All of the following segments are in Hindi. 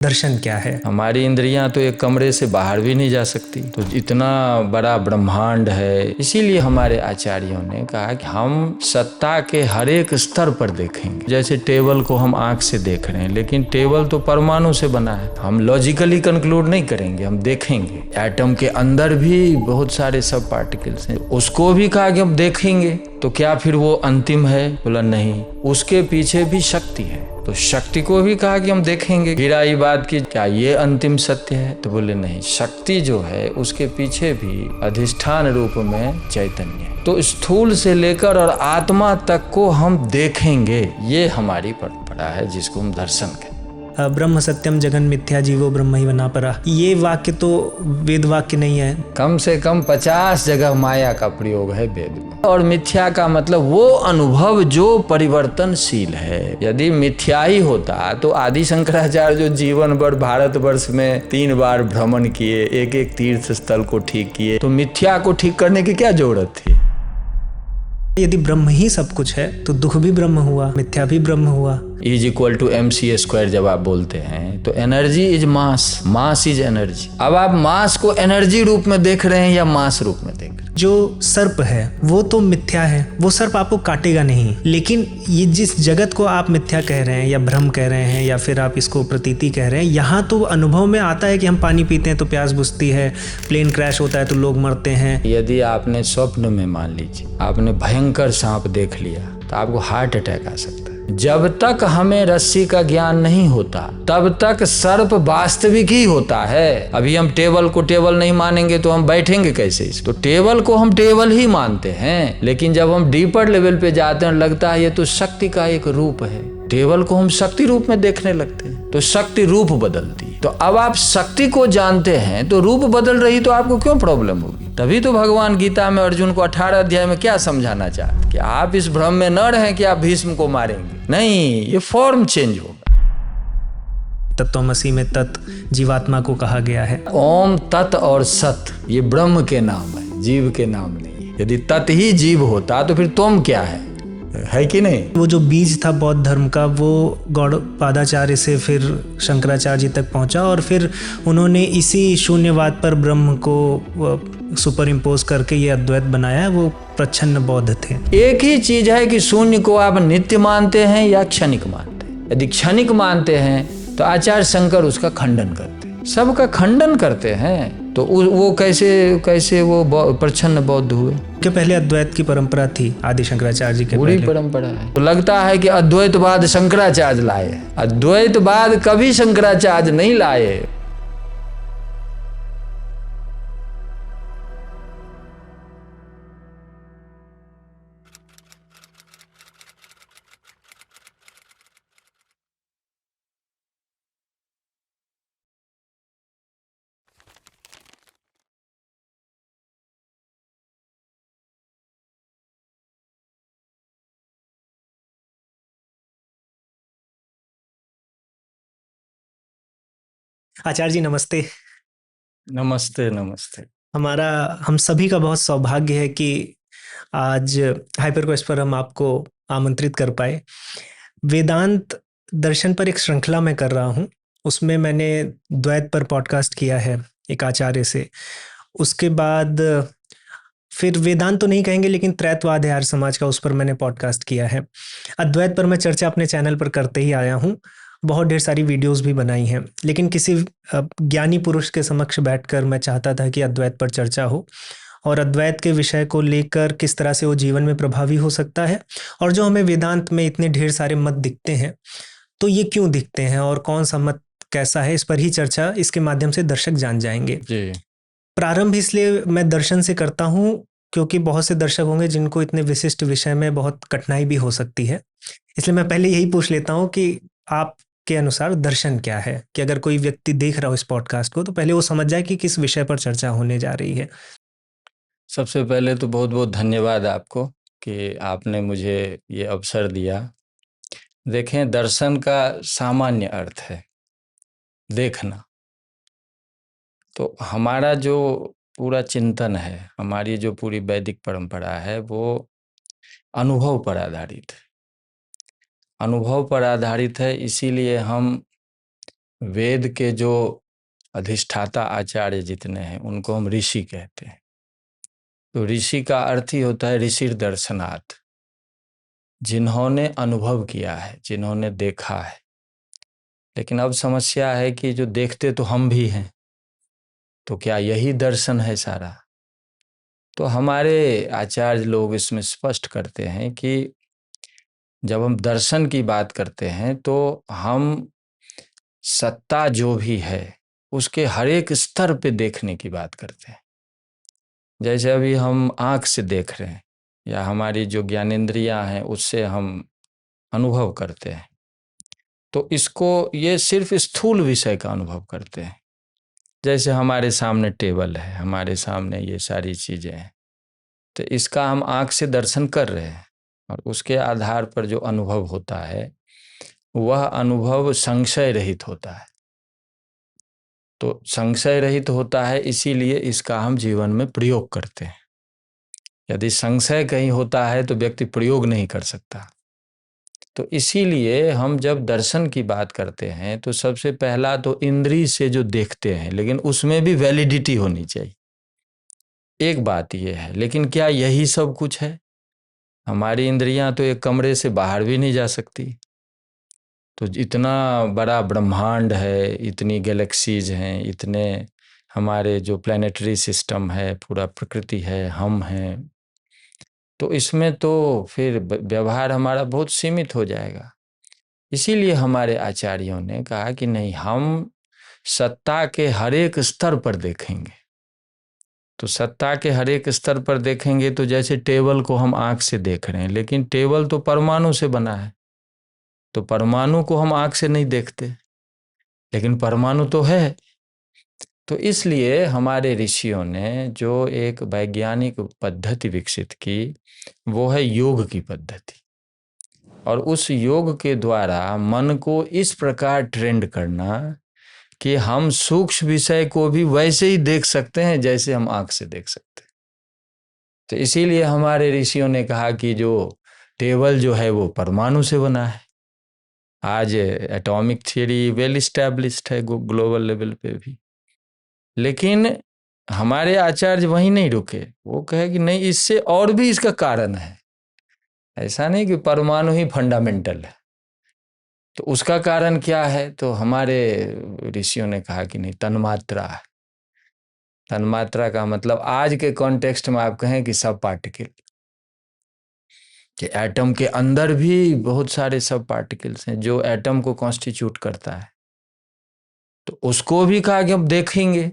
दर्शन क्या है? हमारी इंद्रियां तो एक कमरे से बाहर भी नहीं जा सकती, तो इतना बड़ा ब्रह्मांड है। इसीलिए हमारे आचार्यों ने कहा कि हम सत्ता के हर एक स्तर पर देखेंगे। जैसे टेबल को हम आंख से देख रहे हैं, लेकिन टेबल तो परमाणु से बना है। हम लॉजिकली कंक्लूड नहीं करेंगे, हम देखेंगे। एटम के अंदर भी बहुत सारे सब पार्टिकल्स हैं, उसको भी कहा कि हम देखेंगे। तो क्या फिर वो अंतिम है? बोला नहीं, उसके पीछे भी शक्ति है, तो शक्ति को भी कहा कि हम देखेंगे। फिर आई बात की क्या ये अंतिम सत्य है? तो बोले नहीं, शक्ति जो है उसके पीछे भी अधिष्ठान रूप में चैतन्य है। तो स्थूल से लेकर और आत्मा तक को हम देखेंगे। ये हमारी परंपरा है जिसको हम दर्शन कहते हैं। ब्रह्म सत्यम जगन मिथ्या जीवो ब्रह्मैव नापरा, ये वाक्य तो वेद वाक्य नहीं है। कम से कम 50 जगह माया का प्रयोग है वेद में। और मिथ्या का मतलब वो अनुभव जो परिवर्तनशील है। यदि मिथ्या ही होता तो आदि शंकराचार्य जो जीवन भर भारतवर्ष में 3 बार भ्रमण किए, एक एक तीर्थ स्थल को ठीक किए, तो मिथ्या को ठीक करने की क्या जरूरत थी? यदि ब्रह्म ही सब कुछ है तो दुख भी ब्रह्म हुआ, मिथ्या भी ब्रह्म हुआ। E=mc² जब आप बोलते हैं तो energy is mass, mass is energy. अब आप मास को एनर्जी रूप में देख रहे हैं या मास रूप में देख रहे हैं? जो सर्प है वो तो मिथ्या है, वो सर्प आपको काटेगा नहीं। लेकिन ये जिस जगत को आप मिथ्या कह रहे हैं या भ्रम कह रहे हैं या फिर आप इसको प्रतीति कह रहे हैं, यहाँ तो अनुभव में आता है कि हम पानी पीते हैं तो प्यास बुझती है, प्लेन क्रैश होता है तो लोग मरते हैं। यदि आपने स्वप्न में, मान लीजिए आपने भयंकर सांप देख लिया, तो आपको हार्ट अटैक आ सकता है। जब तक हमें रस्सी का ज्ञान नहीं होता तब तक सर्प वास्तविक ही होता है। अभी हम टेबल को टेबल नहीं मानेंगे तो हम बैठेंगे कैसे? तो टेबल को हम टेबल ही मानते हैं, लेकिन जब हम डीपर लेवल पे जाते हैं लगता है ये तो शक्ति का एक रूप है। टेबल को हम शक्ति रूप में देखने लगते हैं, तो शक्ति रूप बदलती है। तो अब आप शक्ति को जानते हैं तो रूप बदल रही, तो आपको क्यों प्रॉब्लम होगी? तभी तो भगवान गीता में अर्जुन को 18 अध्याय में क्या समझाना चाहते कि आप इस भ्रम में न रहें कि आप भीष्म को मारेंगे। नहीं, ये फॉर्म चेंज होगा। तत्वमसि में तत् जीवात्मा को कहा गया है। ओम, तत् और सत ये ब्रह्म के नाम है, जीव के नाम नहीं है। यदि तत् ही जीव होता तो फिर तुम क्या है कि नहीं? वो जो बीज था बौद्ध धर्म का, वो गौड़पादाचार्य से फिर शंकराचार्य जी तक पहुंचा और फिर उन्होंने इसी शून्यवाद पर ब्रह्म को सुपर इम्पोज करके ये अद्वैत बनाया है। वो प्रच्छन्न बौद्ध थे। एक ही चीज है कि शून्य को आप नित्य मानते हैं या क्षणिक मानते हैं। यदि क्षणिक मानते हैं तो आचार्य शंकर उसका खंडन करते हैं, सबका खंडन करते हैं। तो वो कैसे वो प्रच्छन्न बौद्ध हुए? कि पहले अद्वैत की परंपरा थी आदि शंकराचार्य जी के पूरी परंपरा है। तो लगता है कि अद्वैतवाद शंकराचार्य लाए। अद्वैतवाद कभी शंकराचार्य नहीं लाए। आचार्य जी नमस्ते। नमस्ते नमस्ते। हम सभी का बहुत सौभाग्य है कि आज हाइपर क्वेस्ट पर हम आपको आमंत्रित कर पाए। वेदांत दर्शन पर एक श्रृंखला मैं कर रहा हूँ, उसमें मैंने द्वैत पर पॉडकास्ट किया है एक आचार्य से। उसके बाद फिर वेदांत तो नहीं कहेंगे लेकिन त्रैतवाद है आर्य समाज का, उस पर मैंने पॉडकास्ट किया है। अद्वैत पर मैं चर्चा अपने चैनल पर करते ही आया हूँ, बहुत ढेर सारी वीडियोस भी बनाई हैं। लेकिन किसी ज्ञानी पुरुष के समक्ष बैठकर मैं चाहता था कि अद्वैत पर चर्चा हो और अद्वैत के विषय को लेकर किस तरह से वो जीवन में प्रभावी हो सकता है, और जो हमें वेदांत में इतने ढेर सारे मत दिखते हैं तो ये क्यों दिखते हैं और कौन सा मत कैसा है, इस पर ही चर्चा इसके माध्यम से दर्शक जान जाएंगे। प्रारंभ इसलिए मैं दर्शन से करता हूँ क्योंकि बहुत से दर्शक होंगे जिनको इतने विशिष्ट विषय में बहुत कठिनाई भी हो सकती है। इसलिए मैं पहले यही पूछ लेता हूँ कि आप के अनुसार दर्शन क्या है, कि अगर कोई व्यक्ति देख रहा हो इस पॉडकास्ट को तो पहले वो समझ जाए कि किस विषय पर चर्चा होने जा रही है। सबसे पहले तो बहुत बहुत धन्यवाद आपको कि आपने मुझे ये अवसर दिया। देखें, दर्शन का सामान्य अर्थ है देखना। तो हमारा जो पूरा चिंतन है, हमारी जो पूरी वैदिक परंपरा है, वो अनुभव पर आधारित है। अनुभव पर आधारित है, इसीलिए हम वेद के जो अधिष्ठाता आचार्य जितने हैं उनको हम ऋषि कहते हैं। तो ऋषि का अर्थ ही होता है ऋषिर दर्शनात्, जिन्होंने अनुभव किया है, जिन्होंने देखा है। लेकिन अब समस्या है कि जो देखते तो हम भी हैं, तो क्या यही दर्शन है सारा? तो हमारे आचार्य लोग इसमें स्पष्ट करते हैं कि जब हम दर्शन की बात करते हैं तो हम सत्ता जो भी है उसके हर एक स्तर पे देखने की बात करते हैं। जैसे अभी हम आँख से देख रहे हैं या हमारी जो ज्ञानेंद्रियां हैं उससे हम अनुभव करते हैं, तो इसको ये सिर्फ स्थूल विषय का अनुभव करते हैं। जैसे हमारे सामने टेबल है, हमारे सामने ये सारी चीज़ें हैं, तो इसका हम आँख से दर्शन कर रहे हैं और उसके आधार पर जो अनुभव होता है वह अनुभव संशय रहित होता है। तो संशय रहित होता है, इसीलिए इसका हम जीवन में प्रयोग करते हैं। यदि संशय कहीं होता है तो व्यक्ति प्रयोग नहीं कर सकता। तो इसीलिए हम जब दर्शन की बात करते हैं तो सबसे पहला तो इंद्रिय से जो देखते हैं, लेकिन उसमें भी वैलिडिटी होनी चाहिए। एक बात यह है, लेकिन क्या यही सब कुछ है? हमारी इंद्रियां तो एक कमरे से बाहर भी नहीं जा सकती। तो इतना बड़ा ब्रह्मांड है, इतनी गैलेक्सीज हैं, इतने हमारे जो प्लैनेटरी सिस्टम है, पूरा प्रकृति है, हम हैं, तो इसमें तो फिर व्यवहार हमारा बहुत सीमित हो जाएगा। इसीलिए हमारे आचार्यों ने कहा कि नहीं, हम सत्ता के हर एक स्तर पर देखेंगे। तो सत्ता के हर एक स्तर पर देखेंगे तो जैसे टेबल को हम आँख से देख रहे हैं, लेकिन टेबल तो परमाणु से बना है, तो परमाणु को हम आँख से नहीं देखते, लेकिन परमाणु तो है। तो इसलिए हमारे ऋषियों ने जो एक वैज्ञानिक पद्धति विकसित की वो है योग की पद्धति। और उस योग के द्वारा मन को इस प्रकार ट्रेंड करना कि हम सूक्ष्म विषय को भी वैसे ही देख सकते हैं जैसे हम आँख से देख सकते हैं। तो इसीलिए हमारे ऋषियों ने कहा कि जो टेबल जो है वो परमाणु से बना है। आज एटॉमिक थियरी वेल इस्टेब्लिश्ड है ग्लोबल लेवल पे भी, लेकिन हमारे आचार्य वहीं नहीं रुके। वो कहे कि नहीं, इससे और भी इसका कारण है। ऐसा नहीं कि परमाणु ही फंडामेंटल है। तो उसका कारण क्या है? तो हमारे ऋषियों ने कहा कि नहीं, तन्मात्रा है। तन्मात्रा का मतलब आज के कॉन्टेक्स्ट में आप कहें कि सब पार्टिकल, कि एटम के अंदर भी बहुत सारे सब पार्टिकल्स हैं जो एटम को कॉन्स्टिट्यूट करता है। तो उसको भी कहा कि हम देखेंगे,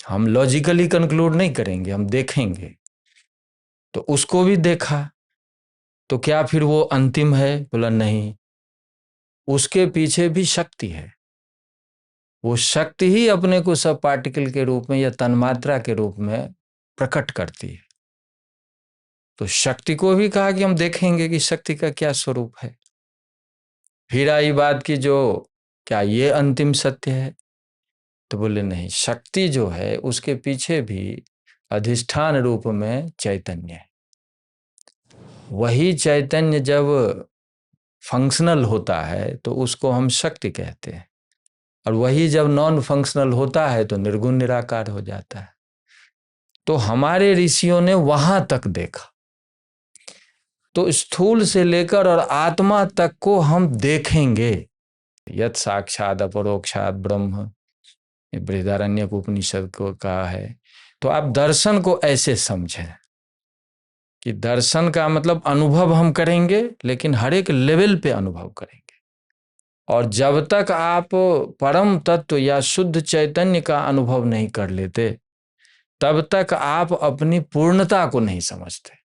हम लॉजिकली कंक्लूड नहीं करेंगे, हम देखेंगे। तो उसको भी देखा। तो क्या फिर वो अंतिम है? बोला नहीं, उसके पीछे भी शक्ति है। वो शक्ति ही अपने को सब पार्टिकल के रूप में या तन्मात्रा के रूप में प्रकट करती है। तो शक्ति को भी कहा कि हम देखेंगे कि शक्ति का क्या स्वरूप है। फिर आई बात की जो क्या ये अंतिम सत्य है? तो बोले नहीं, शक्ति जो है उसके पीछे भी अधिष्ठान रूप में चैतन्य है। वही चैतन्य जब फंक्शनल होता है तो उसको हम शक्ति कहते हैं, और वही जब नॉन फंक्शनल होता है तो निर्गुण निराकार हो जाता है। तो हमारे ऋषियों ने वहां तक देखा। तो स्थूल से लेकर और आत्मा तक को हम देखेंगे। यत् साक्षात अपरोक्षात ब्रह्म, बृहदारण्यक उपनिषद को कहा है। तो आप दर्शन को ऐसे समझें कि दर्शन का मतलब अनुभव हम करेंगे, लेकिन हर एक लेवल पे अनुभव करेंगे। और जब तक आप परम तत्व या शुद्ध चैतन्य का अनुभव नहीं कर लेते, तब तक आप अपनी पूर्णता को नहीं समझते।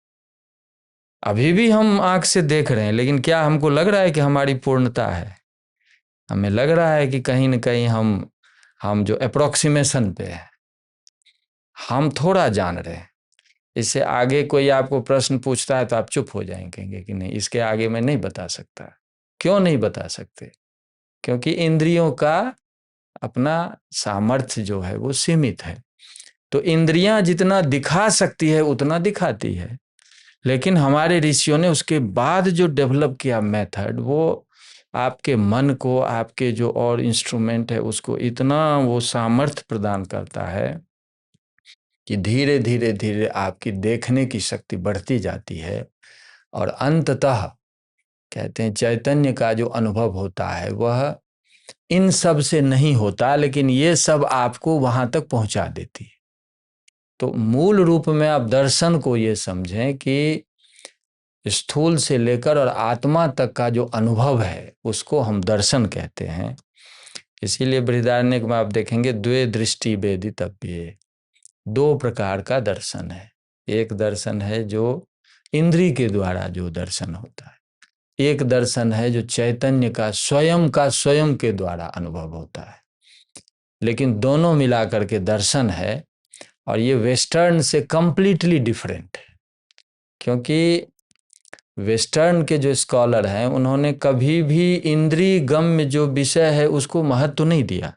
अभी भी हम आंख से देख रहे हैं, लेकिन क्या हमको लग रहा है कि हमारी पूर्णता है? हमें लग रहा है कि कहीं न कहीं हम जो अप्रोक्सीमेशन पे है, हम थोड़ा जान रहे हैं। इससे आगे कोई आपको प्रश्न पूछता है तो आप चुप हो जाएंगे, कहेंगे कि नहीं, इसके आगे मैं नहीं बता सकता। क्यों नहीं बता सकते? क्योंकि इंद्रियों का अपना सामर्थ्य जो है वो सीमित है। तो इंद्रियां जितना दिखा सकती है उतना दिखाती है, लेकिन हमारे ऋषियों ने उसके बाद जो डेवलप किया मेथड, वो आपके मन को, आपके जो और इंस्ट्रूमेंट है उसको इतना वो सामर्थ्य प्रदान करता है कि धीरे धीरे धीरे आपकी देखने की शक्ति बढ़ती जाती है और अंततः कहते हैं चैतन्य का जो अनुभव होता है वह इन सब से नहीं होता, लेकिन ये सब आपको वहां तक पहुंचा देती है। तो मूल रूप में आप दर्शन को ये समझें कि स्थूल से लेकर और आत्मा तक का जो अनुभव है उसको हम दर्शन कहते हैं। इसीलिए बृहदारण्यक में आप देखेंगे द्वे दृष्टि वेदितव्ये, दो प्रकार का दर्शन है। एक दर्शन है जो इंद्री के द्वारा जो दर्शन होता है, एक दर्शन है जो चैतन्य का स्वयं के द्वारा अनुभव होता है। लेकिन दोनों मिलाकर के दर्शन है और ये वेस्टर्न से कंप्लीटली डिफरेंट है, क्योंकि वेस्टर्न के जो स्कॉलर हैं उन्होंने कभी भी इंद्रिय गम्य जो विषय है उसको महत्व तो नहीं दिया।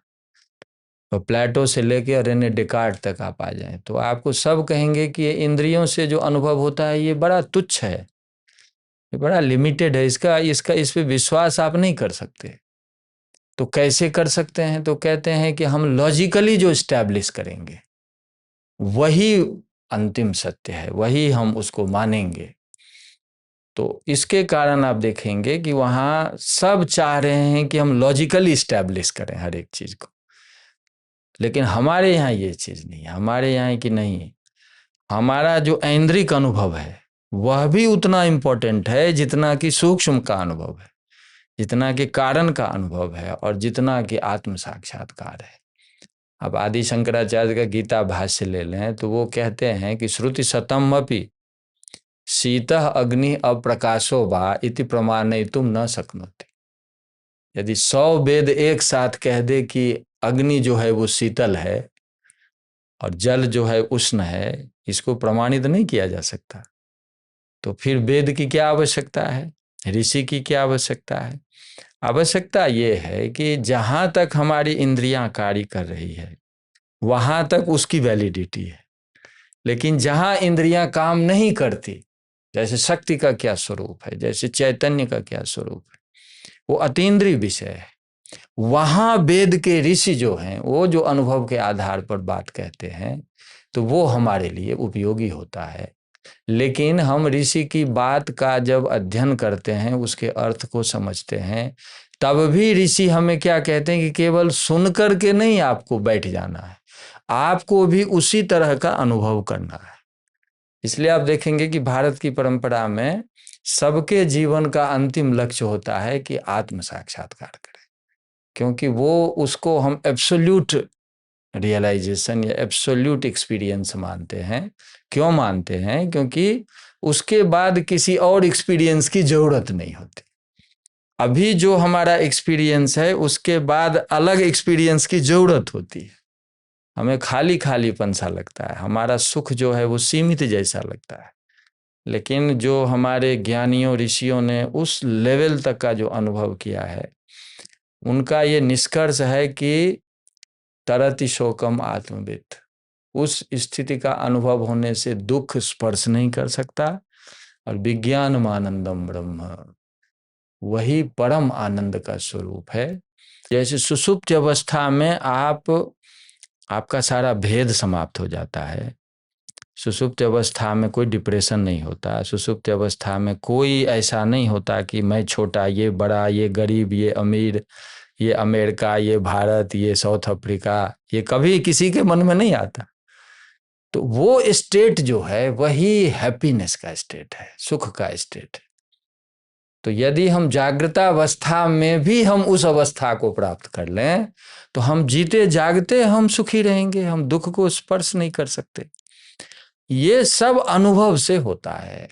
और प्लेटो से लेकर रेने डेकार्ट तक आप आ जाएं तो आपको सब कहेंगे कि ये इंद्रियों से जो अनुभव होता है ये बड़ा तुच्छ है, ये बड़ा लिमिटेड है, इसका इसका इस पे विश्वास आप नहीं कर सकते। तो कैसे कर सकते हैं? तो कहते हैं कि हम लॉजिकली जो स्टैब्लिश करेंगे वही अंतिम सत्य है, वही हम उसको मानेंगे। तो इसके कारण आप देखेंगे कि वहाँ सब चाह रहे हैं कि हम लॉजिकली इस्टेब्लिश करें हर एक चीज़ को, लेकिन हमारे यहाँ ये चीज़ नहीं है। हमारे यहाँ है कि नहीं, हमारा जो ऐन्द्रिक अनुभव है वह भी उतना इम्पोर्टेंट है जितना कि सूक्ष्म का अनुभव है, जितना कि कारण का अनुभव है और जितना कि आत्म साक्षात्कार है। अब आदि शंकराचार्य का गीता भाष्य ले लें तो वो कहते हैं कि श्रुति सतम अपि शीतः अग्नि अप्रकाशो वा इति प्रमाणयितुम न शक्नोति। यदि 100 वेद एक साथ कह दे कि अग्नि जो है वो शीतल है और जल जो है उष्ण है, इसको प्रमाणित नहीं किया जा सकता, तो फिर वेद की क्या आवश्यकता है, ऋषि की क्या आवश्यकता है? आवश्यकता ये है कि जहां तक हमारी इंद्रियां कार्य कर रही है वहां तक उसकी वैलिडिटी है, लेकिन जहां इंद्रियां काम नहीं करती, जैसे शक्ति का क्या स्वरूप है, जैसे चैतन्य का क्या स्वरूप है, वो अतीन्द्रिय विषय है। वहां वेद के ऋषि जो हैं वो जो अनुभव के आधार पर बात कहते हैं तो वो हमारे लिए उपयोगी होता है। लेकिन हम ऋषि की बात का जब अध्ययन करते हैं, उसके अर्थ को समझते हैं, तब भी ऋषि हमें क्या कहते हैं कि केवल सुनकर के नहीं आपको बैठ जाना है, आपको भी उसी तरह का अनुभव करना है। इसलिए आप देखेंगे कि भारत की परंपरा में सबके जीवन का अंतिम लक्ष्य होता है कि आत्म साक्षात्कार करें, क्योंकि वो उसको हम एब्सोल्यूट रियलाइजेशन या एब्सोल्यूट एक्सपीरियंस मानते हैं। क्यों मानते हैं? क्योंकि उसके बाद किसी और एक्सपीरियंस की जरूरत नहीं होती। अभी जो हमारा एक्सपीरियंस है उसके बाद अलग एक्सपीरियंस की जरूरत होती है। हमें खाली खालीपन सा लगता है, हमारा सुख जो है वो सीमित जैसा लगता है। लेकिन जो हमारे ज्ञानियों ऋषियों ने उस लेवल तक का जो अनुभव किया है, उनका ये निष्कर्ष है कि तरति शोकम आत्मवित्, उस स्थिति का अनुभव होने से दुख स्पर्श नहीं कर सकता, और विज्ञानम आनंदम ब्रह्म, वही परम आनंद का स्वरूप है। जैसे सुषुप्त अवस्था में आपका सारा भेद समाप्त हो जाता है। सुषुप्त अवस्था में कोई डिप्रेशन नहीं होता, सुषुप्त अवस्था में कोई ऐसा नहीं होता कि मैं छोटा, ये बड़ा, ये गरीब, ये अमीर, ये अमेरिका, ये भारत, ये साउथ अफ्रीका, ये कभी किसी के मन में नहीं आता। तो वो स्टेट जो है वही हैप्पीनेस का स्टेट है, सुख का स्टेट है। तो यदि हम जागृतावस्था में भी हम उस अवस्था को प्राप्त कर लें तो हम जीते जागते हम सुखी रहेंगे, हम दुख को स्पर्श नहीं कर सकते। ये सब अनुभव से होता है।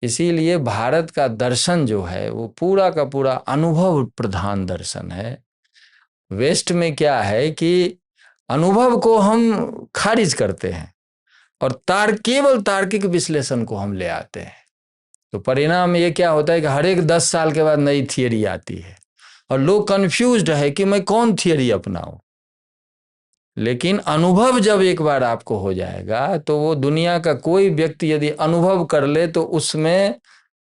इसीलिए भारत का दर्शन जो है वो पूरा का पूरा अनुभव प्रधान दर्शन है। वेस्ट में क्या है कि अनुभव को हम खारिज करते हैं और केवल तार्किक विश्लेषण को हम ले आते हैं। तो परिणाम ये क्या होता है कि हर एक 10 साल के बाद नई थियरी आती है और लोग कंफ्यूज्ड है कि मैं कौन थियरी अपनाऊं। लेकिन अनुभव जब एक बार आपको हो जाएगा तो वो दुनिया का कोई व्यक्ति यदि अनुभव कर ले तो उसमें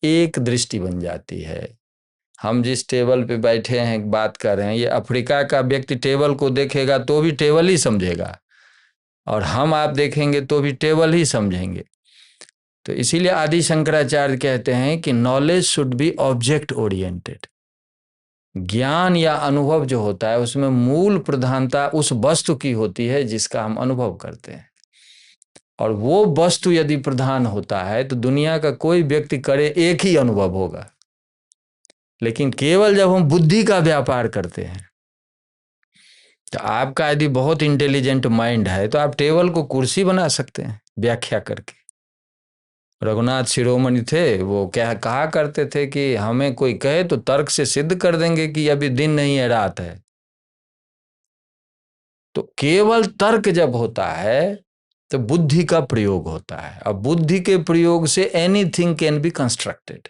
एक दृष्टि बन जाती है। हम जिस टेबल पे बैठे हैं बात कर रहे हैं, ये अफ्रीका का व्यक्ति टेबल को देखेगा तो भी टेबल ही समझेगा, और हम आप देखेंगे तो भी टेबल ही समझेंगे। तो इसीलिए आदि शंकराचार्य कहते हैं कि knowledge should be object oriented. ज्ञान या अनुभव जो होता है उसमें मूल प्रधानता उस वस्तु की होती है जिसका हम अनुभव करते हैं, और वो वस्तु यदि प्रधान होता है तो दुनिया का कोई व्यक्ति करे एक ही अनुभव होगा। लेकिन केवल जब हम बुद्धि का व्यापार करते हैं, तो आपका यदि बहुत इंटेलिजेंट माइंड है तो आप टेबल को कुर्सी बना सकते हैं व्याख्या करके। रघुनाथ शिरोमणि थे, वो क्या कहा करते थे कि हमें कोई कहे तो तर्क से सिद्ध कर देंगे कि अभी दिन नहीं है रात है। तो केवल तर्क जब होता है तो बुद्धि का प्रयोग होता है, अब बुद्धि के प्रयोग say anything can be constructed.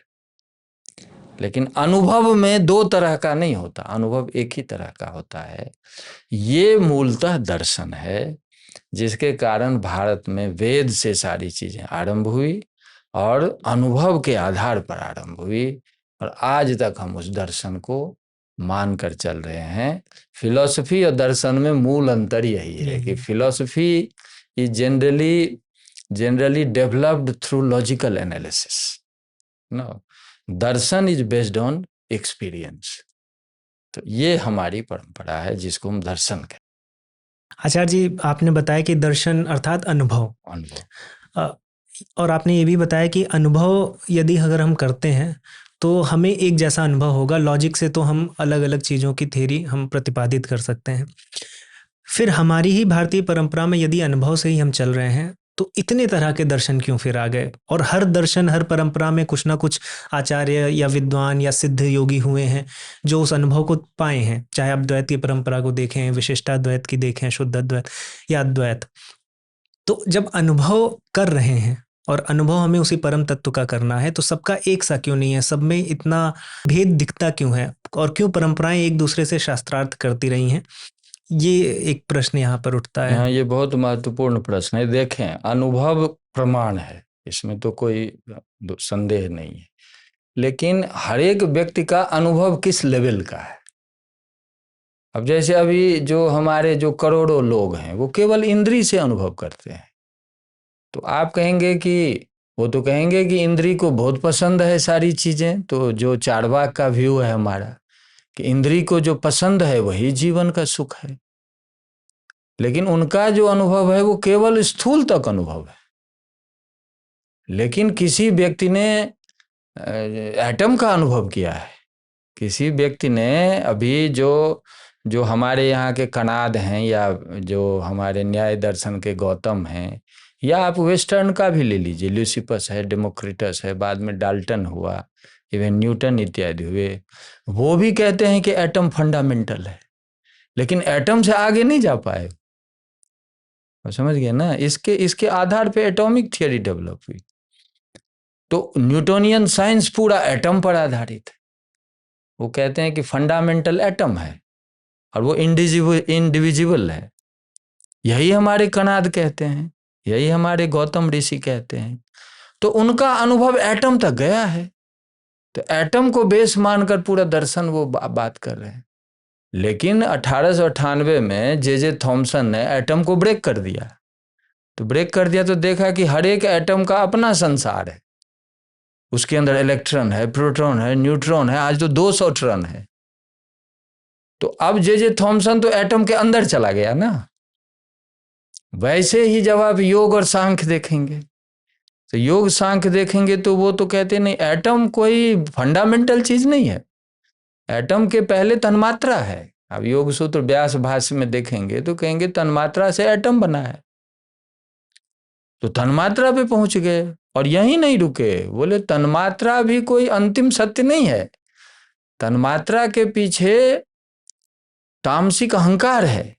लेकिन अनुभव में दो तरह का नहीं होता, अनुभव एक ही तरह का होता है। ये मूलतः दर्शन है जिसके कारण भारत में वेद से सारी चीजें आरंभ हुई और अनुभव के आधार पर आरंभ हुई, और आज तक हम उस दर्शन को मानकर चल रहे हैं। फिलॉसफी और दर्शन में मूल अंतर यही है कि philosophy is generally developed through logical analysis, no, दर्शन इज बेस्ड ऑन एक्सपीरियंस। तो ये हमारी परंपरा है जिसको हम दर्शन कहते हैं। आचार्य जी, आपने बताया कि दर्शन अर्थात अनुभव, और आपने ये भी बताया कि अनुभव यदि अगर हम करते हैं तो हमें एक जैसा अनुभव होगा। लॉजिक से तो हम अलग अलग चीज़ों की थ्योरी हम प्रतिपादित कर सकते हैं। फिर हमारी ही भारतीय परंपरा में यदि अनुभव से ही हम चल रहे हैं तो इतने तरह के दर्शन क्यों फिर आ गए? और हर दर्शन, हर परंपरा में कुछ ना कुछ आचार्य या विद्वान या सिद्ध योगी हुए हैं जो उस अनुभव को पाए हैं। चाहे आप द्वैत की परंपरा को देखें, विशिष्टाद्वैत की देखें, शुद्ध अद्वैत या अद्वैत। तो जब अनुभव कर रहे हैं और अनुभव हमें उसी परम तत्व का करना है तो सबका एक सा क्यों नहीं है? सब में इतना भेद दिखता क्यों है? और क्यों परंपराएं एक दूसरे से शास्त्रार्थ करती रही हैं? ये एक प्रश्न यहाँ पर उठता है। हाँ, ये बहुत महत्वपूर्ण प्रश्न है। देखें, अनुभव प्रमाण है, इसमें तो कोई संदेह नहीं है, लेकिन हर एक व्यक्ति का अनुभव किस लेवल का है। अब जैसे अभी जो हमारे जो करोड़ों लोग हैं वो केवल इंद्री से अनुभव करते हैं, तो आप कहेंगे कि वो तो कहेंगे कि इंद्री को बहुत पसंद है सारी चीजें। तो जो चार्वाक का व्यू है हमारा कि इंद्री को जो पसंद है वही जीवन का सुख है, लेकिन उनका जो अनुभव है वो केवल स्थूल तक अनुभव है। लेकिन किसी व्यक्ति ने एटम का अनुभव किया है, किसी व्यक्ति ने अभी जो हमारे यहाँ के कनाद हैं या जो हमारे न्याय दर्शन के गौतम हैं, या आप वेस्टर्न का भी ले लीजिए, ल्यूसिपस है, डेमोक्रिटस है, बाद में डाल्टन हुआ, इवन न्यूटन इत्यादि हुए, वो भी कहते हैं कि एटम फंडामेंटल है, लेकिन एटम से आगे नहीं जा पाए। समझ गए ना? इसके आधार पे एटॉमिक थियरी डेवलप हुई। तो न्यूटोनियन साइंस पूरा एटम पर आधारित है। वो कहते हैं कि फंडामेंटल एटम है और वो इंडिविजुअल है। यही हमारे कनाद कहते हैं, यही हमारे गौतम ऋषि कहते हैं। तो उनका अनुभव एटम तक गया है, तो एटम को बेस मानकर पूरा दर्शन वो बात कर रहे हैं। लेकिन 1898 में जे थॉमसन ने एटम को ब्रेक कर दिया। तो ब्रेक कर दिया तो देखा कि हर एक एटम का अपना संसार है, उसके अंदर इलेक्ट्रॉन है, प्रोटॉन है, न्यूट्रॉन है, आज तो 200 ट्रॉन है। तो अब जे थॉमसन तो एटम के अंदर चला गया ना। वैसे ही जब आप योग और सांख्य देखेंगे, तो योग सांख्य देखेंगे तो वो तो कहते नहीं, एटम कोई फंडामेंटल चीज नहीं है, एटम के पहले तन्मात्रा है। अब योग सूत्र व्यास भाष्य में देखेंगे तो कहेंगे तन्मात्रा से एटम बना है। तो तन्मात्रा पे पहुंच गए और यहीं नहीं रुके, बोले तन्मात्रा भी कोई अंतिम सत्य नहीं है, तन्मात्रा के पीछे तामसिक अहंकार है।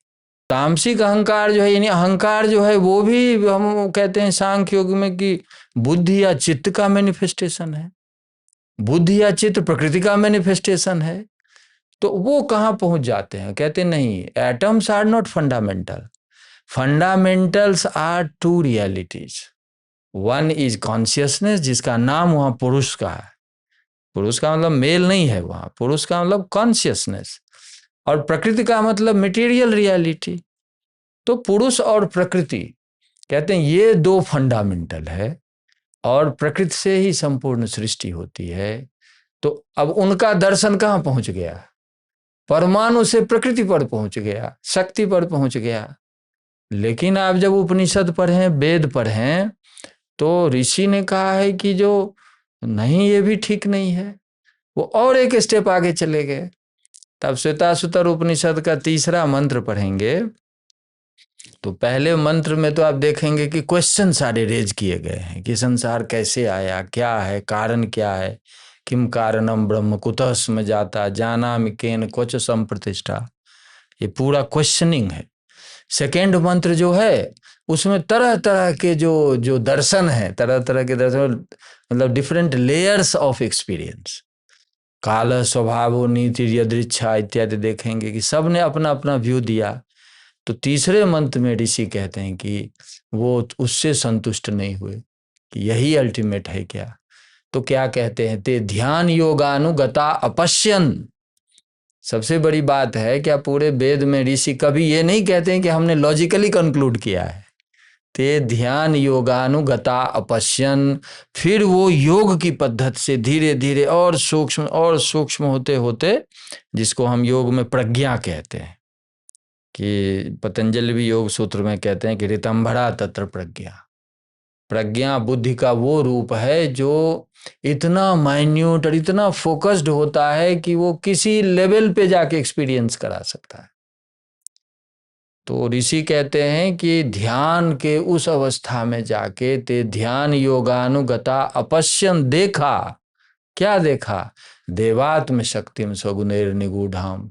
तामसिक अहंकार जो है, यानी अहंकार जो है वो भी हम कहते हैं सांख्य योग में कि बुद्धि या चित्त का मैनिफेस्टेशन है, बुद्धि या चित्त प्रकृति का मैनिफेस्टेशन है। तो वो कहाँ पहुंच जाते हैं? कहते नहीं, atoms are not fundamental, fundamentals are two realities. One is consciousness, जिसका नाम वहां पुरुष का है, पुरुष का मतलब मेल नहीं है वहां, पुरुष का मतलब कॉन्शियसनेस, और प्रकृति का मतलब मटेरियल रियलिटी। तो पुरुष और प्रकृति कहते हैं ये दो फंडामेंटल है, और प्रकृति से ही संपूर्ण सृष्टि होती है। तो अब उनका दर्शन कहाँ पहुंच गया? परमाणु से प्रकृति पर पहुंच गया, शक्ति पर पहुंच गया। लेकिन आप जब उपनिषद पढ़ें, वेद पढ़ें, तो ऋषि ने कहा है कि जो नहीं, ये भी ठीक नहीं है, वो और एक स्टेप आगे चले गए। तब श्वेताश्वतर उपनिषद का 3रा मंत्र पढ़ेंगे तो पहले मंत्र में तो आप देखेंगे कि क्वेश्चन सारे रेज किए गए हैं कि संसार कैसे आया, क्या है, कारण क्या है, किम कारणम ब्रह्म कुतः स्म जाता जानामि केन क्वच संप्रतिष्ठा। ये पूरा क्वेश्चनिंग है। सेकेंड मंत्र जो है उसमें तरह तरह के जो दर्शन है, तरह तरह के दर्शन, मतलब डिफरेंट लेयर्स ऑफ एक्सपीरियंस, काल स्वभाव नीति यदृच्छा इत्यादि देखेंगे कि सब ने अपना अपना व्यू दिया। तो 3रे मंत्र में ऋषि कहते हैं कि वो उससे संतुष्ट नहीं हुए कि यही अल्टीमेट है क्या। तो क्या कहते हैं? ते ध्यान योगानुगता अपश्यन। सबसे बड़ी बात है क्या पूरे वेद में ऋषि कभी ये नहीं कहते हैं कि हमने लॉजिकली कंक्लूड किया है। ते ध्यान योगानुगता अपश्यन, फिर वो योग की पद्धति से धीरे धीरे और सूक्ष्म होते होते, जिसको हम योग में प्रज्ञा कहते हैं, कि पतंजलि भी योग सूत्र में कहते हैं कि ऋतंभरा तत्र प्रज्ञा। प्रज्ञा बुद्धि का वो रूप है जो इतना माइन्यूट और इतना फोकस्ड होता है कि वो किसी लेवल पे जाके एक्सपीरियंस करा सकता है। तो ऋषि कहते हैं कि ध्यान के उस अवस्था में जाके ते ध्यान योगानुगता अपश्यन, देखा, क्या देखा? देवात्म शक्तिम स्वगुणैर निगूढ़ाम।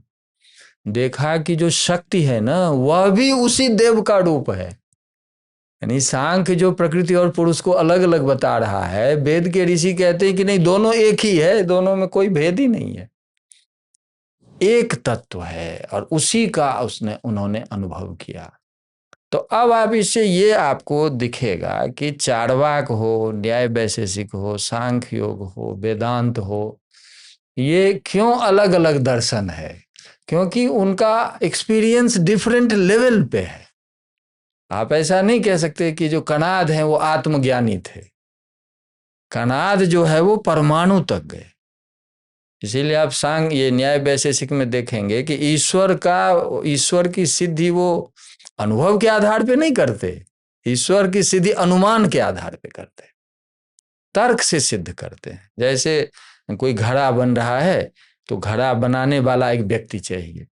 देखा कि जो शक्ति है ना वह भी उसी देव का रूप है। यानी सांख्य जो प्रकृति और पुरुष को अलग अलग बता रहा है, वेद के ऋषि कहते हैं कि नहीं, दोनों एक ही है, दोनों में कोई भेद ही नहीं है, एक तत्व है, और उसी का उन्होंने अनुभव किया। तो अब आप इससे ये आपको दिखेगा कि चार्वाक हो, न्याय वैशेषिक हो, सांख्य योग हो, वेदांत हो, ये क्यों अलग अलग दर्शन है? क्योंकि उनका एक्सपीरियंस डिफरेंट लेवल पे है। आप ऐसा नहीं कह सकते कि जो कणाद हैं वो आत्मज्ञानी थे। कणाद जो है वो परमाणु तक गए। इसीलिए आप ये न्याय वैशेषिक में देखेंगे कि ईश्वर की सिद्धि वो अनुभव के आधार पे नहीं करते, ईश्वर की सिद्धि अनुमान के आधार पे करते, तर्क से सिद्ध करते हैं। जैसे कोई घड़ा बन रहा है तो घड़ा बनाने वाला एक व्यक्ति चाहिए,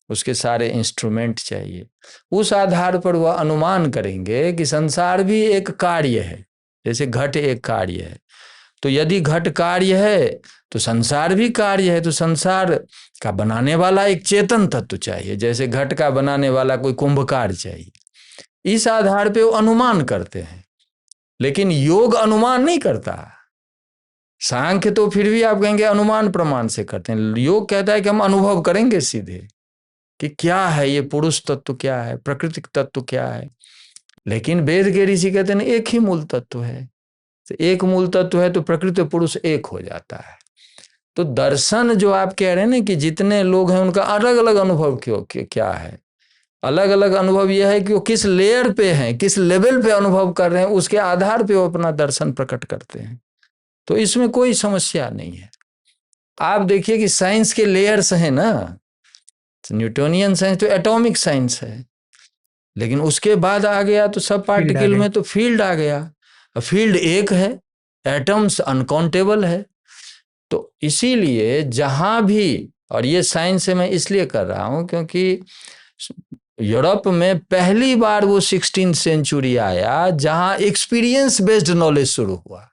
उसके सारे इंस्ट्रूमेंट चाहिए, उस आधार पर वह अनुमान करेंगे कि संसार भी एक कार्य है। जैसे घट एक कार्य है, तो यदि घट कार्य है तो संसार भी कार्य है, तो संसार का बनाने वाला एक चेतन तत्व चाहिए, जैसे घट का बनाने वाला कोई कुंभकार चाहिए। इस आधार पे वो अनुमान करते हैं। लेकिन योग अनुमान नहीं करता। सांख्य तो फिर भी आप कहेंगे अनुमान प्रमाण से करते हैं। योग कहता है कि हम अनुभव करेंगे सीधे कि क्या है ये पुरुष तत्व, क्या है प्राकृतिक तत्व, क्या है। लेकिन वेद के ऋषि कहते हैं एक ही मूल तत्व है। तो एक मूल तत्व है तो प्रकृति पुरुष एक हो जाता है। तो दर्शन जो आप कह रहे हैं ना कि जितने लोग हैं उनका अलग अलग अनुभव क्या है, अलग अलग अनुभव यह है कि वो किस लेयर पे हैं, किस लेवल पे अनुभव कर रहे हैं, उसके आधार पे वो अपना दर्शन प्रकट करते हैं। तो इसमें कोई समस्या नहीं है। आप देखिए कि साइंस के लेयर्स हैं ना, न्यूटोनियन साइंस तो एटॉमिक साइंस है, लेकिन उसके बाद आ गया तो सब पार्टिकल में तो फील्ड आ गया। फील्ड एक है, एटम्स अनकाउंटेबल है। तो इसीलिए जहां भी, और ये साइंस से मैं इसलिए कर रहा हूं क्योंकि यूरोप में पहली बार वो 16th सेंचुरी आया जहां एक्सपीरियंस बेस्ड नॉलेज शुरू हुआ।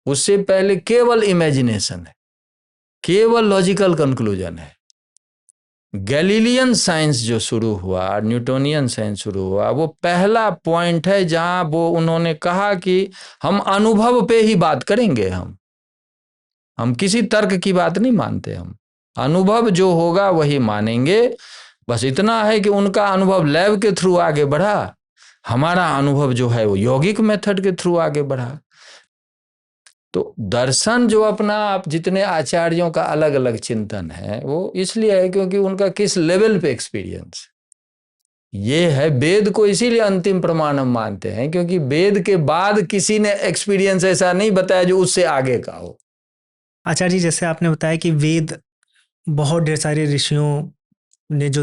उससे पहले केवल इमेजिनेशन है, केवल लॉजिकल कंक्लूजन है। गैलीलियन साइंस जो शुरू हुआ, न्यूटोनियन साइंस शुरू हुआ, वो पहला पॉइंट है जहां वो उन्होंने कहा कि हम अनुभव पे ही बात करेंगे। हम किसी तर्क की बात नहीं मानते, हम अनुभव जो होगा वही मानेंगे। बस इतना है कि उनका अनुभव लैब के थ्रू आगे बढ़ा, हमारा अनुभव जो है वो यौगिक मेथड के थ्रू आगे बढ़ा। तो दर्शन जो अपना आप जितने आचार्यों का अलग अलग चिंतन है वो इसलिए है क्योंकि उनका किस लेवल पे एक्सपीरियंस ये है। वेद को इसीलिए अंतिम प्रमाण हम मानते हैं क्योंकि वेद के बाद किसी ने एक्सपीरियंस ऐसा नहीं बताया जो उससे आगे का हो। आचार्य जी, जैसे आपने बताया कि वेद बहुत ढेर सारे ऋषियों ने जो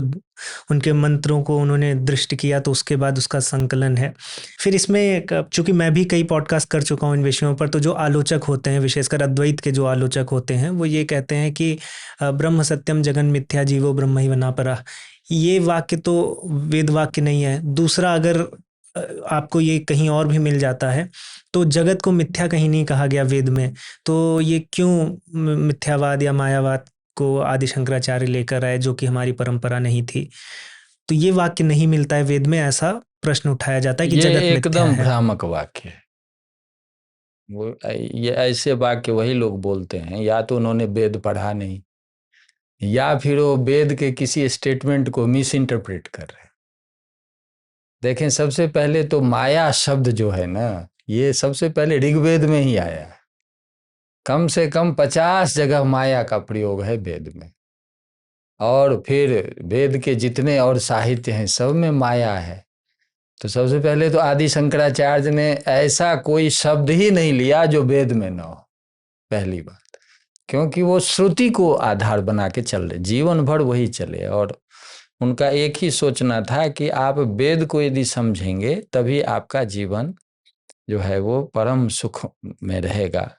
उनके मंत्रों को उन्होंने दृष्टि किया तो उसके बाद उसका संकलन है। फिर इसमें चूंकि मैं भी कई पॉडकास्ट कर चुका हूँ इन विषयों पर, तो जो आलोचक होते हैं, विशेषकर अद्वैत के जो आलोचक होते हैं, वो ये कहते हैं कि ब्रह्म सत्यम जगन मिथ्या जीवो ब्रह्मैव नापरः। ये वाक्य तो वेद वाक्य नहीं है। दूसरा, अगर आपको ये कहीं और भी मिल जाता है तो जगत को मिथ्या कहीं नहीं कहा गया वेद में, तो ये क्यों मिथ्यावाद या मायावाद को आदि शंकराचार्य लेकर आए, जो कि हमारी परंपरा नहीं थी। तो ये वाक्य नहीं मिलता है वेद में, ऐसा प्रश्न उठाया जाता है कि ये जगत मिथ्या एकदम है। भ्रामक वाक्य है। वो ये ऐसे वाक्य वही लोग बोलते हैं या तो उन्होंने वेद पढ़ा नहीं या फिर वो वेद के किसी स्टेटमेंट को मिस इंटरप्रेट कर रहे हैं। देखें, सबसे पहले तो माया शब्द जो है ना, ये सबसे पहले ऋग्वेद में ही आया है। कम से कम 50 जगह माया का प्रयोग है वेद में, और फिर वेद के जितने और साहित्य हैं सब में माया है। तो सबसे पहले तो आदि शंकराचार्य ने ऐसा कोई शब्द ही नहीं लिया जो वेद में न हो, पहली बात, क्योंकि वो श्रुति को आधार बना के चल रहे, जीवन भर वही चले। और उनका एक ही सोचना था कि आप वेद को यदि समझेंगे तभी आपका जीवन जो है वो परम सुख में रहेगा।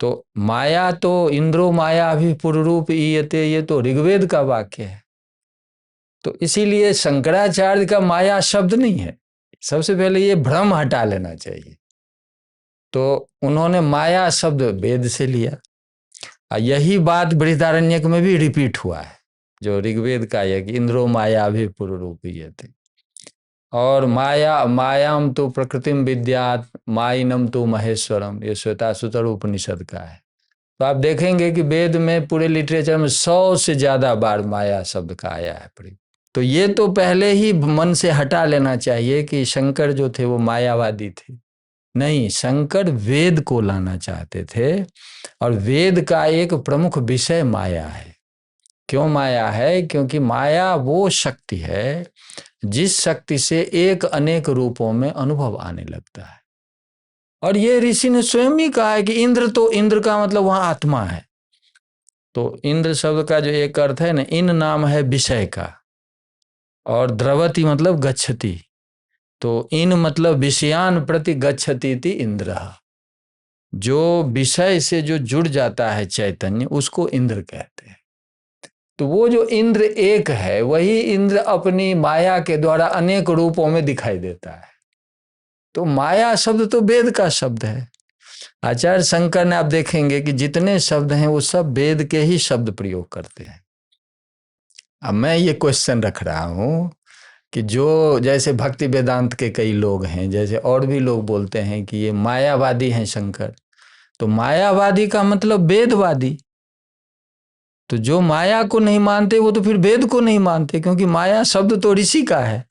तो माया तो इंद्रो माया अभी पुरुरूप ईयते, ये तो ऋग्वेद का वाक्य है। तो इसीलिए शंकराचार्य का माया शब्द नहीं है। सबसे पहले ये भ्रम हटा लेना चाहिए। तो उन्होंने माया शब्द वेद से लिया। यही बात बृहदारण्यक में भी रिपीट हुआ है, जो ऋग्वेद का है कि इंद्रो माया भी पुरुरूपीयते। और माया मायाम तो प्रकृतिम विद्यात माइनम तो महेश्वरम, ये श्वेतासुतर उपनिषद का है। तो आप देखेंगे कि वेद में पूरे लिटरेचर में 100 से ज्यादा बार माया शब्द का आया है प्रयोग। तो ये तो पहले ही मन से हटा लेना चाहिए कि शंकर जो थे वो मायावादी थे। नहीं, शंकर वेद को लाना चाहते थे, और वेद का एक प्रमुख विषय माया है। क्यों माया है? क्योंकि माया वो शक्ति है जिस शक्ति से एक अनेक रूपों में अनुभव आने लगता है। और ये ऋषि ने स्वयं ही कहा है कि इंद्र, तो इंद्र का मतलब वहां आत्मा है। तो इंद्र शब्द का जो एक अर्थ है ना, इन नाम है विषय का, और द्रवति मतलब गच्छति। तो इन मतलब विषयान प्रति गच्छति थी इंद्र। जो विषय से जो जुड़ जाता है चैतन्य, उसको इंद्र कहते हैं। तो वो जो इंद्र एक है, वही इंद्र अपनी माया के द्वारा अनेक रूपों में दिखाई देता है। तो माया शब्द तो वेद का शब्द है। आचार्य शंकर ने, आप देखेंगे कि जितने शब्द हैं वो सब वेद के ही शब्द प्रयोग करते हैं। अब मैं ये क्वेश्चन रख रहा हूं कि जो जैसे भक्ति वेदांत के कई लोग हैं, जैसे और भी लोग बोलते हैं कि ये मायावादी हैं शंकर, तो मायावादी का मतलब वेदवादी। तो जो माया को नहीं मानते वो तो फिर वेद को नहीं मानते, क्योंकि माया शब्द तो ऋषि का है।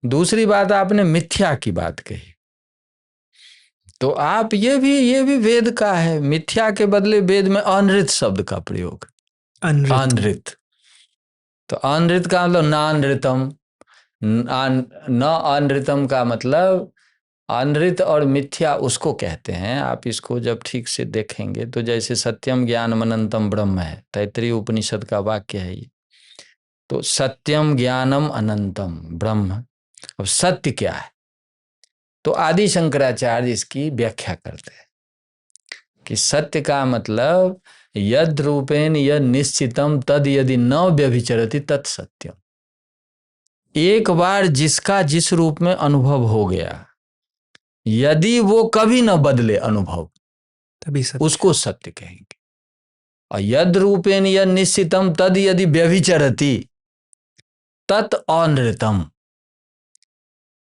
दूसरी बात, आपने मिथ्या की बात कही, तो आप ये भी वेद का है। मिथ्या के बदले वेद में अनृत शब्द का प्रयोग, अनृत। तो अनृत का मतलब नानृतम, न अनृतम का मतलब अनृत और मिथ्या उसको कहते हैं। आप इसको जब ठीक से देखेंगे तो जैसे सत्यम ज्ञानम अनंतम ब्रह्म है, तैत्तिरीय उपनिषद का वाक्य है ये। तो सत्यम ज्ञानम अनंतम ब्रह्म, अब सत्य क्या है? तो आदि शंकराचार्य इसकी व्याख्या करते हैं कि सत्य का मतलब यद रूपेण यद निश्चितम तद यदि न व्यभिचरति तत् सत्यम। एक बार जिसका जिस रूप में अनुभव हो गया, यदि वो कभी न बदले अनुभव, तभी सत्य, उसको सत्य कहेंगे। और यद रूपेण यद निश्चितम तद यदि व्यभिचरति तत् अनृतम।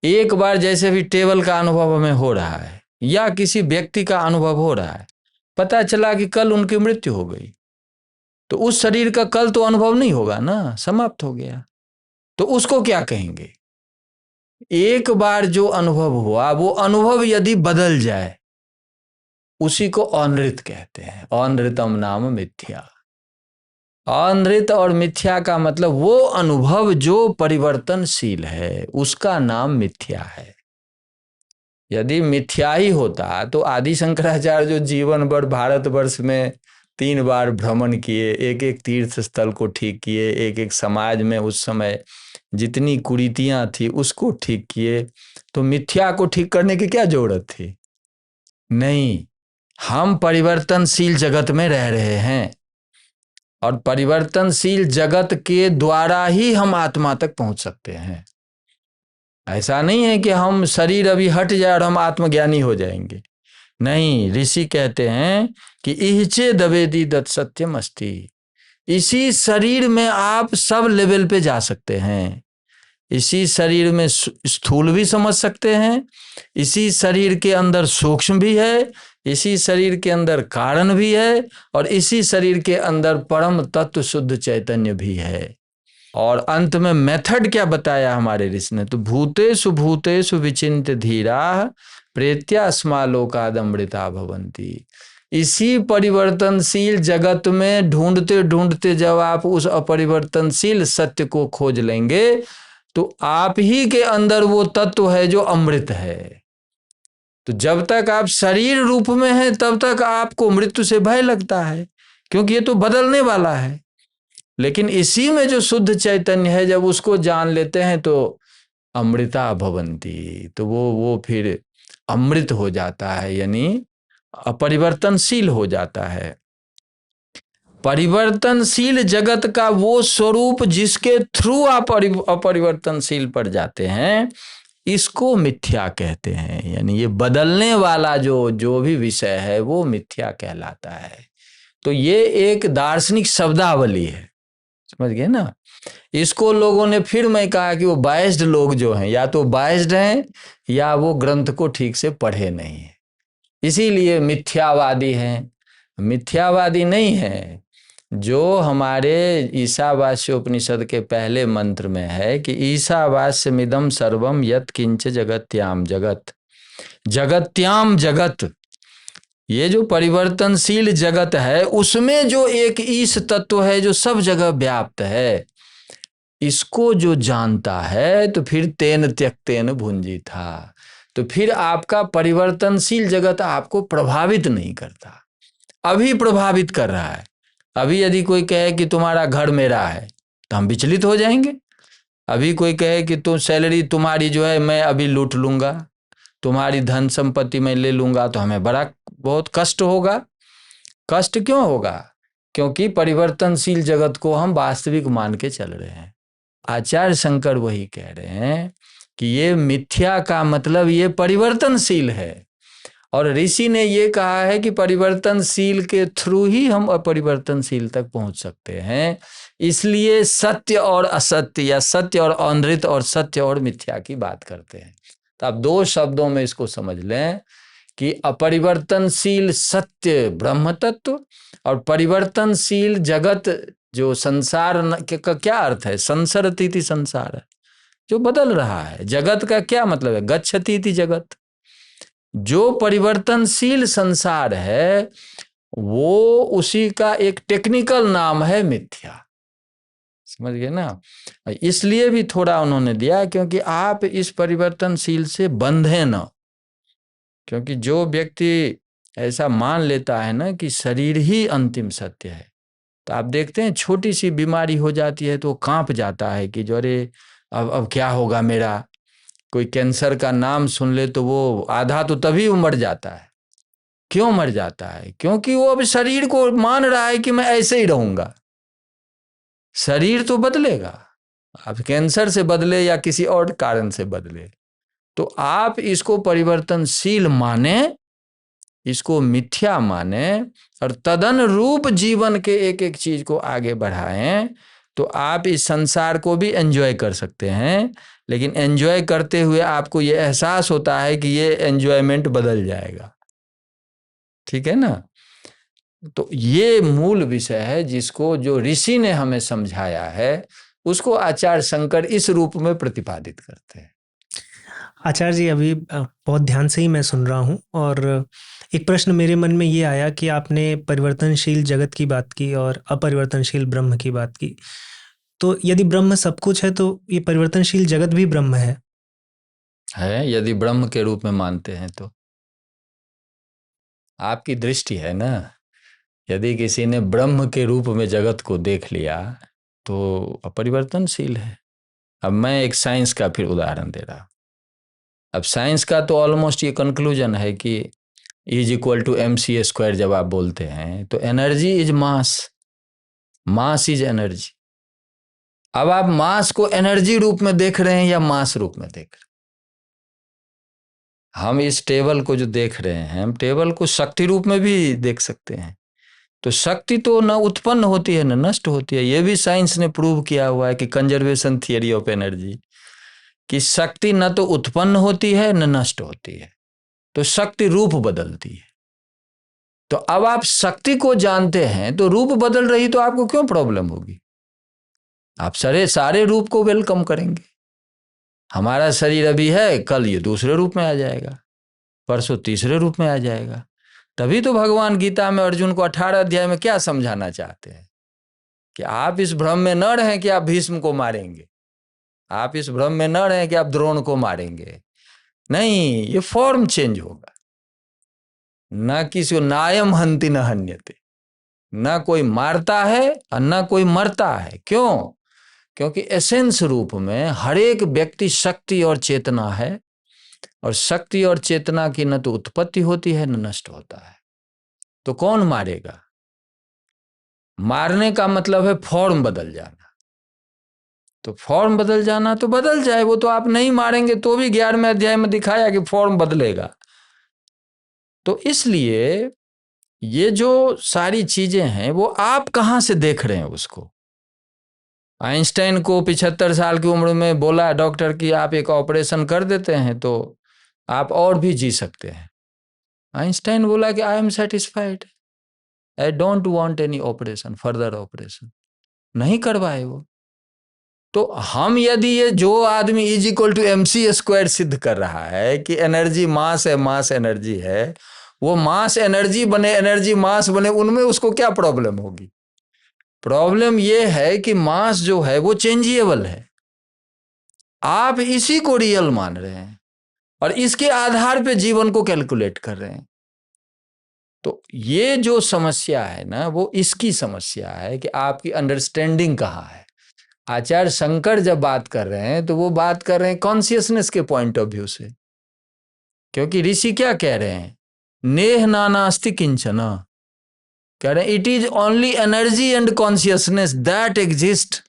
एक बार जैसे भी टेबल का अनुभव हमें हो रहा है या किसी व्यक्ति का अनुभव हो रहा है, पता चला कि कल उनकी मृत्यु हो गई, तो उस शरीर का कल तो अनुभव नहीं होगा ना, समाप्त हो गया। तो उसको क्या कहेंगे? एक बार जो अनुभव हुआ वो अनुभव यदि बदल जाए, उसी को अनृत कहते हैं। अनृतम नाम मिथ्या। अनृत और मिथ्या का मतलब वो अनुभव जो परिवर्तनशील है, उसका नाम मिथ्या है। यदि मिथ्या ही होता तो आदि शंकराचार्य जो जीवन भर भारतवर्ष में 3 बार भ्रमण किए, एक एक तीर्थ स्थल को ठीक किए, एक एक समाज में उस समय जितनी कुरीतियां थी उसको ठीक किए, तो मिथ्या को ठीक करने की क्या जरूरत थी? नहीं, हम परिवर्तनशील जगत में रह रहे हैं और परिवर्तनशील जगत के द्वारा ही हम आत्मा तक पहुंच सकते हैं। ऐसा नहीं है कि हम शरीर अभी हट जाए और हम आत्मज्ञानी हो जाएंगे। नहीं, ऋषि कहते हैं कि इहचे दवेदी दत् सत्यम अस्ति। इसी शरीर में आप सब लेवल पे जा सकते हैं। इसी शरीर में स्थूल भी समझ सकते हैं, इसी शरीर के अंदर सूक्ष्म भी है, इसी शरीर के अंदर कारण भी है, और इसी शरीर के अंदर परम तत्व शुद्ध चैतन्य भी है। और अंत में मेथड क्या बताया हमारे ऋषि ने? तो भूतेषु भूतेषु विचिन्त्य धीरा प्रेत्यास्मालोकादमृता भवन्ति। इसी परिवर्तनशील जगत में ढूंढते ढूंढते जब आप उस अपरिवर्तनशील सत्य को खोज लेंगे तो आप ही के अंदर वो तत्व है जो अमृत है। तो जब तक आप शरीर रूप में हैं तब तक आपको मृत्यु से भय लगता है, क्योंकि ये तो बदलने वाला है। लेकिन इसी में जो शुद्ध चैतन्य है, जब उसको जान लेते हैं तो अमृता भवन्ति, तो वो फिर अमृत हो जाता है, यानी अपरिवर्तनशील हो जाता है। परिवर्तनशील जगत का वो स्वरूप जिसके थ्रू आप अपरिवर्तनशील पर जाते हैं, इसको मिथ्या कहते हैं। यानी ये बदलने वाला जो भी विषय है वो मिथ्या कहलाता है। तो ये एक दार्शनिक शब्दावली है, समझ गए ना? इसको लोगों ने, फिर मैं कहा कि वो बायस्ड लोग जो हैं, या तो बायस्ड हैं या वो ग्रंथ को ठीक से पढ़े नहीं है, इसीलिए मिथ्यावादी हैं। मिथ्यावादी नहीं है। जो हमारे ईशावास्य उपनिषद के पहले मंत्र में है कि ईशावास्यमिदं सर्वम यत् किंच जगत्याम जगत, जगत्याम जगत, ये जो परिवर्तनशील जगत है उसमें जो एक ईश तत्व है जो सब जगह व्याप्त है, इसको जो जानता है तो फिर तेन त्यक्तेन भुंजी था। तो फिर आपका परिवर्तनशील जगत आपको प्रभावित नहीं करता। अभी प्रभावित कर रहा है। अभी यदि कोई कहे कि तुम्हारा घर मेरा है तो हम विचलित हो जाएंगे। अभी कोई कहे कि तुम सैलरी तुम्हारी जो है मैं अभी लूट लूंगा, तुम्हारी धन संपत्ति मैं ले लूंगा, तो हमें बहुत कष्ट होगा। कष्ट क्यों होगा? क्योंकि परिवर्तनशील जगत को हम वास्तविक मान के चल रहे हैं। आचार्य शंकर वही कह रहे हैं कि ये मिथ्या का मतलब ये परिवर्तनशील है, और ऋषि ने ये कहा है कि परिवर्तनशील के थ्रू ही हम अपरिवर्तनशील तक पहुंच सकते हैं। इसलिए सत्य और असत्य, या सत्य और अनृत, और सत्य और मिथ्या की बात करते हैं। तो आप 2 शब्दों में इसको समझ लें कि अपरिवर्तनशील सत्य ब्रह्म तत्व और परिवर्तनशील जगत जो संसार का क्या अर्थ है? संसरतीति संसार है, जो बदल रहा है। जगत का क्या मतलब है? गच्छतीति जगत। जो परिवर्तनशील संसार है वो उसी का एक टेक्निकल नाम है मिथ्या। समझ गए ना? इसलिए भी थोड़ा उन्होंने दिया क्योंकि आप इस परिवर्तनशील से बंधे ना। क्योंकि जो व्यक्ति ऐसा मान लेता है ना कि शरीर ही अंतिम सत्य है, तो आप देखते हैं छोटी सी बीमारी हो जाती है तो कांप जाता है कि जो अरे अब क्या होगा मेरा। कोई कैंसर का नाम सुन ले तो वो आधा तो तभी मर जाता है। क्यों मर जाता है? क्योंकि वो अब शरीर को मान रहा है कि मैं ऐसे ही रहूंगा। शरीर तो बदलेगा, अब कैंसर से बदले या किसी और कारण से बदले। तो आप इसको परिवर्तनशील माने, इसको मिथ्या माने, और तदन रूप जीवन के एक एक चीज को आगे बढ़ाएं, तो आप इस संसार को भी एंजॉय कर सकते हैं। लेकिन एंजॉय करते हुए आपको ये एहसास होता है कि ये एंजॉयमेंट बदल जाएगा। ठीक है ना? तो ये मूल विषय है जिसको जो ऋषि ने हमें समझाया है उसको आचार्य शंकर इस रूप में प्रतिपादित करते हैं। आचार्य जी, अभी बहुत ध्यान से ही मैं सुन रहा हूँ, और एक प्रश्न मेरे मन में ये आया कि आपने परिवर्तनशील जगत की बात की और अपरिवर्तनशील ब्रह्म की बात की। तो यदि ब्रह्म सब कुछ है तो ये परिवर्तनशील जगत भी ब्रह्म है? यदि ब्रह्म के रूप में मानते हैं तो आपकी दृष्टि है ना। यदि किसी ने ब्रह्म के रूप में जगत को देख लिया तो अपरिवर्तनशील है। अब मैं एक साइंस का फिर उदाहरण दे रहा हूँ। अब साइंस का तो ऑलमोस्ट ये कंक्लूजन है कि is equal to M C square जब आप बोलते हैं तो energy is mass, mass is energy. अब आप मास को एनर्जी रूप में देख रहे हैं या मास रूप में देख रहे हैं? हम इस टेबल को जो देख रहे हैं, हम टेबल को शक्ति रूप में भी देख सकते हैं। तो शक्ति तो न उत्पन्न होती है न नष्ट होती है। यह भी साइंस ने प्रूव किया हुआ है कि कंजर्वेशन थियरी ऑफ एनर्जी, कि शक्ति न तो उत्पन्न होती है न नष्ट होती है, तो शक्ति रूप बदलती है। तो अब आप शक्ति को जानते हैं तो रूप बदल रही तो आपको क्यों प्रॉब्लम होगी? आप सारे रूप को वेलकम करेंगे। हमारा शरीर अभी है, कल ये दूसरे रूप में आ जाएगा, परसों तीसरे रूप में आ जाएगा। तभी तो भगवान गीता में अर्जुन को 18 अध्याय में क्या समझाना चाहते हैं कि आप इस भ्रम में न रहें कि आप भीष्म को मारेंगे, आप इस भ्रम में न रहें कि आप द्रोण को मारेंगे। नहीं, ये फॉर्म चेंज होगा। न किसी को नायम हंति न हन्यते, न कोई मारता है और न कोई मरता है। क्यों? क्योंकि एसेंस रूप में हर एक व्यक्ति शक्ति और चेतना है, और शक्ति और चेतना की न तो उत्पत्ति होती है न नष्ट होता है। तो कौन मारेगा? मारने का मतलब है फॉर्म बदल जाना। तो फॉर्म बदल जाना तो बदल जाए, वो तो आप नहीं मारेंगे तो भी 11वें अध्याय में दिखाया कि फॉर्म बदलेगा। तो इसलिए ये जो सारी चीजें हैं वो आप कहां से देख रहे हैं उसको। आइंस्टाइन को 75 साल की उम्र में बोला डॉक्टर कि आप एक ऑपरेशन कर देते हैं तो आप और भी जी सकते हैं। आइंस्टाइन बोला कि I am satisfied, I don't want any operation, further operation. नहीं करवाए वो। तो हम यदि ये जो आदमी is equal to M C square सिद्ध कर रहा है कि एनर्जी मास है, मास एनर्जी है, वो मास एनर्जी बने, एनर्जी मास बने, उनमें उसको क्या प्रॉब्लम होगी? प्रॉब्लम ये है कि मास जो है वो चेंजेबल है। आप इसी को रियल मान रहे हैं और इसके आधार पे जीवन को कैलकुलेट कर रहे हैं। तो ये जो समस्या है ना, वो इसकी समस्या है कि आपकी अंडरस्टैंडिंग कहाँ है। आचार्य शंकर जब बात कर रहे हैं तो वो बात कर रहे हैं कॉन्शियसनेस के पॉइंट ऑफ व्यू से। क्योंकि ऋषि क्या कह रहे हैं? नेह नानास्ति किंचन, कह रहे हैं it is only energy and consciousness that exist,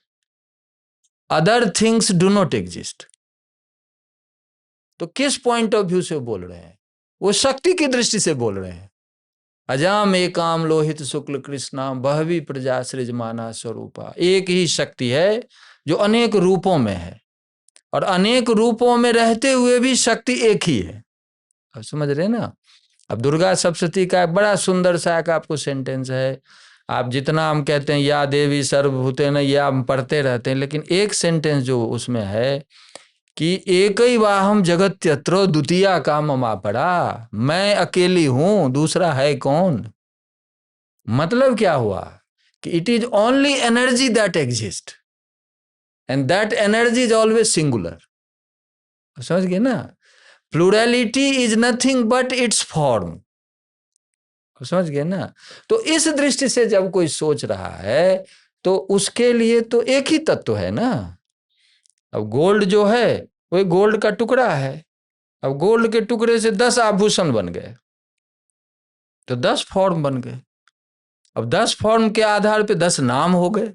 other things do not exist. तो किस पॉइंट ऑफ व्यू से बोल रहे हैं? वो शक्ति की दृष्टि से बोल रहे हैं। अजाम एकाम लोहित शुक्ल कृष्णा बहवी प्रजा सृजमाना स्वरूपा। एक ही शक्ति है जो अनेक रूपों में है, और अनेक रूपों में रहते हुए भी शक्ति एक ही है। अब समझ रहे ना? अब दुर्गा सप्तशती का एक बड़ा सुंदर सा एक आपको सेंटेंस है। आप जितना हम कहते हैं या देवी सर्वभूतेन, या हम पढ़ते रहते हैं, लेकिन एक सेंटेंस जो उसमें है कि एक ही वाहम जगत्यत्र द्वितीया का ममा पड़ा, मैं अकेली हूं, दूसरा है कौन। मतलब क्या हुआ कि it is only energy that exist and that energy is always singular. समझ गए ना? Plurality is nothing but it's form. समझ गए ना? तो इस दृष्टि से जब कोई सोच रहा है तो उसके लिए तो एक ही तत्व है ना। अब गोल्ड जो है वो गोल्ड का टुकड़ा है। अब गोल्ड के टुकड़े से 10 आभूषण बन गए तो 10 फॉर्म बन गए। अब 10 फॉर्म के आधार पे 10 नाम हो गए।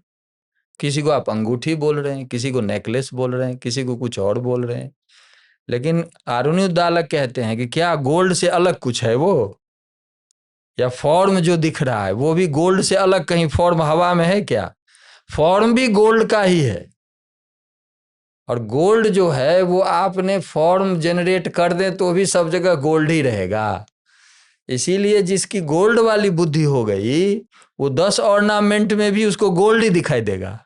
किसी को आप अंगूठी बोल रहे हैं, किसी को नेकलेस बोल रहे हैं, किसी को कुछ और बोल रहे हैं। लेकिन आरुणिउद्दालक कहते हैं कि क्या गोल्ड से अलग कुछ है वो? या फॉर्म जो दिख रहा है वो भी गोल्ड से अलग कहीं फॉर्म हवा में है क्या? फॉर्म भी गोल्ड का ही है। और गोल्ड जो है वो आपने फॉर्म जनरेट कर दे तो भी सब जगह गोल्ड ही रहेगा। इसीलिए जिसकी गोल्ड वाली बुद्धि हो गई वो 10 ऑर्नामेंट में भी उसको गोल्ड ही दिखाई देगा।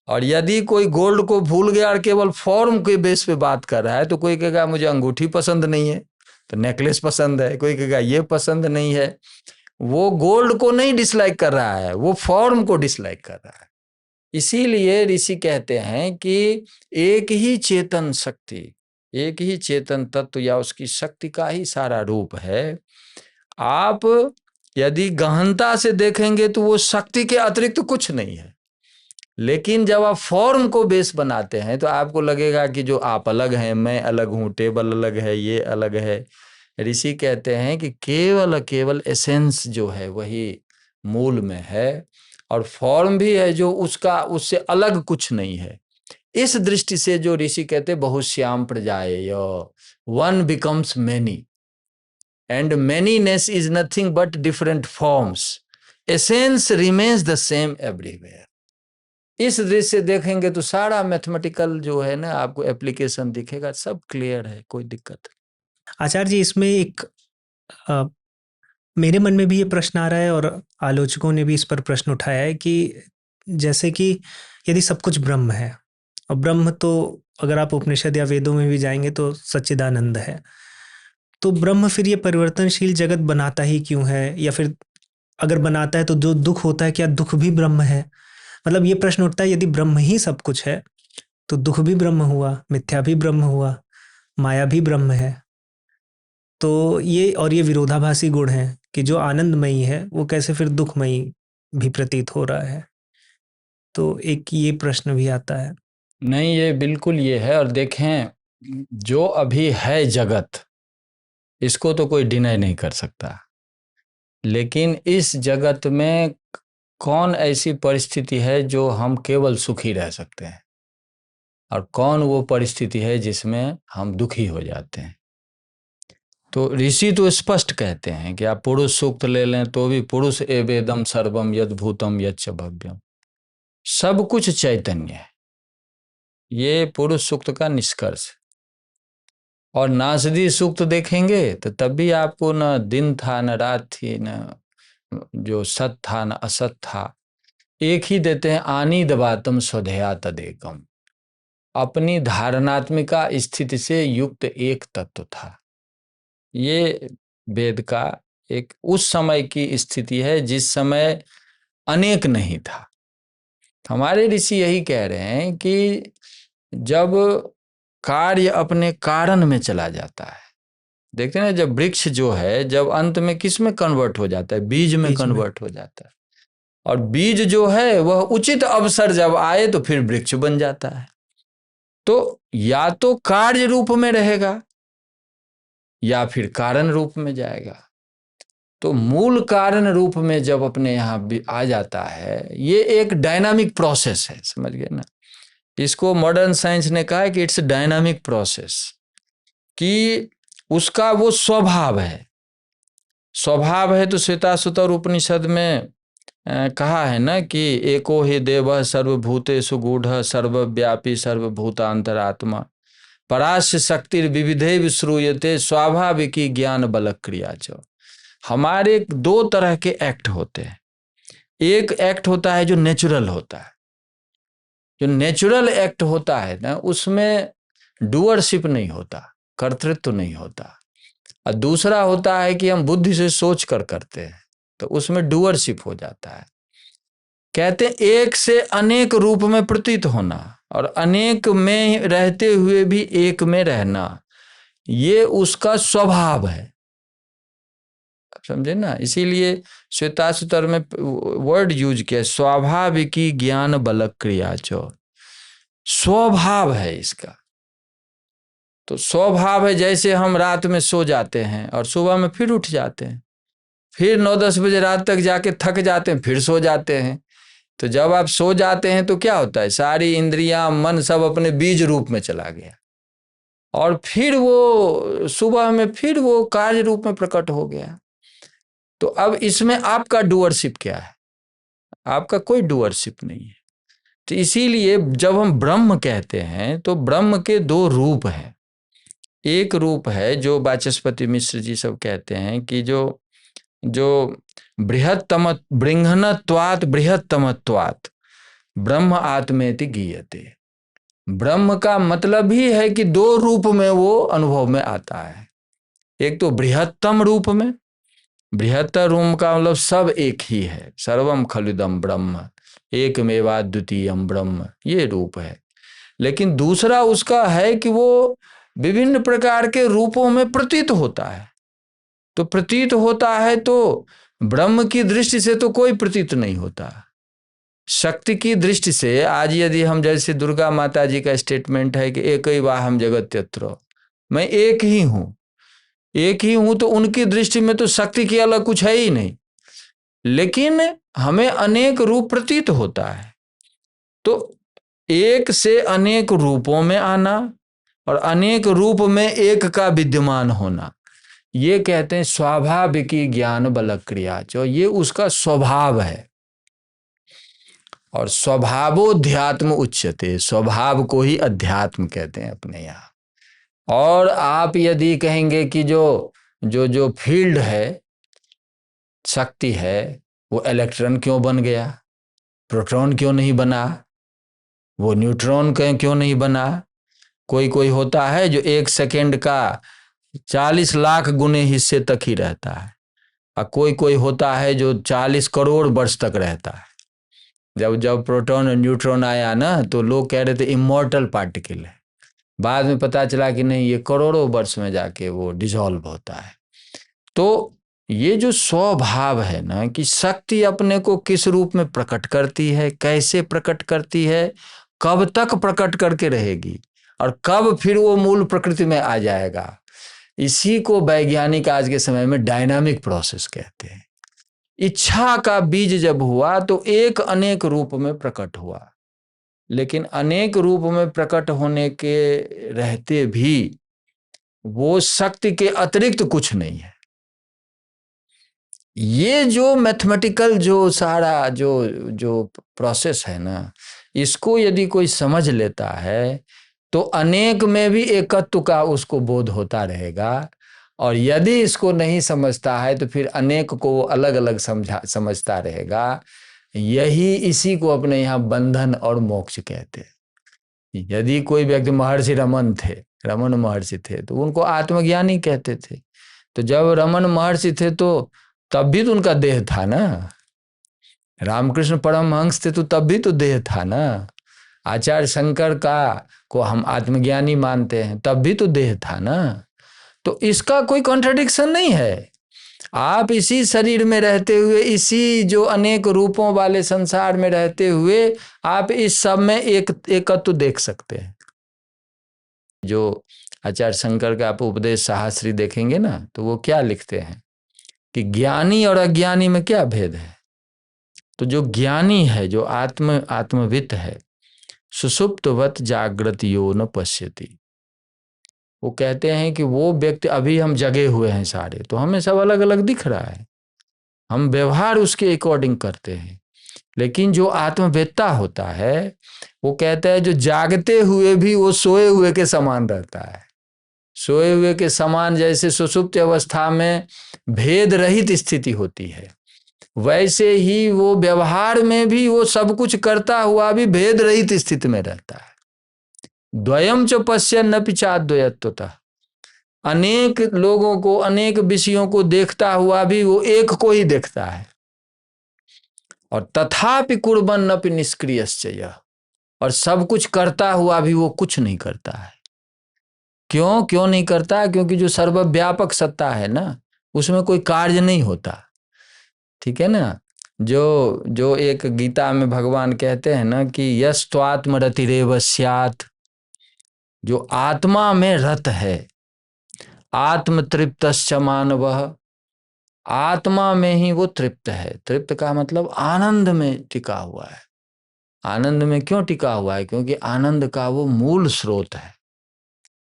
और यदि कोई गोल्ड को भूल गया और केवल फॉर्म के बेस पे बात कर रहा है, तो कोई कहेगा मुझे अंगूठी पसंद नहीं है तो नेकलेस पसंद है, कोई कहेगा ये पसंद नहीं है। वो गोल्ड को नहीं डिसलाइक कर रहा है, वो फॉर्म को डिसलाइक कर रहा है। इसीलिए ऋषि कहते हैं कि एक ही चेतन शक्ति, एक ही चेतन तत्व या उसकी शक्ति का ही सारा रूप है। आप यदि गहनता से देखेंगे तो वो शक्ति के अतिरिक्त तो कुछ नहीं है, लेकिन जब आप फॉर्म को बेस बनाते हैं तो आपको लगेगा कि जो आप अलग हैं, मैं अलग हूं, टेबल अलग है, ये अलग है। ऋषि कहते हैं कि केवल एसेंस जो है वही मूल में है, और फॉर्म भी है जो उसका, उससे अलग कुछ नहीं है। इस दृष्टि से जो ऋषि कहते हैं बहुश्याम प्रजाएय, one becomes many and manyness is nothing but different forms, essence remains the same everywhere. इस दृष्टि से देखेंगे तो सारा मैथमेटिकल जो है ना आपको एप्लीकेशन दिखेगा, सब क्लियर है, कोई दिक्कत नहीं। आचार्य जी, इसमें एक मेरे मन में भी ये प्रश्न आ रहा है और आलोचकों ने भी इस पर प्रश्न उठाया है कि जैसे कि यदि सब कुछ ब्रह्म है, और ब्रह्म तो अगर आप उपनिषद या वेदों में भी जाएंगे तो सच्चिदानंद है, तो ब्रह्म फिर ये परिवर्तनशील जगत बनाता ही क्यों है? या फिर अगर बनाता है तो जो दुख होता है, क्या दुख भी ब्रह्म है? मतलब ये प्रश्न उठता है, यदि ब्रह्म ही सब कुछ है तो दुख भी ब्रह्म हुआ, मिथ्या भी ब्रह्म हुआ, माया भी ब्रह्म है। तो ये विरोधाभासी गुण हैं कि जो आनंदमयी है वो कैसे फिर दुखमयी भी प्रतीत हो रहा है। तो एक ये प्रश्न भी आता है। नहीं, ये बिल्कुल ये है। और देखें, जो अभी है जगत, इसको तो कोई डिनाई नहीं कर सकता, लेकिन इस जगत में कौन ऐसी परिस्थिति है जो हम केवल सुखी रह सकते हैं, और कौन वो परिस्थिति है जिसमें हम दुखी हो जाते हैं। तो ऋषि तो स्पष्ट कहते हैं कि आप पुरुष सूक्त ले लें तो भी पुरुष एवेदम सर्वम यद भूतम यच्च भव्यम, सब कुछ चैतन्य है, ये पुरुष सूक्त का निष्कर्ष। और नासदी सूक्त देखेंगे तो तब भी आपको न दिन था न रात थी, न जो सत था न असत था, एक ही देते हैं, आनी दबातम स्वधया तदेकम, अपनी धारणात्मिका स्थिति से युक्त एक तत्व था। ये वेद का एक उस समय की स्थिति है जिस समय अनेक नहीं था। हमारे ऋषि यही कह रहे हैं कि जब कार्य अपने कारण में चला जाता है, देखते हैं ना, जब वृक्ष जो है जब अंत में किस में कन्वर्ट हो जाता है, बीज में कन्वर्ट हो जाता है, और बीज जो है वह उचित अवसर जब आए तो फिर वृक्ष बन जाता है। तो या तो कार्य रूप में रहेगा या फिर कारण रूप में जाएगा। तो मूल कारण रूप में जब अपने यहाँ आ जाता है, ये एक डायनामिक प्रोसेस है, समझ गए ना। इसको मॉडर्न साइंस ने कहा है कि इट्स डायनामिक प्रोसेस, कि उसका वो स्वभाव है। स्वभाव है तो श्वेताश्वतर उपनिषद में कहा है ना कि एको ही देव सर्वभूतेषु गूढ़ सर्वव्यापी सर्वभूतांतरात्मा परास्य शक्ति विविधे श्रूयते स्वाभाविकी ज्ञान बल क्रिया च। हमारे दो तरह के एक्ट होते हैं। एक एक्ट होता है जो नेचुरल होता है, जो नेचुरल एक्ट होता है ना, उसमें डूअरशिप नहीं होता, कर्तृत्व नहीं होता। और दूसरा होता है कि हम बुद्धि से सोच कर करते हैं, तो उसमें डूअरशिप हो जाता है। कहते हैं एक से अनेक रूप में प्रतीत होना और अनेक में रहते हुए भी एक में रहना, ये उसका स्वभाव है, समझे ना। इसीलिए श्वेताश्वतर में वर्ड यूज किया, स्वाभाविकी ज्ञान बल क्रिया चो, स्वभाव है इसका। तो स्वभाव है, जैसे हम रात में सो जाते हैं और सुबह में फिर उठ जाते हैं, फिर 9-10 बजे रात तक जाके थक जाते हैं, फिर सो जाते हैं। तो जब आप सो जाते हैं तो क्या होता है, सारी इंद्रियां मन सब अपने बीज रूप में चला गया, और फिर वो सुबह में फिर वो कार्य रूप में प्रकट हो गया। तो अब इसमें आपका डूअरशिप क्या है? आपका कोई डूअरशिप नहीं है। तो इसीलिए जब हम ब्रह्म कहते हैं तो ब्रह्म के दो रूप हैं। एक रूप है जो वाचस्पति मिश्र जी सब कहते हैं कि जो बृहत्तम बृंहनत्वात् बृहत्तमत्वात्, ब्रह्म आत्मेति गीयते। ब्रह्म का मतलब ही है कि दो रूप में वो अनुभव में आता है। एक तो बृहत्तम रूप में, बृहत्तर रूप का मतलब सब एक ही है, सर्वम खलुदम ब्रह्म एकमेवाद्वितीयम ब्रह्म, ये रूप है। लेकिन दूसरा उसका है कि वो विभिन्न प्रकार के रूपों में प्रतीत होता है। तो प्रतीत होता है तो ब्रह्म की दृष्टि से तो कोई प्रतीत नहीं होता। शक्ति की दृष्टि से आज यदि हम, जैसे दुर्गा माता जी का स्टेटमेंट है कि एक ही वाहम जगत्यत्र, मैं एक ही हूं, एक ही हूं, तो उनकी दृष्टि में तो शक्ति की अलग कुछ है ही नहीं। लेकिन हमें अनेक रूप प्रतीत होता है। तो एक से अनेक रूपों में आना और अनेक रूप में एक का विद्यमान होना, ये कहते हैं स्वाभाविकी ज्ञान बल क्रिया, जो ये उसका स्वभाव है। और स्वभावोध्यात्म उच्यते, स्वभाव को ही अध्यात्म कहते हैं अपने यहाँ। और आप यदि कहेंगे कि जो जो जो फील्ड है, शक्ति है, वो इलेक्ट्रॉन क्यों बन गया, प्रोटॉन क्यों नहीं बना, वो न्यूट्रॉन क्यों नहीं बना। कोई कोई होता है जो 1 सेकेंड का 40 लाख गुने हिस्से तक ही रहता है, और कोई कोई होता है जो 40 करोड़ वर्ष तक रहता है। जब जब प्रोटॉन और न्यूट्रॉन आया ना, तो लोग कह रहे थे इमॉर्टल पार्टिकल है। बाद में पता चला कि नहीं, ये करोड़ों वर्ष में जाके वो डिसॉल्व होता है। तो ये जो स्वभाव है ना, कि शक्ति अपने को किस रूप में प्रकट करती है, कैसे प्रकट करती है, कब तक प्रकट करके रहेगी, और कब फिर वो मूल प्रकृति में आ जाएगा, इसी को वैज्ञानिक आज के समय में डायनामिक प्रोसेस कहते हैं। इच्छा का बीज जब हुआ तो एक अनेक रूप में प्रकट हुआ, लेकिन अनेक रूप में प्रकट होने के रहते भी वो शक्ति के अतिरिक्त कुछ नहीं है। ये जो मैथमेटिकल जो सारा जो जो प्रोसेस है ना, इसको यदि कोई समझ लेता है तो अनेक में भी एकत्व का उसको बोध होता रहेगा। और यदि इसको नहीं समझता है तो फिर अनेक को वो अलग अलग समझता रहेगा। यही इसी को अपने यहाँ बंधन और मोक्ष कहते हैं। यदि कोई व्यक्ति, महर्षि रमन थे, रमन महर्षि थे, तो उनको आत्मज्ञानी कहते थे। तो जब रमन महर्षि थे तो तब भी तो उनका देह था ना। रामकृष्ण परमहंस थे तो तब भी तो देह था ना। आचार्य शंकर को हम आत्मज्ञानी मानते हैं, तब भी तो देह था ना। तो इसका कोई कॉन्ट्रडिक्शन नहीं है। आप इसी शरीर में रहते हुए, इसी जो अनेक रूपों वाले संसार में रहते हुए, आप इस सब में एकत्व देख सकते हैं। जो आचार्य शंकर का आप उपदेश शास्त्री देखेंगे ना, तो वो क्या लिखते हैं कि ज्ञानी और अज्ञानी में क्या भेद है। तो जो ज्ञानी है, जो आत्मवित है, सुषुप्तवत जागृत यो न पश्यति, वो कहते हैं कि वो व्यक्ति, अभी हम जगे हुए हैं सारे, तो हमें सब अलग अलग दिख रहा है, हम व्यवहार उसके अकॉर्डिंग करते हैं। लेकिन जो आत्मवेत्ता होता है, वो कहता है जो जागते हुए भी वो सोए हुए के समान रहता है। सोए हुए के समान, जैसे सुषुप्त अवस्था में भेद रहित स्थिति होती है, वैसे ही वो व्यवहार में भी वो सब कुछ करता हुआ भी भेद रहित स्थिति में रहता है। द्वयम च पश्यन् न पिचाद्वयत्वतः, अनेक लोगों को, अनेक विषयों को देखता हुआ भी वो एक को ही देखता है। और तथापि कुर्बन नपि निष्क्रियश्च यः, और सब कुछ करता हुआ भी वो कुछ नहीं करता है। क्यों नहीं करता? क्योंकि जो सर्वव्यापक सत्ता है ना, उसमें कोई कार्य नहीं होता। ठीक है ना। जो एक गीता में भगवान कहते हैं ना कि यस्त्वात्मरतिरेव स्यात्, जो आत्मा में रत है, आत्मतृप्तश्च मानवः, आत्मा में ही वो तृप्त है। तृप्त का मतलब आनंद में टिका हुआ है। आनंद में क्यों टिका हुआ है? क्योंकि आनंद का वो मूल स्रोत है।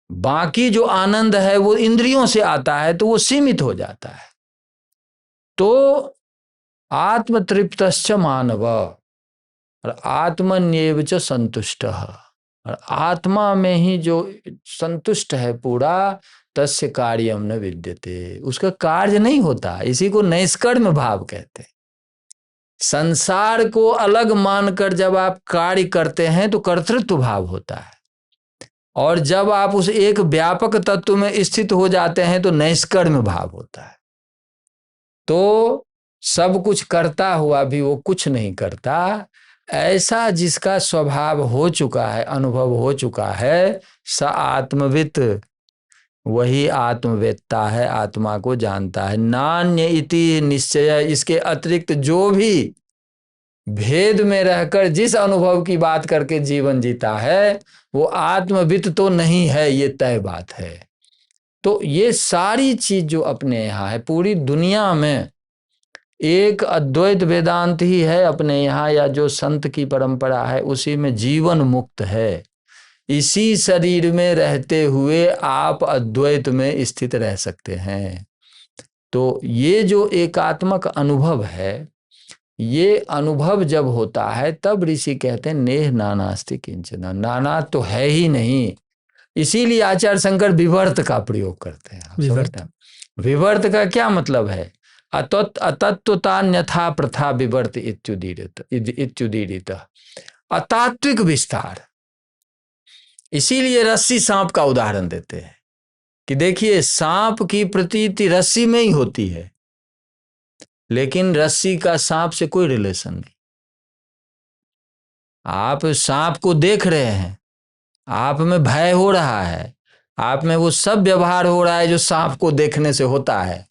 बाकी जो आनंद है वो इंद्रियों से आता है, तो वो सीमित हो जाता है। तो आत्मतृप्तश्च मानव और आत्मन्येव च संतुष्टः, और आत्मा में ही जो संतुष्ट है पूरा, तस्य कार्यम न विद्यते, उसका कार्य नहीं होता। इसी को नैष्कर्म्य भाव कहते हैं। संसार को अलग मानकर जब आप कार्य करते हैं तो कर्तृत्व भाव होता है, और जब आप उस एक व्यापक तत्व में स्थित हो जाते हैं तो नैष्कर्म्य भाव होता है। तो सब कुछ करता हुआ भी वो कुछ नहीं करता, ऐसा जिसका स्वभाव हो चुका है, अनुभव हो चुका है, स आत्मवित्, वही आत्मवेत्ता है, आत्मा को जानता है। नान्य इति निश्चय, इसके अतिरिक्त जो भी भेद में रहकर जिस अनुभव की बात करके जीवन जीता है वो आत्मवित् तो नहीं है, ये तय बात है। तो ये सारी चीज जो अपने यहाँ है, पूरी दुनिया में एक अद्वैत वेदांत ही है अपने यहाँ, या जो संत की परंपरा है उसी में जीवन मुक्त है। इसी शरीर में रहते हुए आप अद्वैत में स्थित रह सकते हैं। तो ये जो एकात्मक अनुभव है, ये अनुभव जब होता है तब ऋषि कहते हैं नेह नानास्ति किंचन, नाना तो है ही नहीं। इसीलिए आचार्य शंकर विवर्त का प्रयोग करते हैं। विवर्त, विवर्त का क्या मतलब है? अतत्वतान्यथा प्रथा विवर्त इत्युदीरित, अतात्विक विस्तार। इसीलिए रस्सी सांप का उदाहरण देते हैं कि देखिए सांप की प्रतीति रस्सी में ही होती है, लेकिन रस्सी का सांप से कोई रिलेशन नहीं। आप सांप को देख रहे हैं, आप में भय हो रहा है, आप में वो सब व्यवहार हो रहा है जो सांप को देखने से होता है,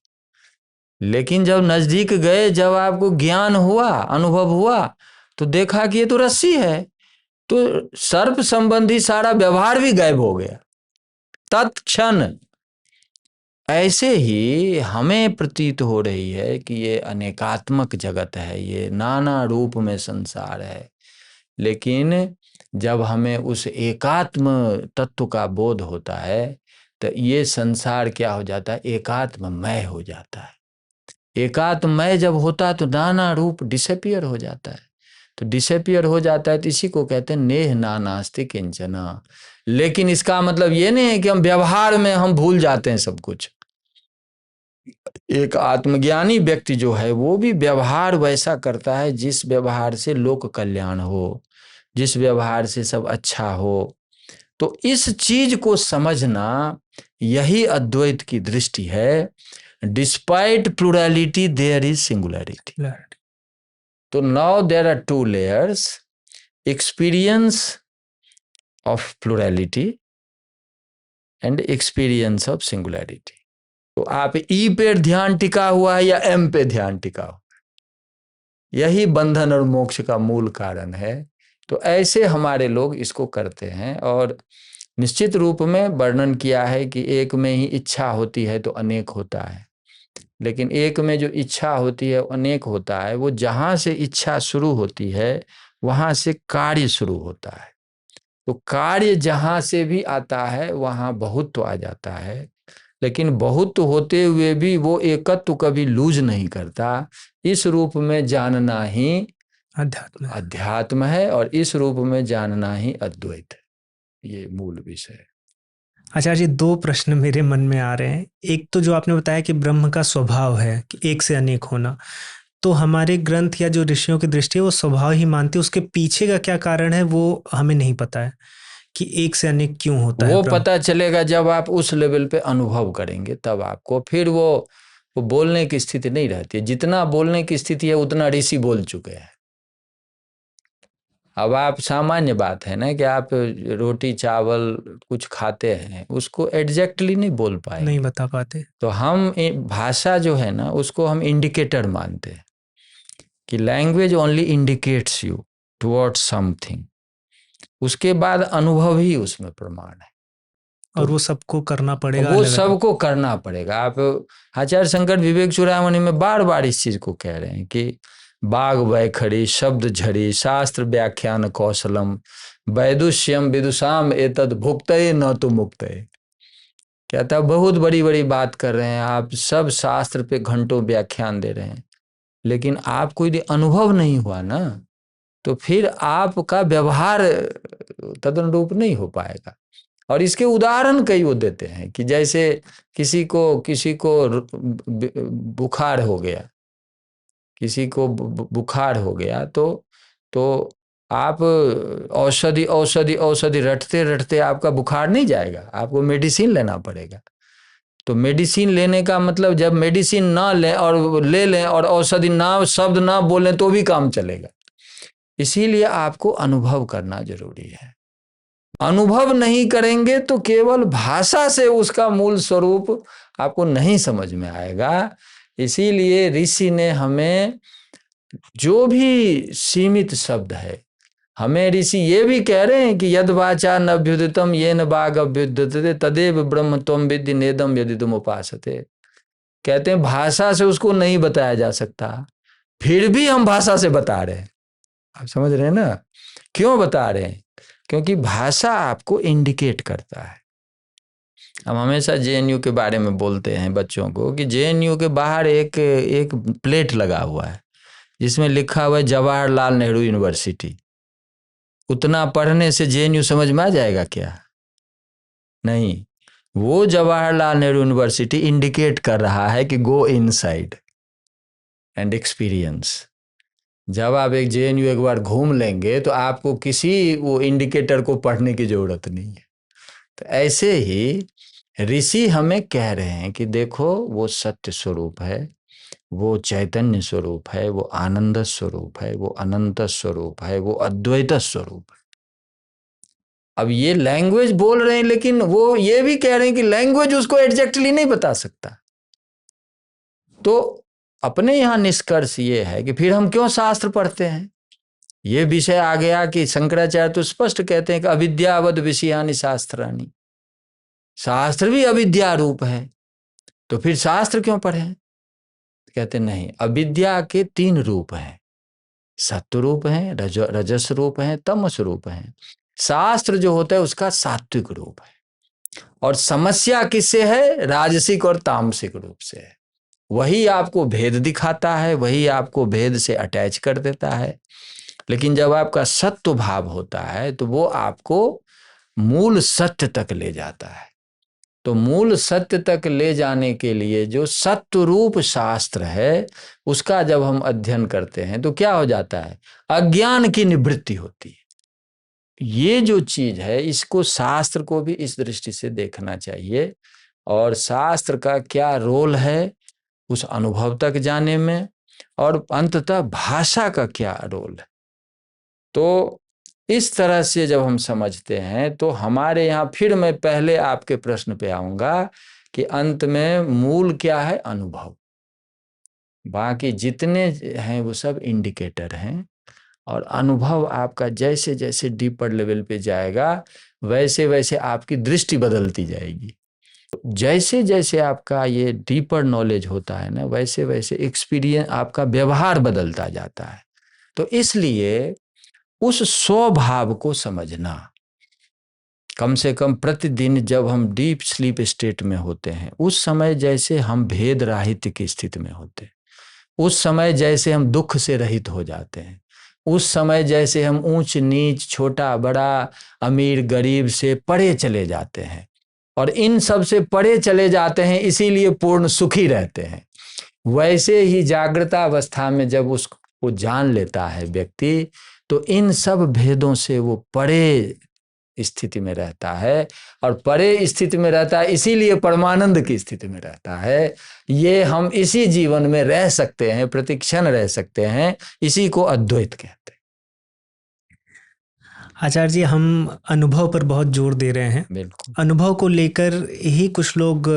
लेकिन जब नजदीक गए, जब आपको ज्ञान हुआ, अनुभव हुआ, तो देखा कि ये तो रस्सी है, तो सर्प संबंधी सारा व्यवहार भी गायब हो गया तत्क्षण। ऐसे ही हमें प्रतीत हो रही है कि ये अनेकात्मक जगत है, ये नाना रूप में संसार है, लेकिन जब हमें उस एकात्म तत्व का बोध होता है तो ये संसार क्या हो जाता है? एकात्ममय हो जाता है। एकात्ममय जब होता है तो नाना रूप डिसअपियर हो जाता है। तो डिसअपियर हो जाता है तो इसी को कहते हैं नेह नानास्ति किंचना। लेकिन इसका मतलब ये नहीं है कि हम व्यवहार में हम भूल जाते हैं सब कुछ। एक आत्मज्ञानी व्यक्ति जो है वो भी व्यवहार वैसा करता है जिस व्यवहार से लोक कल्याण हो, जिस व्यवहार से सब अच्छा हो। तो इस चीज को समझना यही अद्वैत की दृष्टि है। Despite plurality there is singularity. तो now there are two layers, experience of plurality and experience of singularity. तो आप ई पे ध्यान टिका हुआ है या एम पे ध्यान टिका हुआ है, यही बंधन और मोक्ष का मूल कारण है। तो ऐसे हमारे लोग इसको करते हैं, और निश्चित रूप में वर्णन किया है कि एक में ही इच्छा होती है तो अनेक होता है, लेकिन एक में जो इच्छा होती है अनेक होता है। वो जहाँ से इच्छा शुरू होती है वहाँ से कार्य शुरू होता है। तो कार्य जहाँ से भी आता है वहाँ बहुत्व आ जाता है, लेकिन बहुत्व होते हुए भी वो एकत्व कभी लूज नहीं करता। इस रूप में जानना ही अध्यात्म है, और इस रूप में जानना ही अद्वैत है। ये मूल विषय है। आचार्य जी, दो प्रश्न मेरे मन में आ रहे हैं। एक तो जो आपने बताया कि ब्रह्म का स्वभाव है कि एक से अनेक होना, तो हमारे ग्रंथ या जो ऋषियों की दृष्टि है वो स्वभाव ही मानते हैं। उसके पीछे का क्या कारण है वो हमें नहीं पता है कि एक से अनेक क्यों होता है। वो पता चलेगा जब आप उस लेवल पे अनुभव करेंगे, तब आपको फिर वो बोलने की स्थिति नहीं रहती है। जितना बोलने की स्थिति है उतना ऋषि बोल चुके हैं। अब आप सामान्य बात है ना कि आप रोटी चावल कुछ खाते हैं, उसको एग्जैक्टली नहीं बोल पाए, नहीं बता पाते। तो हम भाषा जो है ना उसको हम इंडिकेटर मानते हैं कि language only indicates you towards something, उसके बाद अनुभव ही उसमें प्रमाण है। और वो सबको करना पड़ेगा, वो सबको करना पड़ेगा। आप आचार्य शंकर विवेक चूड़ामणि में बार बार इस चीज को कह रहे हैं कि बाग वैखरी शब्द झड़ी शास्त्र व्याख्यान कौशलम वैदुष्यम विदुषाम एतद भुक्तये न तो मुक्तये। कहता बहुत बड़ी बड़ी बात कर रहे हैं आप, सब शास्त्र पे घंटों व्याख्यान दे रहे हैं, लेकिन आपको यदि अनुभव नहीं हुआ ना तो फिर आपका व्यवहार तदनुरूप नहीं हो पाएगा। और इसके उदाहरण कई वो देते हैं कि जैसे किसी को बुखार हो गया, किसी को बुखार हो गया तो आप औषधि औषधि औषधि रटते रटते आपका बुखार नहीं जाएगा, आपको मेडिसिन लेना पड़ेगा। तो मेडिसिन लेने का मतलब जब मेडिसिन ना लें और ले लें और औषधि ना शब्द ना बोलें तो भी काम चलेगा। इसीलिए आपको अनुभव करना जरूरी है। अनुभव नहीं करेंगे तो केवल भाषा से उसका मूल स्वरूप आपको नहीं समझ में आएगा। इसीलिए ऋषि ने हमें जो भी सीमित शब्द है, हमें ऋषि ये भी कह रहे हैं कि यद वाचा न अभ्युदितम येन वाग अभ्युद्यते तदेव ब्रह्म त्वं विद्धि नेदम यदि तुम उपासते। कहते हैं भाषा से उसको नहीं बताया जा सकता, फिर भी हम भाषा से बता रहे हैं। आप समझ रहे हैं ना क्यों बता रहे हैं? क्योंकि भाषा आपको इंडिकेट करता है। हम हमेशा जेएनयू के बारे में बोलते हैं बच्चों को कि जेएनयू के बाहर एक प्लेट लगा हुआ है जिसमें लिखा हुआ है जवाहरलाल नेहरू यूनिवर्सिटी। उतना पढ़ने से जेएनयू समझ में आ जाएगा क्या? नहीं, वो जवाहरलाल नेहरू यूनिवर्सिटी इंडिकेट कर रहा है कि गो इनसाइड एंड एक्सपीरियंस। जब आप एक जेएनयू एक बार घूम लेंगे तो आपको किसी वो इंडिकेटर को पढ़ने की जरूरत नहीं है। तो ऐसे ही ऋषि हमें कह रहे हैं कि देखो वो सत्य स्वरूप है, वो चैतन्य स्वरूप है, वो आनंद स्वरूप है, वो अनंत स्वरूप है, वो अद्वैत स्वरूप है। अब ये लैंग्वेज बोल रहे हैं लेकिन वो ये भी कह रहे हैं कि लैंग्वेज उसको एग्जैक्टली नहीं बता सकता। तो अपने यहाँ निष्कर्ष ये है कि फिर हम क्यों शास्त्र पढ़ते हैं? ये विषय आ गया कि शंकराचार्य तो स्पष्ट कहते हैं कि अविद्यावद विषयानि शास्त्राणि, शास्त्र भी अविद्या रूप है, तो फिर शास्त्र क्यों पढ़ें? कहते नहीं, अविद्या के 3 रूप हैं, सत्व रूप है, रजस रूप है, तमस रूप है। शास्त्र जो होता है उसका सात्विक रूप है। और समस्या किससे है? राजसिक और तामसिक रूप से है। वही आपको भेद दिखाता है, वही आपको भेद से अटैच कर देता है। लेकिन जब आपका सत्व भाव होता है तो वो आपको मूल सत्य तक ले जाता है। तो मूल सत्य तक ले जाने के लिए जो सत्व रूप शास्त्र है उसका जब हम अध्ययन करते हैं तो क्या हो जाता है? अज्ञान की निवृत्ति होती है। ये जो चीज है इसको शास्त्र को भी इस दृष्टि से देखना चाहिए। और शास्त्र का क्या रोल है उस अनुभव तक जाने में, और अंततः भाषा का क्या रोल है। तो इस तरह से जब हम समझते हैं तो हमारे यहाँ, फिर मैं पहले आपके प्रश्न पे आऊंगा कि अंत में मूल क्या है? अनुभव। बाकी जितने हैं वो सब इंडिकेटर हैं। और अनुभव आपका जैसे जैसे डीपर लेवल पे जाएगा वैसे वैसे आपकी दृष्टि बदलती जाएगी। जैसे जैसे आपका ये डीपर नॉलेज होता है ना वैसे वैसे एक्सपीरियंस, आपका व्यवहार बदलता जाता है। तो इसलिए उस स्वभाव को समझना, कम से कम प्रतिदिन जब हम डीप स्लीप स्टेट में होते हैं उस समय जैसे हम भेद राहित्य की स्थिति में होते हैं, उस समय जैसे हम दुख से रहित हो जाते हैं, उस समय जैसे हम ऊंच नीच, छोटा बड़ा, अमीर गरीब से परे चले जाते हैं, और इन सब से परे चले जाते हैं इसीलिए पूर्ण सुखी रहते हैं। वैसे ही जागृतावस्था में जब उसको जान लेता है व्यक्ति तो इन सब भेदों से वो परे स्थिति में रहता है, और परे स्थिति में रहता है इसीलिए परमानंद की स्थिति में रहता है। ये हम इसी जीवन में रह सकते हैं, प्रतिक्षण रह सकते हैं, इसी को अद्वैत कहते हैं। आचार्य जी, हम अनुभव पर बहुत जोर दे रहे हैं। बिल्कुल। अनुभव को लेकर ही कुछ लोग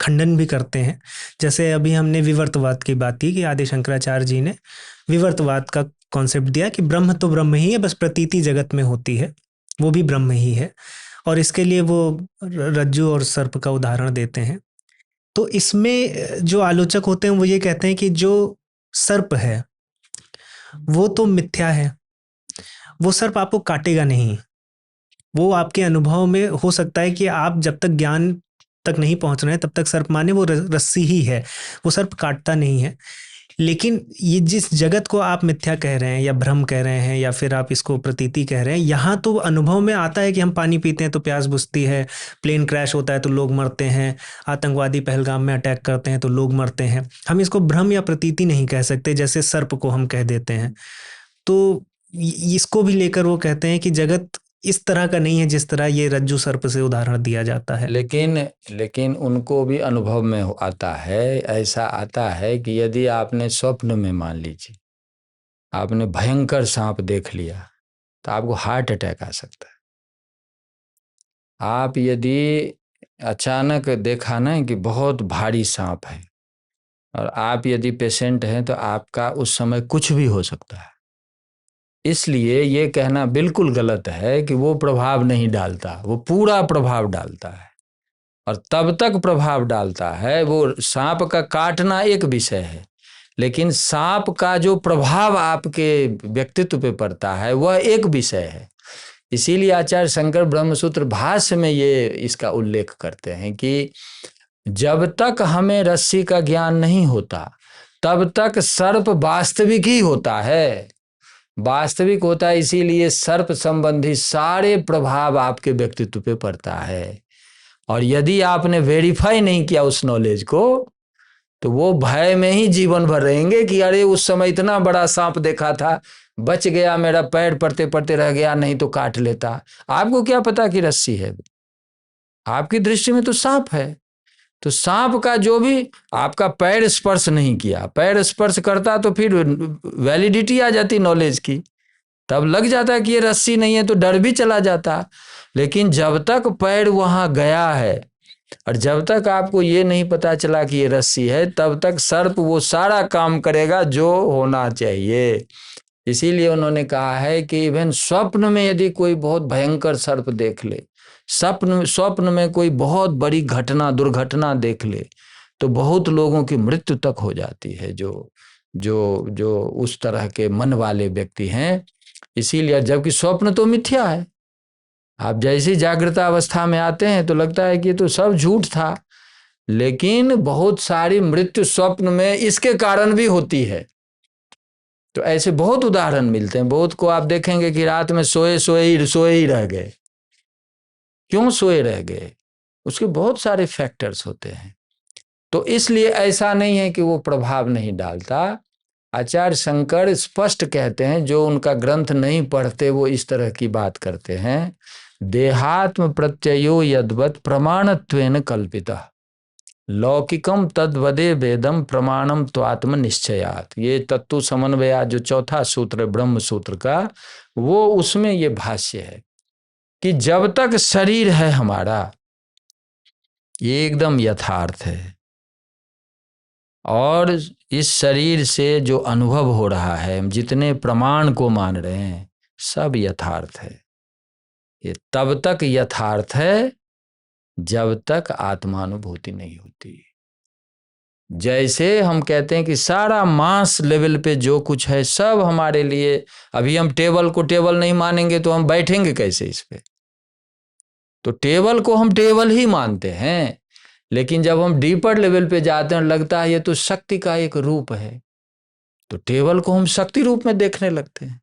खंडन भी करते हैं। जैसे अभी हमने विवर्तवाद की बात की कि आदि शंकराचार्य जी ने विवर्तवाद का कॉन्सेप्ट दिया कि ब्रह्म तो ब्रह्म ही है, बस प्रतीति जगत में होती है, वो भी ब्रह्म ही है। और इसके लिए वो रज्जु और सर्प का उदाहरण देते हैं। तो इसमें जो आलोचक होते हैं वो ये कहते हैं कि जो सर्प है वो तो मिथ्या है, वो सर्प आपको काटेगा नहीं। वो आपके अनुभव में हो सकता है कि आप जब तक ज्ञान तक नहीं पहुंच रहे हैं तब तक सर्प माने वो रस्सी ही है, वो सर्प काटता नहीं है। लेकिन ये जिस जगत को आप मिथ्या कह रहे हैं या भ्रम कह रहे हैं या फिर आप इसको प्रतीति कह रहे हैं, यहाँ तो अनुभव में आता है कि हम पानी पीते हैं तो प्यास बुझती है, प्लेन क्रैश होता है तो लोग मरते हैं, आतंकवादी पहलगाम में अटैक करते हैं तो लोग मरते हैं। हम इसको भ्रम या प्रतीति नहीं कह सकते, जैसे सर्प को हम कह देते हैं। तो इसको भी लेकर वो कहते हैं कि जगत इस तरह का नहीं है जिस तरह ये रज्जु सर्प से उदाहरण दिया जाता है। लेकिन उनको भी अनुभव में आता है, ऐसा आता है कि यदि आपने स्वप्न में, मान लीजिए आपने भयंकर सांप देख लिया, तो आपको हार्ट अटैक आ सकता है। आप यदि अचानक देखा ना कि बहुत भारी सांप है और आप यदि पेशेंट हैं, तो आपका उस समय कुछ भी हो सकता है। इसलिए ये कहना बिल्कुल गलत है कि वो प्रभाव नहीं डालता, वो पूरा प्रभाव डालता है और तब तक प्रभाव डालता है। वो सांप का काटना एक विषय है, लेकिन सांप का जो प्रभाव आपके व्यक्तित्व पे पड़ता है वह एक विषय है। इसीलिए आचार्य शंकर ब्रह्मसूत्र भाष्य में ये इसका उल्लेख करते हैं कि जब तक हमें रस्सी का ज्ञान नहीं होता तब तक सर्प वास्तविक ही होता है, वास्तविक होता है। इसीलिए सर्प संबंधी सारे प्रभाव आपके व्यक्तित्व पे पड़ता है। और यदि आपने वेरीफाई नहीं किया उस नॉलेज को, तो वो भय में ही जीवन भर रहेंगे कि अरे उस समय इतना बड़ा सांप देखा था, बच गया, मेरा पैर पड़ते पड़ते रह गया, नहीं तो काट लेता। आपको क्या पता कि रस्सी है? आपकी दृष्टि में तो सांप है। तो सांप का जो भी आपका पैर स्पर्श नहीं किया, पैर स्पर्श करता तो फिर वैलिडिटी आ जाती नॉलेज की, तब लग जाता कि ये रस्सी नहीं है, तो डर भी चला जाता। लेकिन जब तक पैर वहां गया है और जब तक आपको ये नहीं पता चला कि ये रस्सी है, तब तक सर्प वो सारा काम करेगा जो होना चाहिए। इसीलिए उन्होंने कहा है कि इवन स्वप्न में यदि कोई बहुत भयंकर सर्प देख ले, स्वप्न में कोई बहुत बड़ी घटना, दुर्घटना देख ले, तो बहुत लोगों की मृत्यु तक हो जाती है, जो उस तरह के मन वाले व्यक्ति हैं। इसीलिए, जबकि स्वप्न तो मिथ्या है। आप जैसी जागृत अवस्था में आते हैं तो लगता है कि ये तो सब झूठ था, लेकिन बहुत सारी मृत्यु स्वप्न में इसके कारण भी होती है। तो ऐसे बहुत उदाहरण मिलते हैं। बहुत को आप देखेंगे कि रात में सोए ही रह गए। क्यों सोए रह गए? उसके बहुत सारे फैक्टर्स होते हैं। तो इसलिए ऐसा नहीं है कि वो प्रभाव नहीं डालता। आचार्य शंकर स्पष्ट कहते हैं, जो उनका ग्रंथ नहीं पढ़ते वो इस तरह की बात करते हैं। देहात्म प्रत्ययो यद्वत् प्रमाणत्वेन कल्पितः लौकिकम तद्वदे वेदम प्रमाणम त्वात्म निश्चयात्। ये तत्व समन्वया जो चौथा सूत्र ब्रह्म सूत्र का, वो उसमें ये भाष्य है कि जब तक शरीर है हमारा, ये एकदम यथार्थ है, और इस शरीर से जो अनुभव हो रहा है, हम जितने प्रमाण को मान रहे हैं, सब यथार्थ है। ये तब तक यथार्थ है जब तक आत्मानुभूति नहीं होती। जैसे हम कहते हैं कि सारा मास लेवल पे जो कुछ है सब हमारे लिए, अभी हम टेबल को टेबल नहीं मानेंगे तो हम बैठेंगे कैसे इस पे? तो टेबल को हम टेबल ही मानते हैं, लेकिन जब हम डीपर लेवल पे जाते हैं, लगता है ये तो शक्ति का एक रूप है, तो टेबल को हम शक्ति रूप में देखने लगते हैं।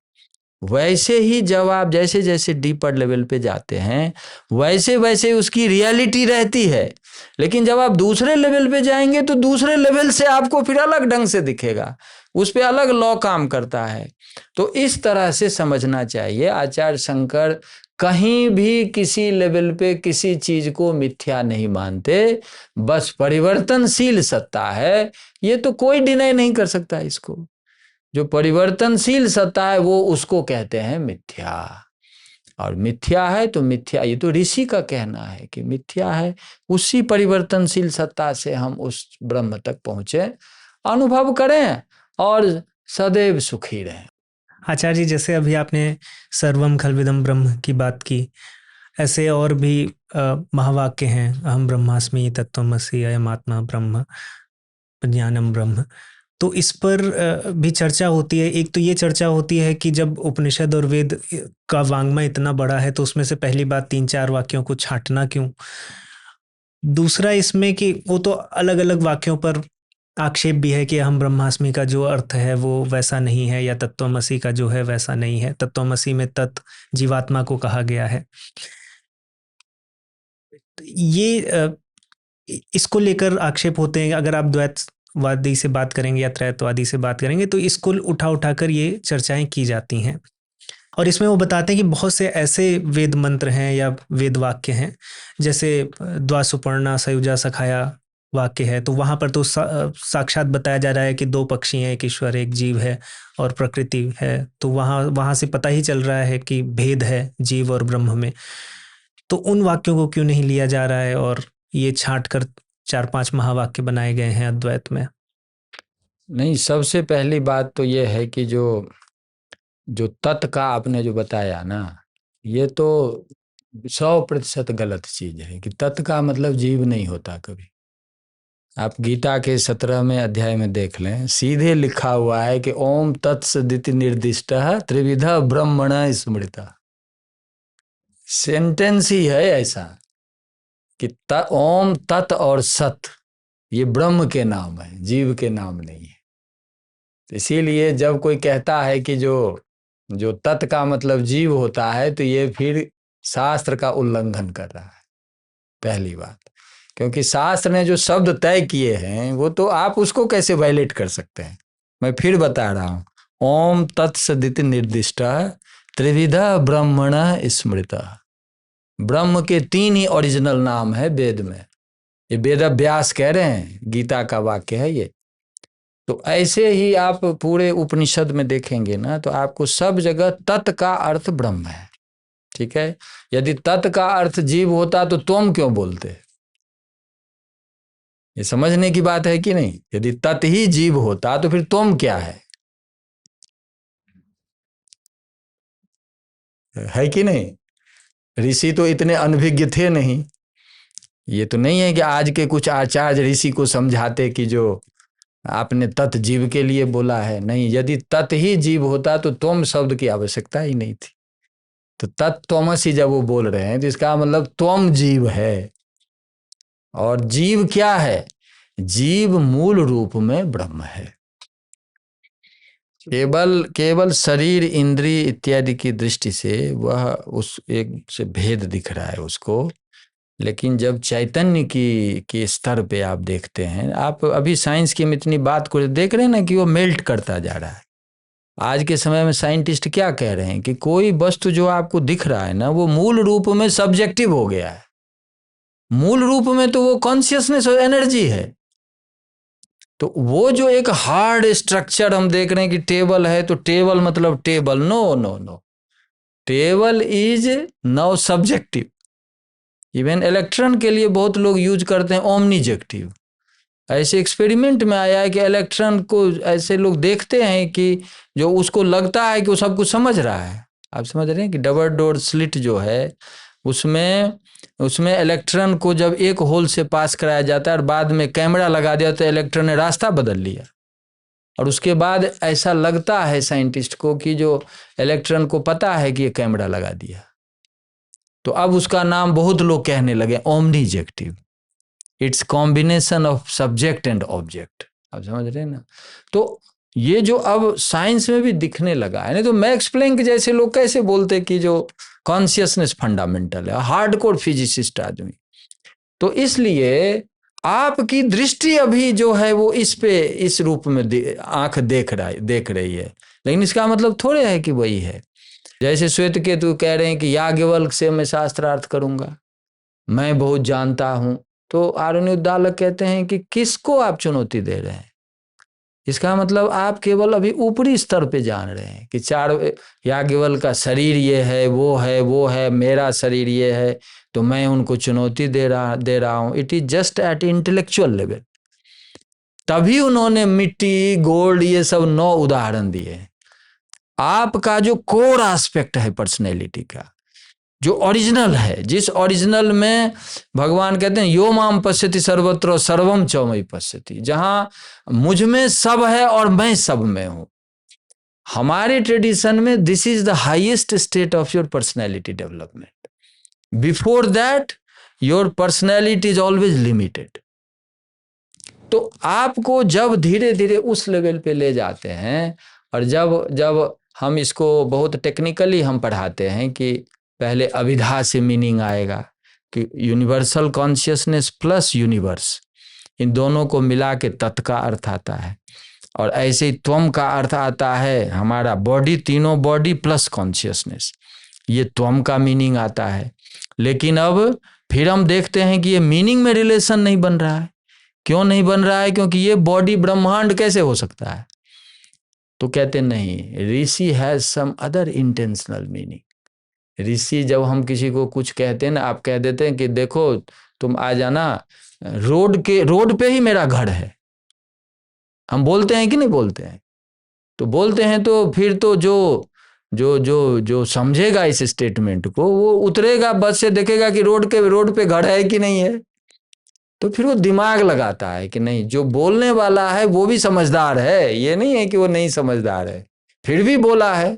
वैसे ही जब आप जैसे जैसे डीपर लेवल पे जाते हैं, वैसे वैसे उसकी रियलिटी रहती है। लेकिन जब आप दूसरे लेवल पे जाएंगे तो दूसरे लेवल से आपको फिर अलग ढंग से दिखेगा, उस पे अलग लॉ काम करता है। तो इस तरह से समझना चाहिए। आचार्य शंकर कहीं भी किसी लेवल पे किसी चीज को मिथ्या नहीं मानते, बस परिवर्तनशील सत्ता है, ये तो कोई डिनाई नहीं कर सकता इसको। जो परिवर्तनशील सत्ता है वो उसको कहते हैं मिथ्या। और मिथ्या है तो मिथ्या, ये तो ऋषि का कहना है कि मिथ्या है। उसी परिवर्तनशील सत्ता से हम उस ब्रह्म तक पहुंचे, अनुभव करें और सदैव सुखी रहें। आचार्य जी, जैसे अभी आपने सर्वम खलविदम ब्रह्म की बात की, ऐसे और भी महावाक्य हैं, अहम ब्रह्मास्मि तत्त्वमसि अयम आत्मा ब्रह्म ज्ञानम ब्रह्म। तो इस पर भी चर्चा होती है। एक तो ये चर्चा होती है कि जब उपनिषद और वेद का वांग्मय इतना बड़ा है तो उसमें से पहली बात 3-4 वाक्यों को छांटना क्यों? दूसरा इसमें कि वो तो अलग अलग वाक्यों पर आक्षेप भी है कि अहम ब्रह्मास्मि का जो अर्थ है वो वैसा नहीं है, या तत्त्वमसि का जो है वैसा नहीं है। तत्त्वमसि में तत् जीवात्मा को कहा गया है। ये इसको लेकर आक्षेप होते हैं। अगर आप द्वैतवादी से बात करेंगे या त्रैतवादी से बात करेंगे तो इसको उठाकर ये चर्चाएं की जाती हैं। और इसमें वो बताते हैं कि बहुत से ऐसे वेद मंत्र हैं या वेद वाक्य हैं, जैसे द्वासुपर्णा सयुजा सखाया वाक्य है, तो वहाँ पर तो साक्षात बताया जा रहा है कि दो पक्षी हैं, एक ईश्वर एक जीव है और प्रकृति है। तो वहाँ से पता ही चल रहा है कि भेद है जीव और ब्रह्म में। तो उन वाक्यों को क्यों नहीं लिया जा रहा है और ये छांट कर 4-5 महावाक्य बनाए गए हैं अद्वैत में? नहीं, सबसे पहली बात तो ये है कि जो तत् का आपने जो बताया ना, ये तो 100% गलत चीज है कि तत् का मतलब जीव नहीं होता कभी। आप गीता के 17वें अध्याय में देख लें, सीधे लिखा हुआ है कि ओम तत्सदिति निर्दिष्ट त्रिविध ब्रह्मण स्मृता। सेंटेंस ही है ऐसा कि ओम तत् और सत ये ब्रह्म के नाम है, जीव के नाम नहीं है। इसीलिए जब कोई कहता है कि जो तत् का मतलब जीव होता है, तो ये फिर शास्त्र का उल्लंघन कर रहा है, पहली बात। क्योंकि शास्त्र ने जो शब्द तय किए हैं वो तो आप उसको कैसे वायलेट कर सकते हैं। मैं फिर बता रहा हूं, ओम तत्सदिति निर्दिष्ट त्रिविधा ब्रह्मण स्मृता। ब्रह्म के 3 ही ओरिजिनल नाम है वेद में, ये वेद व्यास कह रहे हैं, गीता का वाक्य है ये। तो ऐसे ही आप पूरे उपनिषद में देखेंगे ना, तो आपको सब जगह तत् का अर्थ ब्रह्म है, ठीक है। यदि तत् का अर्थ जीव होता तो तुम क्यों बोलते? ये समझने की बात है कि नहीं। यदि तत् ही जीव होता तो फिर तुम क्या है कि नहीं। ऋषि तो इतने अनभिज्ञ थे नहीं। ये तो नहीं है कि आज के कुछ आचार्य ऋषि को समझाते कि जो आपने तत् जीव के लिए बोला है, नहीं। यदि तत् ही जीव होता तो तुम शब्द की आवश्यकता ही नहीं थी। तो तत्त्वमसि जब वो बोल रहे हैं तो इसका मतलब तुम जीव है। और जीव क्या है? जीव मूल रूप में ब्रह्म है। केवल शरीर इंद्रिय इत्यादि की दृष्टि से वह उस एक से भेद दिख रहा है उसको। लेकिन जब चैतन्य की स्तर पे आप देखते हैं, आप अभी साइंस की इतनी बात को देख रहे हैं ना कि वो मेल्ट करता जा रहा है। आज के समय में साइंटिस्ट क्या कह रहे हैं कि कोई वस्तु जो आपको दिख रहा है ना, वो मूल रूप में सब्जेक्टिव हो गया है। मूल रूप में तो वो कॉन्शियसनेस और एनर्जी है। तो वो जो एक हार्ड स्ट्रक्चर हम देख रहे हैं कि टेबल है, तो टेबल मतलब table, no no no, table is now subjective. Even electron के लिए बहुत लोग यूज करते हैं ओमनीजेक्टिव। ऐसे एक्सपेरिमेंट में आया है कि इलेक्ट्रॉन को ऐसे लोग देखते हैं कि जो उसको लगता है कि वो सब कुछ समझ रहा है। आप समझ रहे हैं कि डबल डोर स्लिट जो है उसमें इलेक्ट्रॉन को जब एक होल से पास कराया जाता है और बाद में कैमरा लगा दिया तो इलेक्ट्रॉन ने रास्ता बदल लिया। और उसके बाद ऐसा लगता है साइंटिस्ट को कि जो इलेक्ट्रॉन को पता है कि ये कैमरा लगा दिया। तो अब उसका नाम बहुत लोग कहने लगे omnijective. It's combination of subject and object. आप समझ रहे हैं ना। तो ये जो अब साइंस में भी दिखने लगा है। नहीं तो मैक्स प्लैंक जैसे लोग कैसे बोलते कि जो कॉन्शियसनेस फंडामेंटल है, हार्डकोर फिजिसिस्ट आदमी। तो इसलिए आपकी दृष्टि अभी जो है वो इस रूप में आंख देख रही है। लेकिन इसका मतलब थोड़े है कि वही है। जैसे श्वेत केतु कह रहे हैं कि याज्ञवल्क्य से मैं शास्त्रार्थ करूंगा, मैं बहुत जानता हूं। तो आरण्योद्दालक कहते हैं कि किसको आप चुनौती दे रहे हैं? इसका मतलब आप केवल अभी ऊपरी स्तर पे जान रहे हैं कि याज्ञवल्क्य का शरीर ये है, वो है, मेरा शरीर ये है, तो मैं उनको चुनौती दे रहा हूं। It is just at intellectual level. तभी उन्होंने मिट्टी, गोल्ड, ये सब 9 उदाहरण दिए। आपका जो कोर एस्पेक्ट है पर्सनैलिटी का, जो ओरिजिनल है, जिस ओरिजिनल में भगवान कहते हैं यो माम पश्यति सर्वत्र सर्वम च मयि पश्यति, जहां मुझ में सब है और मैं सब में हूं। हमारे ट्रेडिशन में this is the highest state of your personality development. Before that your personality is always limited. तो आपको जब धीरे धीरे उस लेवल पे ले जाते हैं, और जब जब हम इसको बहुत टेक्निकली हम पढ़ाते हैं कि पहले अभिधा से मीनिंग आएगा कि यूनिवर्सल कॉन्शियसनेस प्लस यूनिवर्स, इन दोनों को मिला के तत् का अर्थ आता है। और ऐसे ही त्वम का अर्थ आता है हमारा बॉडी, तीनों बॉडी प्लस कॉन्शियसनेस, ये त्वम का मीनिंग आता है। लेकिन अब फिर हम देखते हैं कि ये मीनिंग में रिलेशन नहीं बन रहा है। क्यों नहीं बन रहा है? क्योंकि ये बॉडी ब्रह्मांड कैसे हो सकता है? तो कहते नहीं, rishi has some other intentional meaning. ऋषि जब हम किसी को कुछ कहते हैं ना, आप कह देते हैं कि देखो तुम आ जाना, रोड पे ही मेरा घर है, हम बोलते हैं कि नहीं बोलते हैं? तो बोलते हैं, तो फिर तो जो जो जो जो समझेगा इस स्टेटमेंट को, वो उतरेगा बस से, देखेगा कि रोड पे घर है कि नहीं है, तो फिर वो दिमाग लगाता है कि नहीं, जो बोलने वाला है वो भी समझदार है, ये नहीं है कि वो नहीं समझदार है, फिर भी बोला है।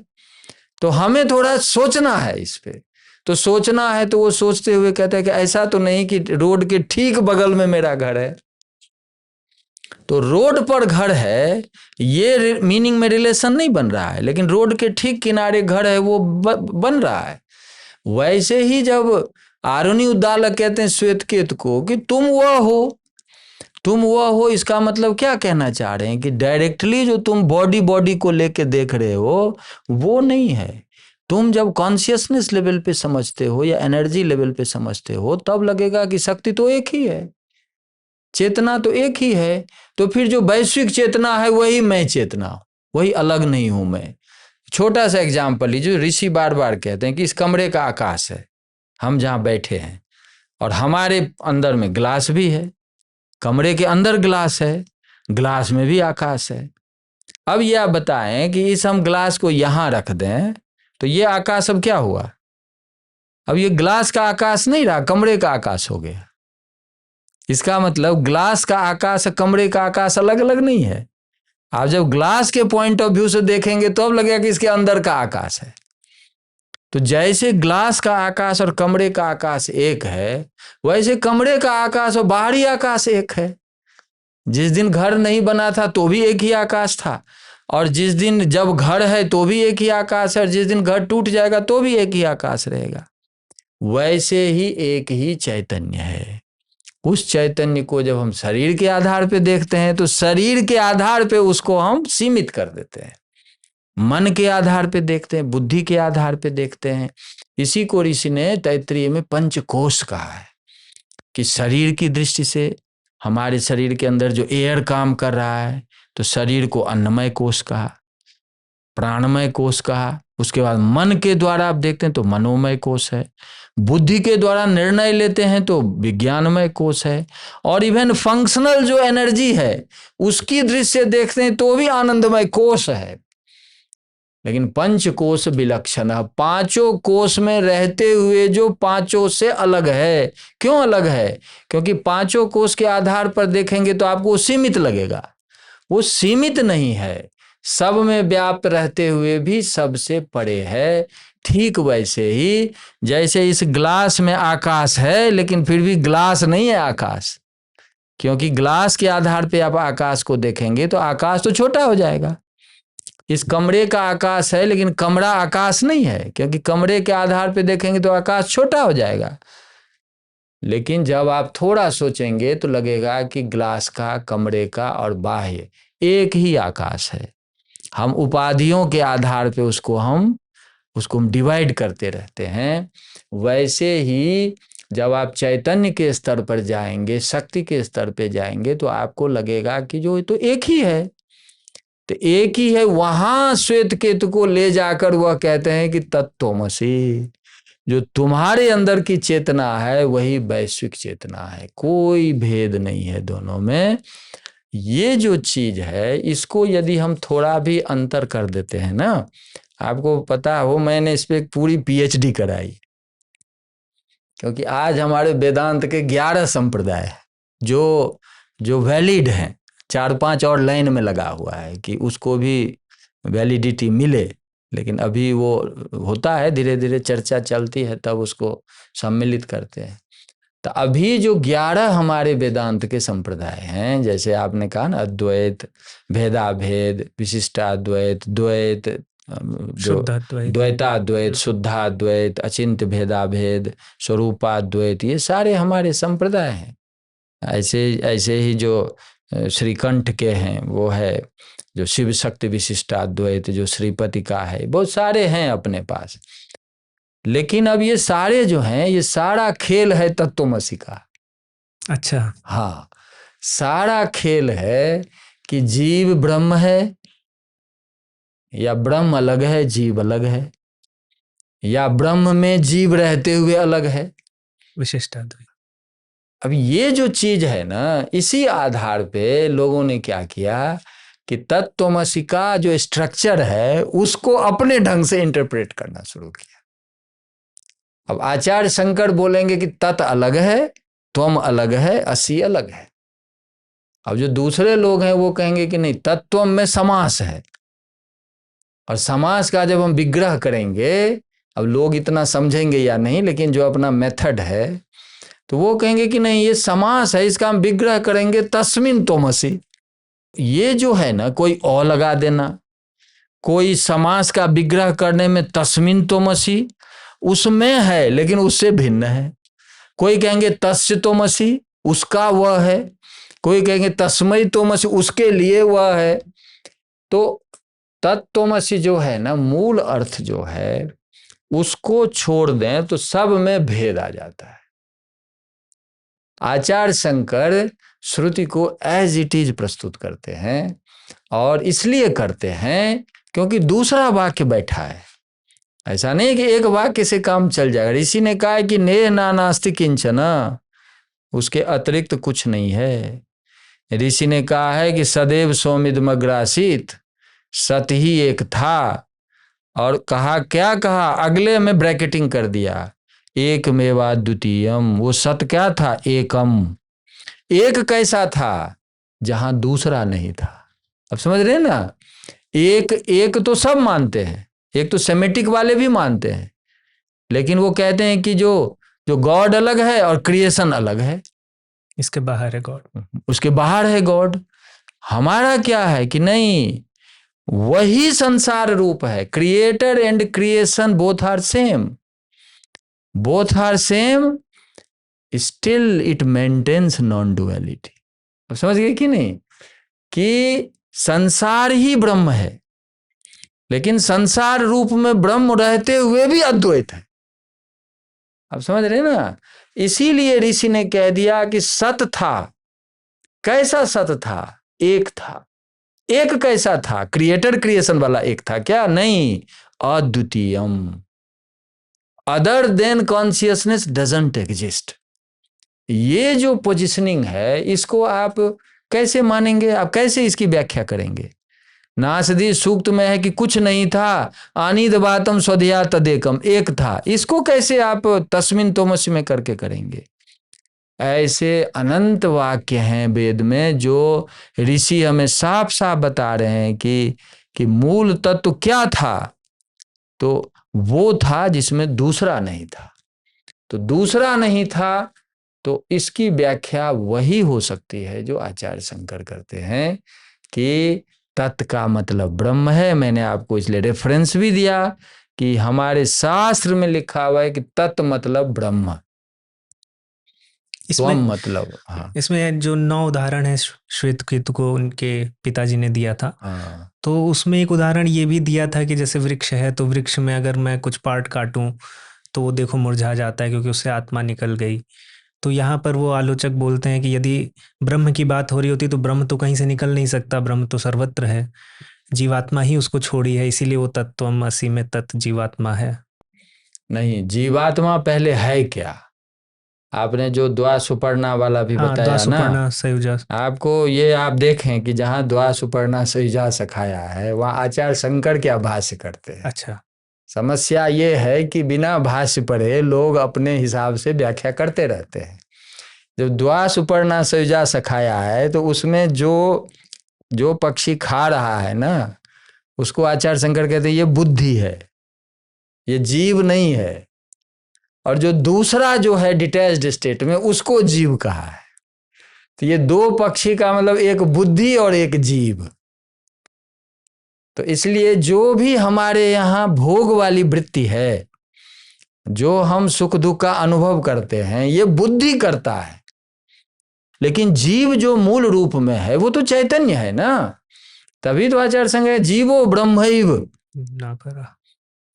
तो हमें थोड़ा सोचना है इस पे। तो सोचना है तो वो सोचते हुए कहता है कि ऐसा तो नहीं कि रोड के ठीक बगल में मेरा घर है। तो रोड पर घर है, ये मीनिंग में रिलेशन नहीं बन रहा है, लेकिन रोड के ठीक किनारे घर है वो बन रहा है। वैसे ही जब आरुणि उद्दालक कहते हैं श्वेत केतु को कि तुम वह हो, इसका मतलब क्या कहना चाह रहे हैं कि डायरेक्टली जो तुम बॉडी को लेके देख रहे हो वो नहीं है। तुम जब कॉन्शियसनेस लेवल पे समझते हो या एनर्जी लेवल पे समझते हो, तब लगेगा कि शक्ति तो एक ही है, चेतना तो एक ही है। तो फिर जो वैश्विक चेतना है वही मैं चेतना, वही अलग नहीं हूं मैं। छोटा सा एग्जाम्पल लीजिए, ऋषि बार बार कहते हैं कि इस कमरे का आकाश है, हम जहां बैठे हैं, और हमारे अंदर में ग्लास भी है, कमरे के अंदर ग्लास है, ग्लास में भी आकाश है। अब यह बताएं कि इस हम ग्लास को यहां रख दें तो ये आकाश अब क्या हुआ? अब ये ग्लास का आकाश नहीं रहा, कमरे का आकाश हो गया। इसका मतलब ग्लास का आकाश कमरे का आकाश अलग अलग नहीं है। आप जब ग्लास के पॉइंट ऑफ व्यू से देखेंगे तो अब लगेगा कि इसके अंदर का आकाश है। तो जैसे ग्लास का आकाश और कमरे का आकाश एक है, वैसे कमरे का आकाश और बाहरी आकाश एक है। जिस दिन घर नहीं बना था तो भी एक ही आकाश था, और जिस दिन जब घर है तो भी एक ही आकाश है, और जिस दिन घर टूट जाएगा तो भी एक ही आकाश रहेगा। वैसे ही एक ही चैतन्य है। उस चैतन्य को जब हम शरीर के आधार पे देखते हैं तो शरीर के आधार पे उसको हम सीमित कर देते हैं, मन के आधार पे देखते हैं, बुद्धि के आधार पे देखते हैं। इसी को ऋषि ने तैत्तिरीय में पंचकोश कहा है कि शरीर की दृष्टि से हमारे शरीर के अंदर जो एयर काम कर रहा है, तो शरीर को अन्नमय कोश कहा, प्राणमय कोश कहा। उसके बाद मन के द्वारा आप देखते हैं तो मनोमय कोश है, बुद्धि के द्वारा निर्णय लेते हैं तो विज्ञानमय कोश है, और इवन फंक्शनल जो एनर्जी है उसकी दृष्टि से देखते हैं तो भी आनंदमय कोश है। लेकिन पंच कोश विलक्षण, पांचों कोश में रहते हुए जो पांचों से अलग है। क्यों अलग है? क्योंकि पांचों कोश के आधार पर देखेंगे तो आपको सीमित लगेगा, वो सीमित नहीं है, सब में व्याप्त रहते हुए भी सबसे परे है। ठीक वैसे ही जैसे इस ग्लास में आकाश है, लेकिन फिर भी ग्लास नहीं है आकाश, क्योंकि ग्लास के आधार पे आप आकाश को देखेंगे तो आकाश तो छोटा हो जाएगा। इस कमरे का आकाश है, लेकिन कमरा आकाश नहीं है, क्योंकि कमरे के आधार पे देखेंगे तो आकाश छोटा हो जाएगा। लेकिन जब आप थोड़ा सोचेंगे तो लगेगा कि ग्लास का, कमरे का और बाह्य एक ही आकाश है। हम उपाधियों के आधार पे उसको हम डिवाइड करते रहते हैं। वैसे ही जब आप चैतन्य के स्तर पर जाएंगे, शक्ति के स्तर पे जाएंगे, तो आपको लगेगा कि जो तो एक ही है, तो एक ही है। वहां श्वेत केतु को ले जाकर वह कहते हैं कि तत्त्वमसि, जो तुम्हारे अंदर की चेतना है वही वैश्विक चेतना है, कोई भेद नहीं है दोनों में। ये जो चीज है, इसको यदि हम थोड़ा भी अंतर कर देते हैं ना, आपको पता हो मैंने इस पे पूरी पीएचडी कराई, क्योंकि आज हमारे वेदांत के 11 संप्रदाय हैं जो वैलिड हैं, 4-5 और लाइन में लगा हुआ है कि उसको भी वैलिडिटी मिले। लेकिन अभी वो होता है, धीरे धीरे चर्चा चलती है, तब उसको सम्मिलित करते हैं। तो अभी जो 11 हमारे वेदांत के संप्रदाय हैं, जैसे आपने कहा ना, अद्वैत, भेदाभेद, विशिष्टाद्वैत, द्वैत, जो द्वैताद्वैत, शुद्धाद्वैत, अचिंत्य भेदाभेद, स्वरूपाद्वैत, ये सारे हमारे संप्रदाय हैं। ऐसे ऐसे ही जो श्रीकंठ के हैं वो है जो शिव शक्ति विशिष्टाद्वैत, जो श्रीपति का है, बहुत सारे हैं अपने पास। लेकिन अब ये सारे जो हैं, ये सारा खेल है तत्वमसि का। अच्छा, हाँ, सारा खेल है कि जीव ब्रह्म है या ब्रह्म अलग है, जीव अलग है, या ब्रह्म में जीव रहते हुए अलग है, विशिष्टाद्वैत। अब ये जो चीज है ना, इसी आधार पे लोगों ने क्या किया कि तत्वमसि का जो स्ट्रक्चर है उसको अपने ढंग से इंटरप्रेट करना शुरू किया। अब आचार्य शंकर बोलेंगे कि तत् अलग है, त्वम अलग है, असि अलग है। अब जो दूसरे लोग हैं वो कहेंगे कि नहीं, तत्वम में समास है, और समास का जब हम विग्रह करेंगे, अब लोग इतना समझेंगे या नहीं, लेकिन जो अपना मेथड है तो वो कहेंगे कि नहीं, ये समास है, इसका हम विग्रह करेंगे तस्मिन त्वमसि। ये जो है ना, कोई औ लगा देना, कोई समास का विग्रह करने में तस्मिन त्वमसि, उसमें है लेकिन उससे भिन्न है। कोई कहेंगे तस्य त्वमसि, उसका वह है। कोई कहेंगे तस्मै त्वमसि, उसके लिए वह है। तो तत्त्वमसि जो है ना, मूल अर्थ जो है, उसको छोड़ दें तो सब में भेद आ जाता है। आचार्य शंकर श्रुति को एज इट इज प्रस्तुत करते हैं, और इसलिए करते हैं क्योंकि दूसरा वाक्य बैठा है। ऐसा नहीं कि एक वाक्य से काम चल जाएगा। ऋषि ने कहा है कि नेह ना नास्ति किंचन, उसके अतिरिक्त कुछ नहीं है। ऋषि ने कहा है कि सदैव सौमिदमग्रासित, सत ही एक था, और कहा, क्या कहा, अगले में ब्रैकेटिंग कर दिया, एक मेवा द्वितीयम। वो सत क्या था? एकम। एक कैसा था? जहां दूसरा नहीं था। अब समझ रहे हैं ना, एक एक तो सब मानते हैं, एक तो सेमेटिक वाले भी मानते हैं, लेकिन वो कहते हैं कि जो जो गॉड अलग है और क्रिएशन अलग है, इसके बाहर है गॉड, उसके बाहर है गॉड। हमारा क्या है कि नहीं, वही संसार रूप है। Creator and creation both are same, both are same, still it maintains non duality. अब समझ गए कि नहीं, कि संसार ही ब्रह्म है, लेकिन संसार रूप में ब्रह्म रहते हुए भी अद्वैत है। अब समझ रहे ना, इसीलिए ऋषि ने कह दिया कि सत था। कैसा सत था? एक था। एक कैसा था? क्रिएटर क्रिएशन वाला एक था क्या? नहीं, अद्वितीयम। Other than consciousness doesn't exist. ये जो पोजिशनिंग है, इसको आप कैसे मानेंगे? आप कैसे इसकी व्याख्या करेंगे? नासदी सूक्त में है कि कुछ नहीं था, आनिद बातम स्वधिया तदेकम, एक था। इसको कैसे आप तस्मिन तोमसी में करके करेंगे? ऐसे अनंत वाक्य हैं वेद में जो ऋषि हमें साफ साफ बता रहे हैं कि मूल तत्व क्या था। तो वो था जिसमें दूसरा नहीं था। तो दूसरा नहीं था, तो इसकी व्याख्या वही हो सकती है जो आचार्य शंकर करते हैं कि तत् का मतलब ब्रह्म है। मैंने आपको इसलिए रेफरेंस भी दिया कि हमारे शास्त्र में लिखा हुआ है कि तत् मतलब ब्रह्म, इसमें मतलब। हाँ, इसमें जो 9 उदाहरण है श्वेतकेतु को उनके पिताजी ने दिया था, हाँ, तो उसमें एक उदाहरण ये भी दिया था कि जैसे वृक्ष है, तो वृक्ष में अगर मैं कुछ पार्ट काटूं तो वो देखो मुरझा जाता है क्योंकि उससे आत्मा निकल गई। तो यहाँ पर वो आलोचक बोलते हैं कि यदि ब्रह्म की बात हो रही होती तो ब्रह्म तो कहीं से निकल नहीं सकता, ब्रह्म तो सर्वत्र है, जीवात्मा ही उसको छोड़ी है, इसीलिए वो तत्त्वमसि में तत् जीवात्मा है। नहीं, जीवात्मा पहले है क्या? आपने जो द्वा सुपर्णा वाला भी हाँ, बताया ना, सुपर्णा सयुजा। आपको ये आप देखें कि जहाँ द्वा सुपर्णा सयुजा सखाया है, वहाँ आचार्य शंकर क्या भाष्य करते हैं। अच्छा, समस्या ये है कि बिना भाष्य पढ़े लोग अपने हिसाब से व्याख्या करते रहते हैं। जब द्वा सुपर्णा सयुजा सखाया है, तो उसमें जो पक्षी खा रहा है ना, उसको आचार्य शंकर कहते हैं ये बुद्धि है, ये जीव नहीं है। और जो दूसरा जो है डिटैच्ड स्टेट में, उसको जीव कहा है। तो ये दो पक्षी का मतलब एक बुद्धि और एक जीव। तो इसलिए जो भी हमारे यहाँ भोग वाली वृत्ति है, जो हम सुख दुख का अनुभव करते हैं, ये बुद्धि करता है। लेकिन जीव जो मूल रूप में है वो तो चैतन्य है ना। तभी तो आचार्य संग है जीवो ब्रह्मैव ना करा।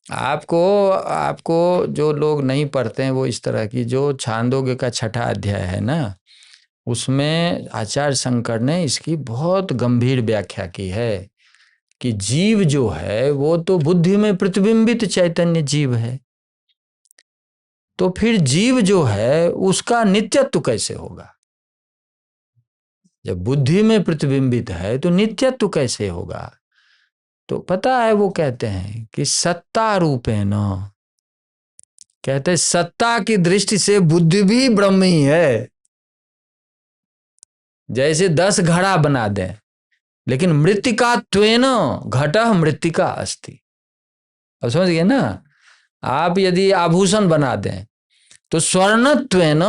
आपको जो लोग नहीं पढ़ते हैं वो इस तरह की, जो छांदोग्य का 6ठा अध्याय है ना, उसमें आचार्य शंकर ने इसकी बहुत गंभीर व्याख्या की है कि जीव जो है वो तो बुद्धि में प्रतिबिंबित चैतन्य जीव है। तो फिर जीव जो है उसका नित्यत्व कैसे होगा? जब बुद्धि में प्रतिबिंबित है तो नित्यत्व कैसे होगा? तो पता है वो कहते हैं कि सत्ता रूपेण, कहते हैं सत्ता की दृष्टि से बुद्धि भी ब्रह्म ही है। जैसे 10 घड़ा बना दें, लेकिन मृत्तिका त्वेन घटः मृत्तिका अस्ति। अब समझ गए ना? आप यदि आभूषण बना दें तो स्वर्णत्वेन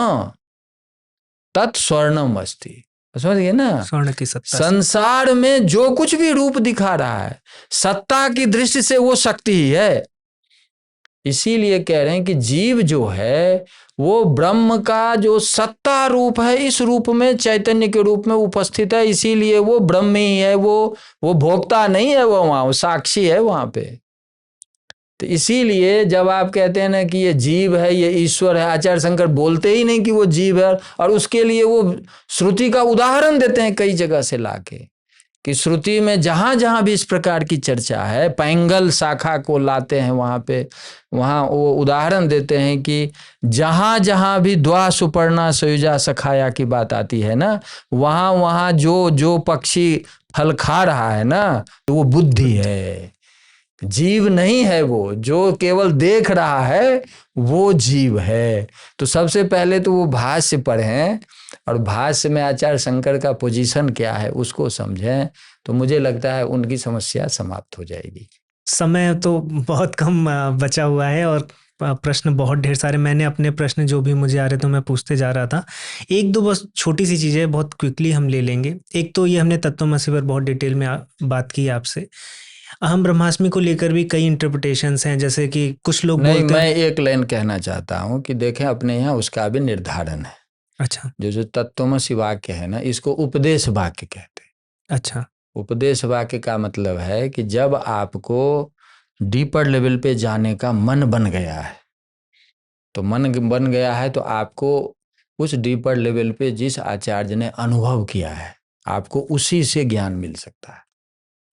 तत् स्वर्णम अस्ति। समझ गए ना? स्वर्ण की सत्ता। संसार में जो कुछ भी रूप दिखा रहा है, सत्ता की दृष्टि से वो शक्ति ही है। इसीलिए कह रहे हैं कि जीव जो है वो ब्रह्म का जो सत्ता रूप है, इस रूप में चैतन्य के रूप में उपस्थित है। इसीलिए वो ब्रह्म ही है, वो भोक्ता नहीं है, वो वहां साक्षी है वहां पे। तो इसीलिए जब आप कहते हैं ना कि ये जीव है, ये ईश्वर है, आचार्य शंकर बोलते ही नहीं कि वो जीव है, और उसके लिए वो श्रुति का उदाहरण देते हैं कई जगह से लाके, कि श्रुति में जहां जहां भी इस प्रकार की चर्चा है, पैंगल शाखा को लाते हैं वहां पे, वहां वो उदाहरण देते हैं कि जहां जहां भी द्वा सुपर्णा सयुजा सखाया की बात आती है ना, वहां वहां जो जो पक्षी फल खा रहा है ना, तो वो बुद्धि है, जीव नहीं है। वो जो केवल देख रहा है वो जीव है। तो सबसे पहले तो वो भाष्य पढ़ें, और भाष्य में आचार्य शंकर का पोजीशन क्या है उसको समझें, तो मुझे लगता है उनकी समस्या समाप्त हो जाएगी। समय तो बहुत कम बचा हुआ है और प्रश्न बहुत ढेर सारे। मैंने अपने प्रश्न जो भी मुझे आ रहे थे मैं पूछते जा रहा था। एक दो बस छोटी सी चीज़ें बहुत क्विकली हम ले लेंगे। एक तो ये हमने तत्वमसि पर बहुत डिटेल में बात की आपसे। अहम ब्रह्मास्मि को लेकर भी कई इंटरप्रिटेशंस हैं, जैसे कि कुछ लोग नहीं, बोलते हैं। मैं एक लाइन कहना चाहता हूँ कि देखें अपने यहाँ उसका भी निर्धारण है। अच्छा। जो तत्वमसि वाक्य है ना, इसको उपदेश वाक्य कहते हैं। अच्छा। उपदेश वाक्य का मतलब है कि जब आपको डीपर लेवल पे जाने का मन बन गया है, तो मन बन गया है तो आपको उस डीपर लेवल पे जिस आचार्य ने अनुभव किया है, आपको उसी से ज्ञान मिल सकता है।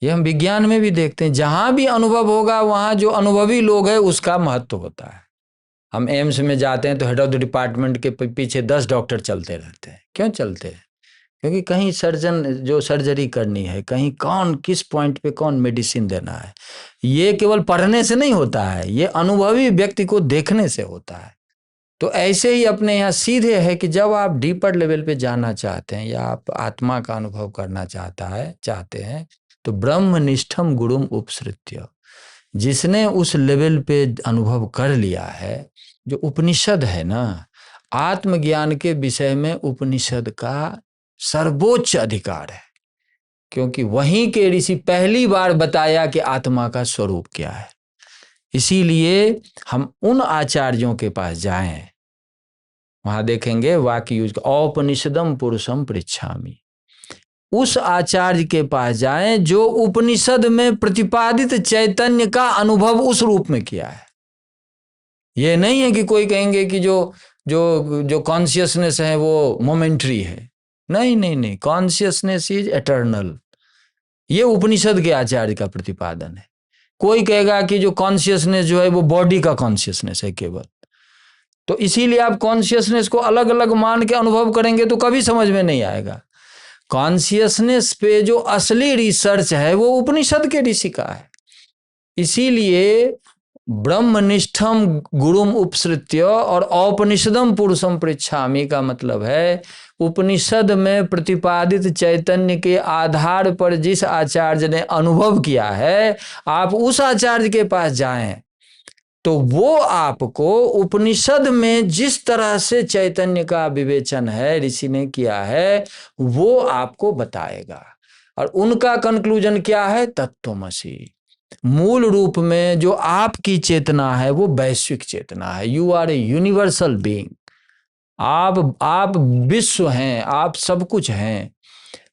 ये हम विज्ञान में भी देखते हैं, जहां भी अनुभव होगा वहां जो अनुभवी लोग हैं उसका महत्व होता है। हम एम्स में जाते हैं तो हेड ऑफ द डिपार्टमेंट के पीछे 10 डॉक्टर चलते रहते हैं। क्यों चलते हैं? क्योंकि कहीं सर्जन जो सर्जरी करनी है, कहीं कौन किस पॉइंट पे कौन मेडिसिन देना है, ये केवल पढ़ने से नहीं होता है, ये अनुभवी व्यक्ति को देखने से होता है। तो ऐसे ही अपने यहाँ सीधे है कि जब आप डीपर लेवल पे जाना चाहते हैं या आप आत्मा का अनुभव करना चाहते हैं, तो ब्रह्मनिष्ठम गुरुम उपसृत्य, जिसने उस लेवल पे अनुभव कर लिया है, जो उपनिषद है ना, आत्मज्ञान के विषय में उपनिषद का सर्वोच्च अधिकार है, क्योंकि वहीं के ऋषि पहली बार बताया कि आत्मा का स्वरूप क्या है। इसीलिए हम उन आचार्यों के पास जाएं, वहां देखेंगे वाक्य यूज, औपनिषदम पुरुषम पृच्छामि, उस आचार्य के पास जाएं जो उपनिषद में प्रतिपादित चैतन्य का अनुभव उस रूप में किया है। ये नहीं है कि कोई कहेंगे कि जो जो जो कॉन्शियसनेस है वो मोमेंट्री है। नहीं नहीं नहीं, कॉन्शियसनेस इज एटर्नल। ये उपनिषद के आचार्य का प्रतिपादन है। कोई कहेगा कि जो कॉन्शियसनेस जो है वो बॉडी का कॉन्शियसनेस है केवल। तो इसीलिए आप कॉन्शियसनेस को अलग अलग मान के अनुभव करेंगे तो कभी समझ में नहीं आएगा। कॉन्शियसनेस पे जो असली रिसर्च है वो उपनिषद के ऋषि का है। इसीलिए ब्रह्मनिष्ठम गुरुम उपसृत्य और औपनिषदम पुरुषम पृच्छामि का मतलब है उपनिषद में प्रतिपादित चैतन्य के आधार पर जिस आचार्य ने अनुभव किया है, आप उस आचार्य के पास जाएं तो वो आपको उपनिषद में जिस तरह से चैतन्य का विवेचन है ऋषि ने किया है वो आपको बताएगा। और उनका कंक्लूजन क्या है? तत्त्वमसि। मूल रूप में जो आपकी चेतना है वो वैश्विक चेतना है। You are a universal being. आप विश्व हैं, आप सब कुछ हैं।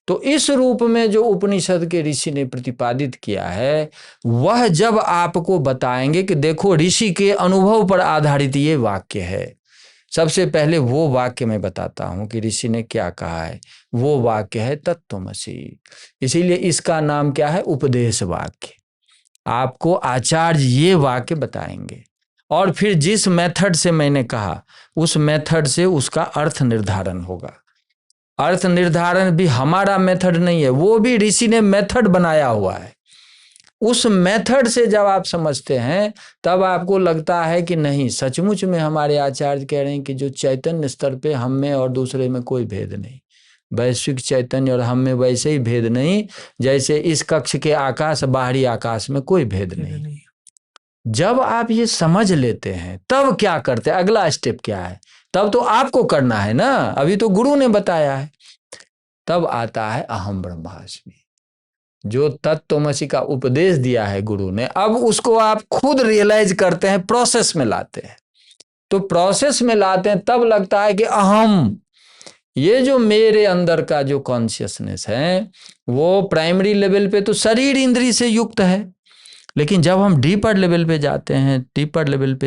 तो इस रूप में जो उपनिषद के ऋषि ने प्रतिपादित किया है वह जब आपको बताएंगे कि देखो ऋषि के अनुभव पर आधारित ये वाक्य है। सबसे पहले वो वाक्य मैं बताता हूं कि ऋषि ने क्या कहा है। वो वाक्य है तत्त्वमसि। इसीलिए इसका नाम क्या है? उपदेश वाक्य। आपको आचार्य ये वाक्य बताएंगे और फिर जिस मेथड से मैंने कहा उस मेथड से उसका अर्थ निर्धारण होगा। अर्थ निर्धारण भी हमारा मेथड नहीं है, वो भी ऋषि ने मेथड बनाया हुआ है। उस मेथड से जब आप समझते हैं तब आपको लगता है कि नहीं, सचमुच में हमारे आचार्य कह रहे हैं कि जो चैतन्य स्तर पे हम में और दूसरे में कोई भेद नहीं। वैश्विक चैतन्य और हम में वैसे ही भेद नहीं जैसे इस कक्ष के आकाश बाहरी आकाश में कोई भेद नहीं। जब आप ये समझ लेते हैं तब क्या करते हैं? अगला स्टेप क्या है? तब तो आपको करना है ना, अभी तो गुरु ने बताया है। तब आता है अहम ब्रह्मास्मि। जो तत्त्वमसि का उपदेश दिया है गुरु ने, अब उसको आप खुद रियलाइज करते हैं, प्रोसेस में लाते हैं। तो प्रोसेस में लाते हैं तब लगता है कि अहम, ये जो मेरे अंदर का जो कॉन्शियसनेस है वो प्राइमरी लेवल पे तो शरीर इंद्री से युक्त है, लेकिन जब हम डीपर लेवल पे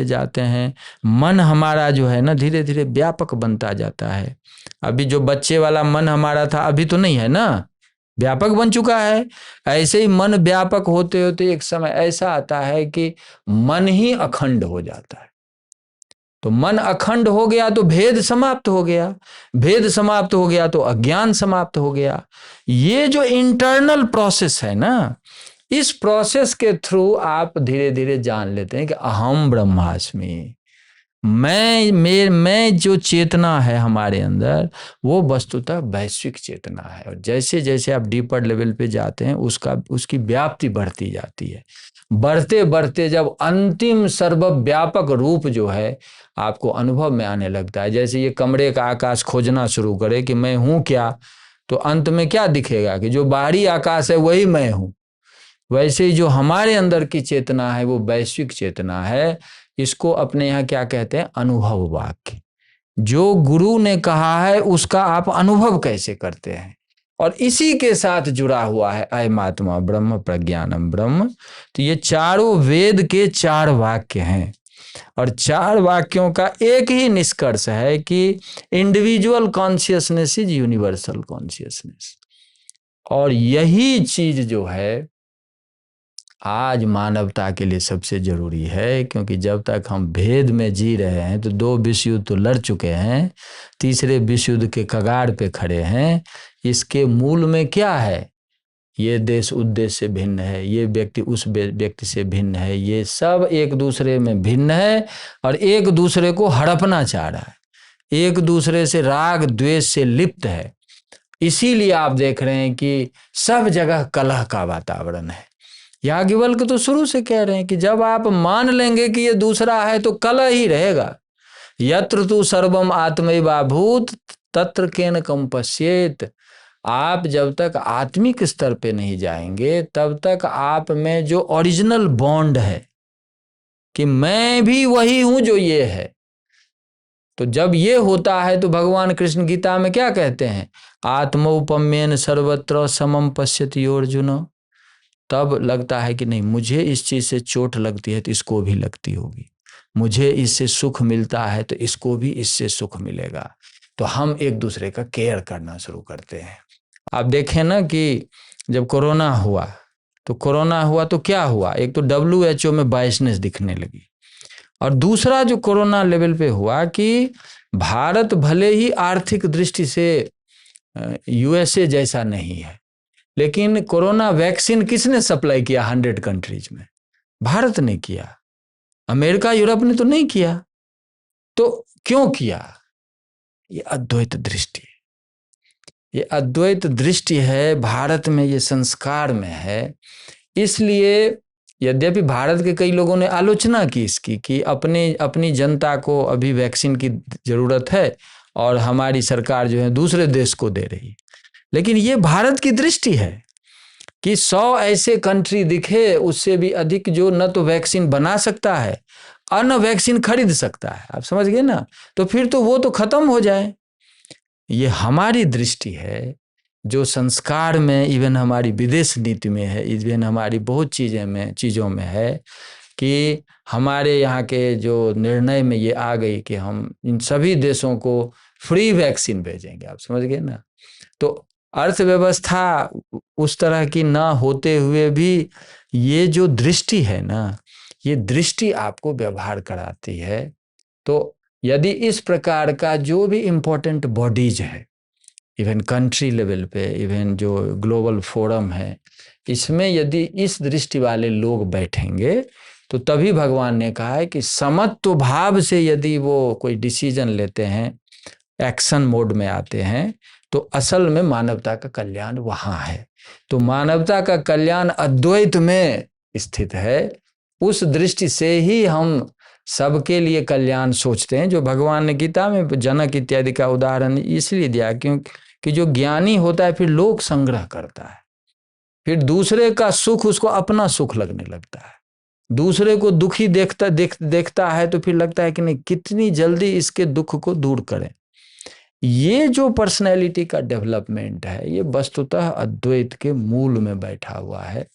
जाते हैं मन हमारा जो है ना धीरे धीरे व्यापक बनता जाता है। अभी जो बच्चे वाला मन हमारा था अभी तो नहीं है ना, व्यापक बन चुका है। ऐसे ही मन व्यापक होते होते एक समय ऐसा आता है कि मन ही अखंड हो जाता है। तो मन अखंड हो गया तो भेद समाप्त हो गया, भेद समाप्त हो गया तो अज्ञान समाप्त हो गया। ये जो इंटरनल प्रोसेस है ना, इस प्रोसेस के थ्रू आप धीरे धीरे जान लेते हैं कि अहम ब्रह्मास्मि। मैं जो चेतना है हमारे अंदर वो वस्तुतः वैश्विक चेतना है। और जैसे जैसे आप डीपर लेवल पे जाते हैं उसकी व्याप्ति बढ़ती जाती है। बढ़ते बढ़ते जब अंतिम सर्वव्यापक रूप जो है आपको अनुभव में आने लगता है, जैसे ये कमरे का आकाश खोजना शुरू करे कि मैं हूं क्या, तो अंत में क्या दिखेगा कि जो बाहरी आकाश है वही मैं हूं। वैसे ही जो हमारे अंदर की चेतना है वो वैश्विक चेतना है। इसको अपने यहाँ क्या कहते हैं? अनुभव वाक्य। जो गुरु ने कहा है उसका आप अनुभव कैसे करते हैं, और इसी के साथ जुड़ा हुआ है अयमात्मा ब्रह्म प्रज्ञानम ब्रह्म। तो ये चारों वेद के 4 वाक्य हैं और 4 वाक्यों का एक ही निष्कर्ष है कि individual consciousness is universal consciousness. और यही चीज जो है आज मानवता के लिए सबसे जरूरी है, क्योंकि जब तक हम भेद में जी रहे हैं तो 2 विश्व युद्ध तो लड़ चुके हैं, तीसरे विश्व युद्ध के कगार पे खड़े हैं। इसके मूल में क्या है? ये देश उस देश से भिन्न है, ये व्यक्ति उस व्यक्ति से भिन्न है, ये सब एक दूसरे में भिन्न है और एक दूसरे को हड़पना चाह रहा है, एक दूसरे से राग द्वेष से लिप्त है। इसीलिए आप देख रहे हैं कि सब जगह कलह का वातावरण है। याज्ञवल्क्य तो शुरू से कह रहे हैं कि जब आप मान लेंगे कि ये दूसरा है तो कलह ही रहेगा। यत्र तु सर्वम आत्मैवाभूत तत्र केन कम पश्येत। आप जब तक आत्मिक स्तर पे नहीं जाएंगे तब तक आप में जो ओरिजिनल बॉन्ड है कि मैं भी वही हूं जो ये है, तो जब ये होता है तो भगवान कृष्ण गीता में क्या कहते हैं? आत्मौपम्येन सर्वत्र समम पश्यति अर्जुन। तब लगता है कि नहीं, मुझे इस चीज से चोट लगती है तो इसको भी लगती होगी, मुझे इससे सुख मिलता है तो इसको भी इससे सुख मिलेगा। तो हम एक दूसरे का केयर करना शुरू करते हैं। आप देखें ना कि जब कोरोना हुआ तो क्या हुआ? एक तो WHO में बायसनेस दिखने लगी, और दूसरा जो कोरोना लेवल पे हुआ कि भारत भले ही आर्थिक दृष्टि से USA जैसा नहीं है, लेकिन कोरोना वैक्सीन किसने सप्लाई किया 100 कंट्रीज में? भारत ने किया। अमेरिका यूरोप ने तो नहीं किया। तो क्यों किया? ये अद्वैत दृष्टि, ये अद्वैत दृष्टि है भारत में, ये संस्कार में है। इसलिए यद्यपि भारत के कई लोगों ने आलोचना की इसकी कि अपनी जनता को अभी वैक्सीन की ज़रूरत है और हमारी सरकार जो है दूसरे देश को दे रही है, लेकिन ये भारत की दृष्टि है कि 100 ऐसे कंट्री दिखे उससे भी अधिक जो न तो वैक्सीन बना सकता है और न वैक्सीन खरीद सकता है। आप समझ गए ना? तो फिर तो वो तो खत्म हो जाए। ये हमारी दृष्टि है जो संस्कार में, इवन हमारी विदेश नीति में है, इवन हमारी बहुत चीज़ों में है कि हमारे यहाँ के जो निर्णय में ये आ गई कि हम इन सभी देशों को फ्री वैक्सीन भेजेंगे। आप समझ गए ना? तो अर्थव्यवस्था उस तरह की ना होते हुए भी ये जो दृष्टि है ना, ये दृष्टि आपको व्यवहार कराती है। तो यदि इस प्रकार का जो भी इम्पोर्टेंट बॉडीज है, इवन कंट्री लेवल पे, इवन जो ग्लोबल फोरम है, इसमें यदि इस दृष्टि वाले लोग बैठेंगे तो तभी भगवान ने कहा है कि समत्व भाव से यदि वो कोई डिसीजन लेते हैं, एक्शन मोड में आते हैं, तो असल में मानवता का कल्याण वहाँ है। तो मानवता का कल्याण अद्वैत में स्थित है। उस दृष्टि से ही हम सबके लिए कल्याण सोचते हैं। जो भगवान ने गीता में जनक इत्यादि का उदाहरण इसलिए दिया क्योंकि जो ज्ञानी होता है फिर लोक संग्रह करता है, फिर दूसरे का सुख उसको अपना सुख लगने लगता है, दूसरे को दुखी देखता है तो फिर लगता है कि नहीं, कितनी जल्दी इसके दुख को दूर करें। ये जो पर्सनैलिटी का डेवलपमेंट है, ये वस्तुतः अद्वैत के मूल में बैठा हुआ है,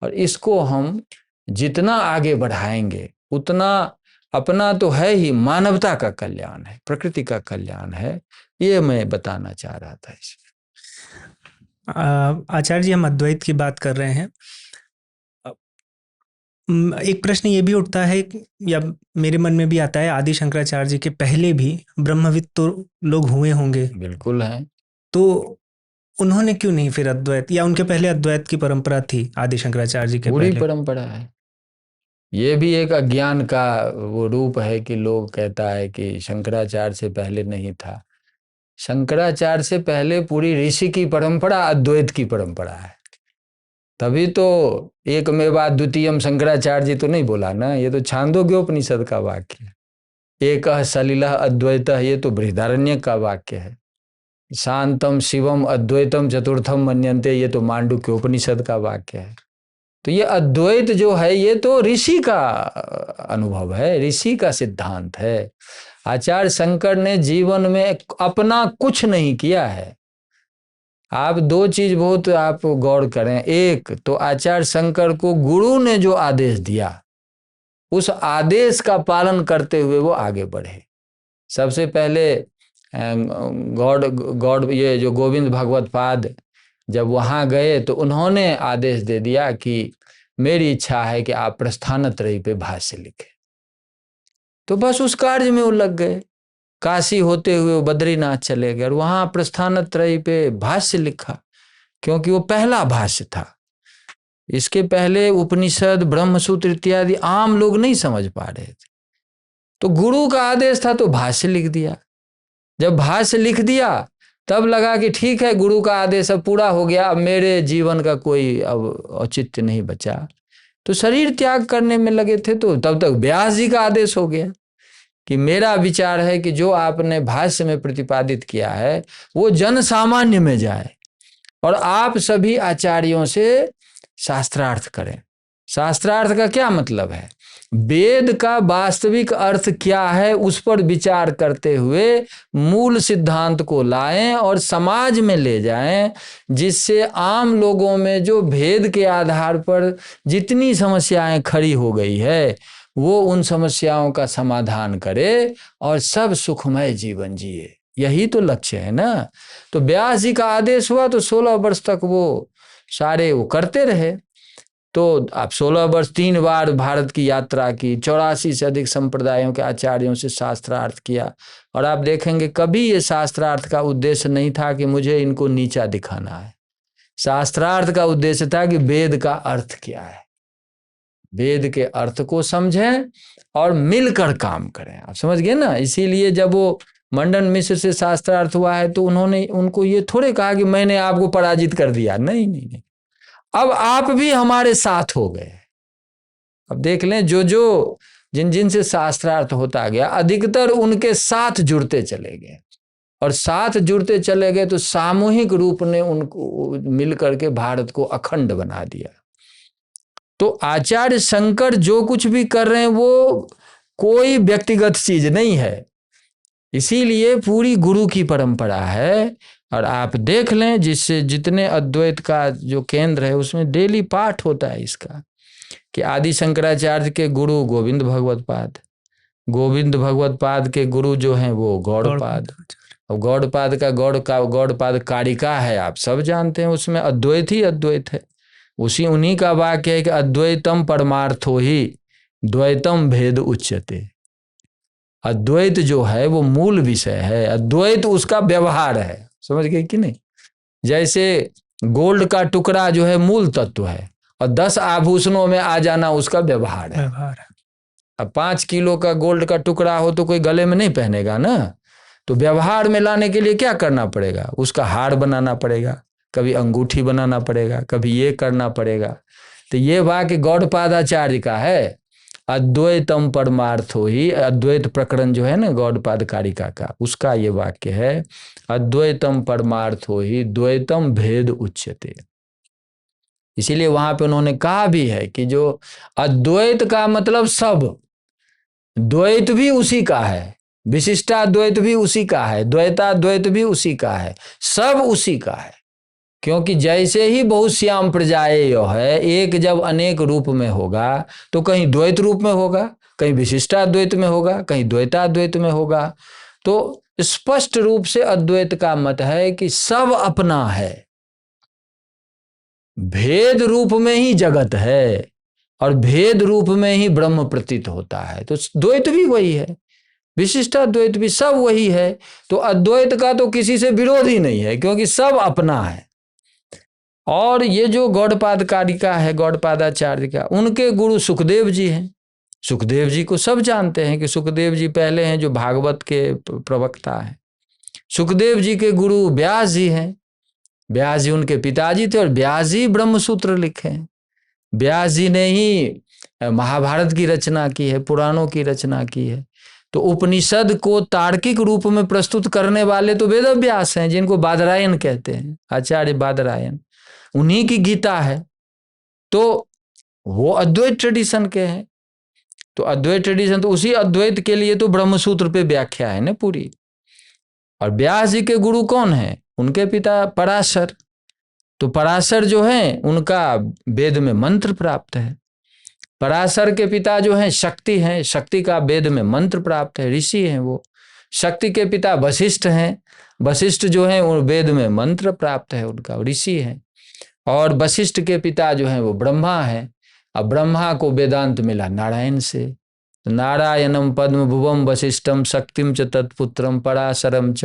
और इसको हम जितना आगे बढ़ाएंगे उतना अपना तो है ही, मानवता का कल्याण है, प्रकृति का कल्याण है। ये मैं बताना चाह रहा था इसमें। आचार्य जी, हम अद्वैत की बात कर रहे हैं। एक प्रश्न ये भी उठता है या मेरे मन में भी आता है, आदि शंकराचार्य जी के पहले भी ब्रह्मविद तो लोग हुए होंगे। बिल्कुल है। तो उन्होंने क्यों नहीं फिर अद्वैत, या उनके पहले अद्वैत की परंपरा थी आदि शंकराचार्य जी के पूरी पहले? परंपरा है। ये भी एक अज्ञान का वो रूप है कि लोग कहता है कि शंकराचार्य से पहले नहीं था। शंकराचार्य से पहले पूरी ऋषि की परंपरा अद्वैत की परंपरा है। तभी तो एकमेवा द्वितीयम शंकराचार्य जी तो नहीं बोला ना, ये तो छांदोग्योपनिषद का वाक्य है। एक सलिलः अद्वैतः, ये तो बृहदारण्यक का वाक्य है। शांतम शिवम अद्वैतम चतुर्थम मन्यन्ते, ये तो मांडुक्योपनिषद का वाक्य है। तो ये अद्वैत जो है ये तो ऋषि का अनुभव है, ऋषि का सिद्धांत है। आचार्य शंकर ने जीवन में अपना कुछ नहीं किया है। आप दो चीज बहुत आप गौर करें। एक तो आचार्य शंकर को गुरु ने जो आदेश दिया, उस आदेश का पालन करते हुए वो आगे बढ़े। सबसे पहले गॉड ये जो गोविंद भगवत पाद जब वहाँ गए तो उन्होंने आदेश दे दिया कि मेरी इच्छा है कि आप प्रस्थानत्रयी पे भाष्य लिखें। तो बस उस कार्य में वो लग गए। काशी होते हुए वो बद्रीनाथ चले गए और वहाँ प्रस्थानत्रयी पे भाष्य लिखा, क्योंकि वो पहला भाष्य था। इसके पहले उपनिषद, ब्रह्मसूत्र इत्यादि आम लोग नहीं समझ पा रहे थे। तो गुरु का आदेश था तो भाष्य लिख दिया। जब भाष्य लिख दिया तब लगा कि ठीक है, गुरु का आदेश अब पूरा हो गया, अब मेरे जीवन का कोई अब औचित्य नहीं बचा। तो शरीर त्याग करने में लगे थे। तो तब तक व्यास जी का आदेश हो गया कि मेरा विचार है कि जो आपने भाष्य में प्रतिपादित किया है वो जन सामान्य में जाए और आप सभी आचार्यों से शास्त्रार्थ करें। शास्त्रार्थ का क्या मतलब है? वेद का वास्तविक अर्थ क्या है उस पर विचार करते हुए मूल सिद्धांत को लाएं और समाज में ले जाएं, जिससे आम लोगों में जो भेद के आधार पर जितनी समस्याएं खड़ी हो गई है वो उन समस्याओं का समाधान करे और सब सुखमय जीवन जिए। यही तो लक्ष्य है ना। तो व्यास जी का आदेश हुआ तो 16 वर्ष तक वो सारे वो करते रहे। तो आप 16 वर्ष 3 बार भारत की यात्रा की, 84 से अधिक संप्रदायों के आचार्यों से शास्त्रार्थ किया। और आप देखेंगे कभी ये शास्त्रार्थ का उद्देश्य नहीं था कि मुझे इनको नीचा दिखाना है। शास्त्रार्थ का उद्देश्य था कि वेद का अर्थ क्या है, वेद के अर्थ को समझें और मिलकर काम करें। आप समझ गए ना। इसीलिए जब वो मंडन मिश्र से शास्त्रार्थ हुआ है तो उन्होंने उनको ये थोड़े कहा कि मैंने आपको पराजित कर दिया। नहीं नहीं नहीं, अब आप भी हमारे साथ हो गए। अब देख लें, जो जो जिन जिन से शास्त्रार्थ होता गया, अधिकतर उनके साथ जुड़ते चले गए, और साथ जुड़ते चले गए तो सामूहिक रूप ने उनको मिलकर के भारत को अखंड बना दिया। तो आचार्य शंकर जो कुछ भी कर रहे हैं वो कोई व्यक्तिगत चीज नहीं है, इसीलिए पूरी गुरु की परंपरा है। और आप देख लें, जिससे जितने अद्वैत का जो केंद्र है उसमें डेली पाठ होता है इसका, कि आदि शंकराचार्य के गुरु गोविंद भगवत पाद, गोविंद भगवत पाद के गुरु जो हैं वो गौड़पाद, और गौड़पाद का गौड़पाद कारिका है, आप सब जानते हैं, उसमें अद्वैत ही अद्वैत है। उन्हीं का वाक्य है कि अद्वैतम परमार्थो ही द्वैतम भेद उच्यते। अद्वैत जो है वो मूल विषय है, अद्वैत उसका व्यवहार है, समझ गए कि नहीं। जैसे गोल्ड का टुकड़ा जो है मूल तत्व है, और 10 आभूषणों में आ जाना उसका व्यवहार है। अब 5 किलो का गोल्ड का टुकड़ा हो तो कोई गले में नहीं पहनेगा ना, तो व्यवहार में लाने के लिए क्या करना पड़ेगा, उसका हार बनाना पड़ेगा, कभी अंगूठी बनाना पड़ेगा, कभी ये करना पड़ेगा। तो ये वाक्य गौड़पादाचार्य का है, अद्वैतम परमार्थो ही, अद्वैत प्रकरण जो है ना गौड़पाद कारिका का, उसका ये वाक्य है, अद्वैतम परमार्थो ही द्वैतम भेद उच्यते। इसीलिए वहां पे उन्होंने कहा भी है कि जो अद्वैत का मतलब सब, द्वैत भी उसी का है, विशिष्टाद्वैत भी उसी का है, द्वैताद्वैत भी उसी का है, सब उसी का है। क्योंकि जैसे ही बहुत श्याम प्रजाए यो है, एक जब अनेक रूप में होगा तो कहीं द्वैत रूप में होगा, कहीं विशिष्टाद्वैत में होगा, कहीं द्वैताद्वैत में होगा। तो स्पष्ट रूप से अद्वैत का मत है कि सब अपना है, भेद रूप में ही जगत है और भेद रूप में ही ब्रह्म प्रतीत होता है। तो द्वैत भी वही है, विशिष्टाद्वैत भी सब वही है। तो अद्वैत का तो किसी से विरोध ही नहीं है, क्योंकि सब अपना है। और ये जो गौड़पाद कारिका है गौड़पादाचार्य का, उनके गुरु सुखदेव जी हैं। सुखदेव जी को सब जानते हैं कि सुखदेव जी पहले हैं जो भागवत के प्रवक्ता हैं। सुखदेव जी के गुरु व्यास जी हैं, व्यास जी उनके पिताजी थे, और व्यास जी ब्रह्मसूत्र लिखे हैं। व्यास जी ने ही महाभारत की रचना की है, पुराणों की रचना की है। तो उपनिषद को तार्किक रूप में प्रस्तुत करने वाले तो वेद व्यास हैं, जिनको बादरायण कहते हैं, आचार्य बादरायण, उन्हीं की गीता है। तो वो अद्वैत ट्रेडिशन के हैं। तो अद्वैत ट्रेडिशन, तो उसी अद्वैत के लिए तो ब्रह्मसूत्र पे व्याख्या है ना पूरी। और व्यास जी के गुरु कौन है, उनके पिता पराशर। तो पराशर जो है उनका वेद में मंत्र प्राप्त है। पराशर के पिता जो हैं शक्ति हैं, शक्ति का वेद में मंत्र प्राप्त है, ऋषि हैं वो। शक्ति के पिता वशिष्ठ हैं, वशिष्ठ जो हैं वो वेद में मंत्र प्राप्त है उनका, ऋषि हैं। और वशिष्ठ के पिता जो हैं वो ब्रह्मा हैं। अब ब्रह्मा को वेदांत मिला नारायण से। नारायणम पद्म भुवम वशिष्ठम शक्तिम च तत्पुत्रम पराशरम च,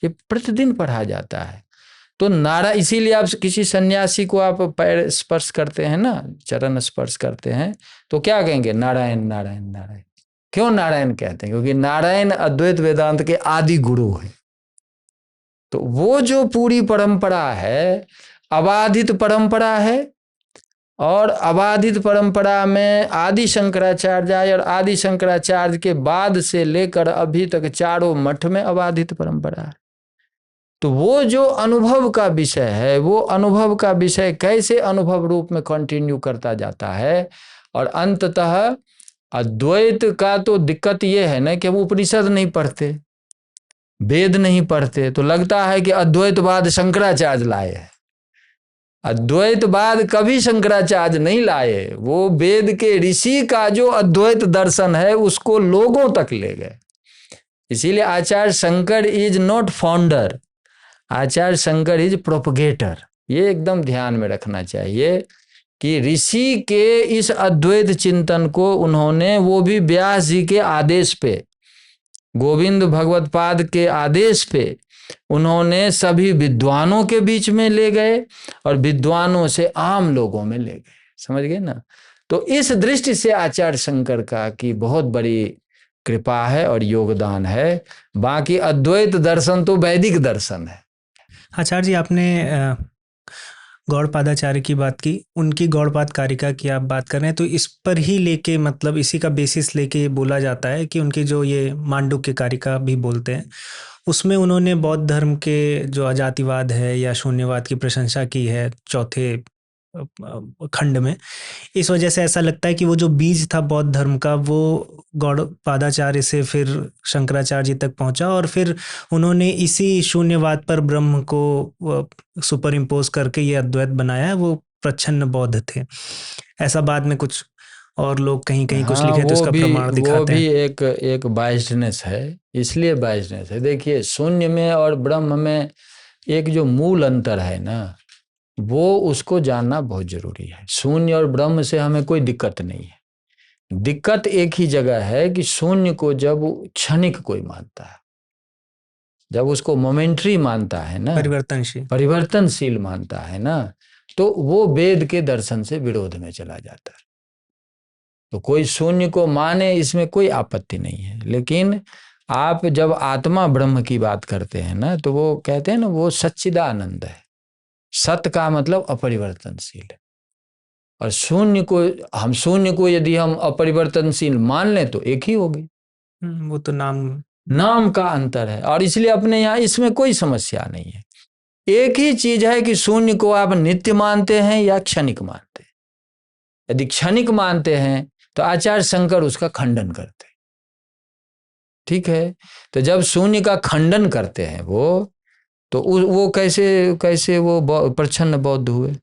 ये प्रतिदिन पढ़ा जाता है। तो इसीलिए आप किसी सन्यासी को आप पैर स्पर्श करते हैं ना, चरण स्पर्श करते हैं, तो क्या कहेंगे, नारायण नारायण नारायण। क्यों नारायण कहते हैं, क्योंकि नारायण अद्वैत वेदांत के आदि गुरु हैं। तो वो जो पूरी परंपरा है अबाधित परंपरा है, और अबाधित परंपरा में आदि शंकराचार्य और आदि शंकराचार्य के बाद से लेकर अभी तक चारों मठ में अबाधित परंपरा है। तो वो जो अनुभव का विषय है, वो अनुभव का विषय कैसे अनुभव रूप में कंटिन्यू करता जाता है। और अंततः अद्वैत का तो दिक्कत ये है ना कि हम उपनिषद नहीं पढ़ते, वेद नहीं पढ़ते, तो लगता है कि अद्वैतवाद शंकराचार्य लाए है। अद्वैतवाद कभी शंकराचार्य नहीं लाए, वो वेद के ऋषि का जो अद्वैत दर्शन है उसको लोगों तक ले गए। इसीलिए Acharya Shankar is not founder, Acharya Shankar is propagator. ये एकदम ध्यान में रखना चाहिए कि ऋषि के इस अद्वैत चिंतन को उन्होंने, वो भी व्यास जी के आदेश पे, गोविंद भगवत पाद के आदेश पे, उन्होंने सभी विद्वानों के बीच में ले गए और विद्वानों से आम लोगों में ले गए। समझ गए ना। तो इस दृष्टि से आचार्य शंकर का की बहुत बड़ी कृपा है और योगदान है। बाकी अद्वैत दर्शन तो वैदिक दर्शन है। आचार्य जी, आपने गौड़पादाचार्य की बात की, उनकी गौड़पाद कारिका की आप बात कर रहे हैं, तो इस पर ही लेके मतलब इसी का बेसिस लेके ये बोला जाता है कि उनकी जो ये मांडुक्य कारिका भी बोलते हैं, उसमें उन्होंने बौद्ध धर्म के जो अजातिवाद है या शून्यवाद की प्रशंसा की है चौथे खंड में। इस वजह से ऐसा लगता है कि वो जो बीज था बौद्ध धर्म का, वो गौड़पादाचार्य से फिर शंकराचार्य जी तक पहुंचा, और फिर उन्होंने इसी शून्यवाद पर ब्रह्म को सुपर इम्पोज करके ये अद्वैत बनाया। वो प्रच्छन्न बौद्ध थे। ऐसा बाद में कुछ और लोग कहीं कहीं कुछ हाँ, लिखे तो इसका प्रमाण वो दिखाते भी हैं। एक बाइस्डनेस है। इसलिए बाइस्डनेस है, देखिए शून्य में और ब्रह्म में एक जो मूल अंतर है ना, वो उसको जानना बहुत जरूरी है। शून्य और ब्रह्म से हमें कोई दिक्कत नहीं है। दिक्कत एक ही जगह है कि शून्य को जब क्षणिक कोई मानता है, जब उसको मोमेंट्री मानता है ना, परिवर्तनशील। परिवर्तनशील मानता है ना, तो वो वेद के दर्शन से विरोध में चला जाता है। तो कोई शून्य को माने, इसमें कोई आपत्ति नहीं है। लेकिन आप जब आत्मा ब्रह्म की बात करते हैं ना, तो वो कहते हैं ना, वो सच्चिदानंद है। सत का मतलब अपरिवर्तनशील है। और शून्य को यदि हम अपरिवर्तनशील मान लें तो एक ही होगी। वो तो नाम का अंतर है, और इसलिए अपने यहाँ इसमें कोई समस्या नहीं है। एक ही चीज है कि शून्य को आप नित्य मानते हैं या क्षणिक मानते हैं। यदि क्षणिक मानते हैं तो आचार्य शंकर उसका खंडन करते हैं। ठीक है, तो जब शून्य का खंडन करते हैं वो, तो वो कैसे कैसे वो प्रच्छन्न बौद्ध हुए।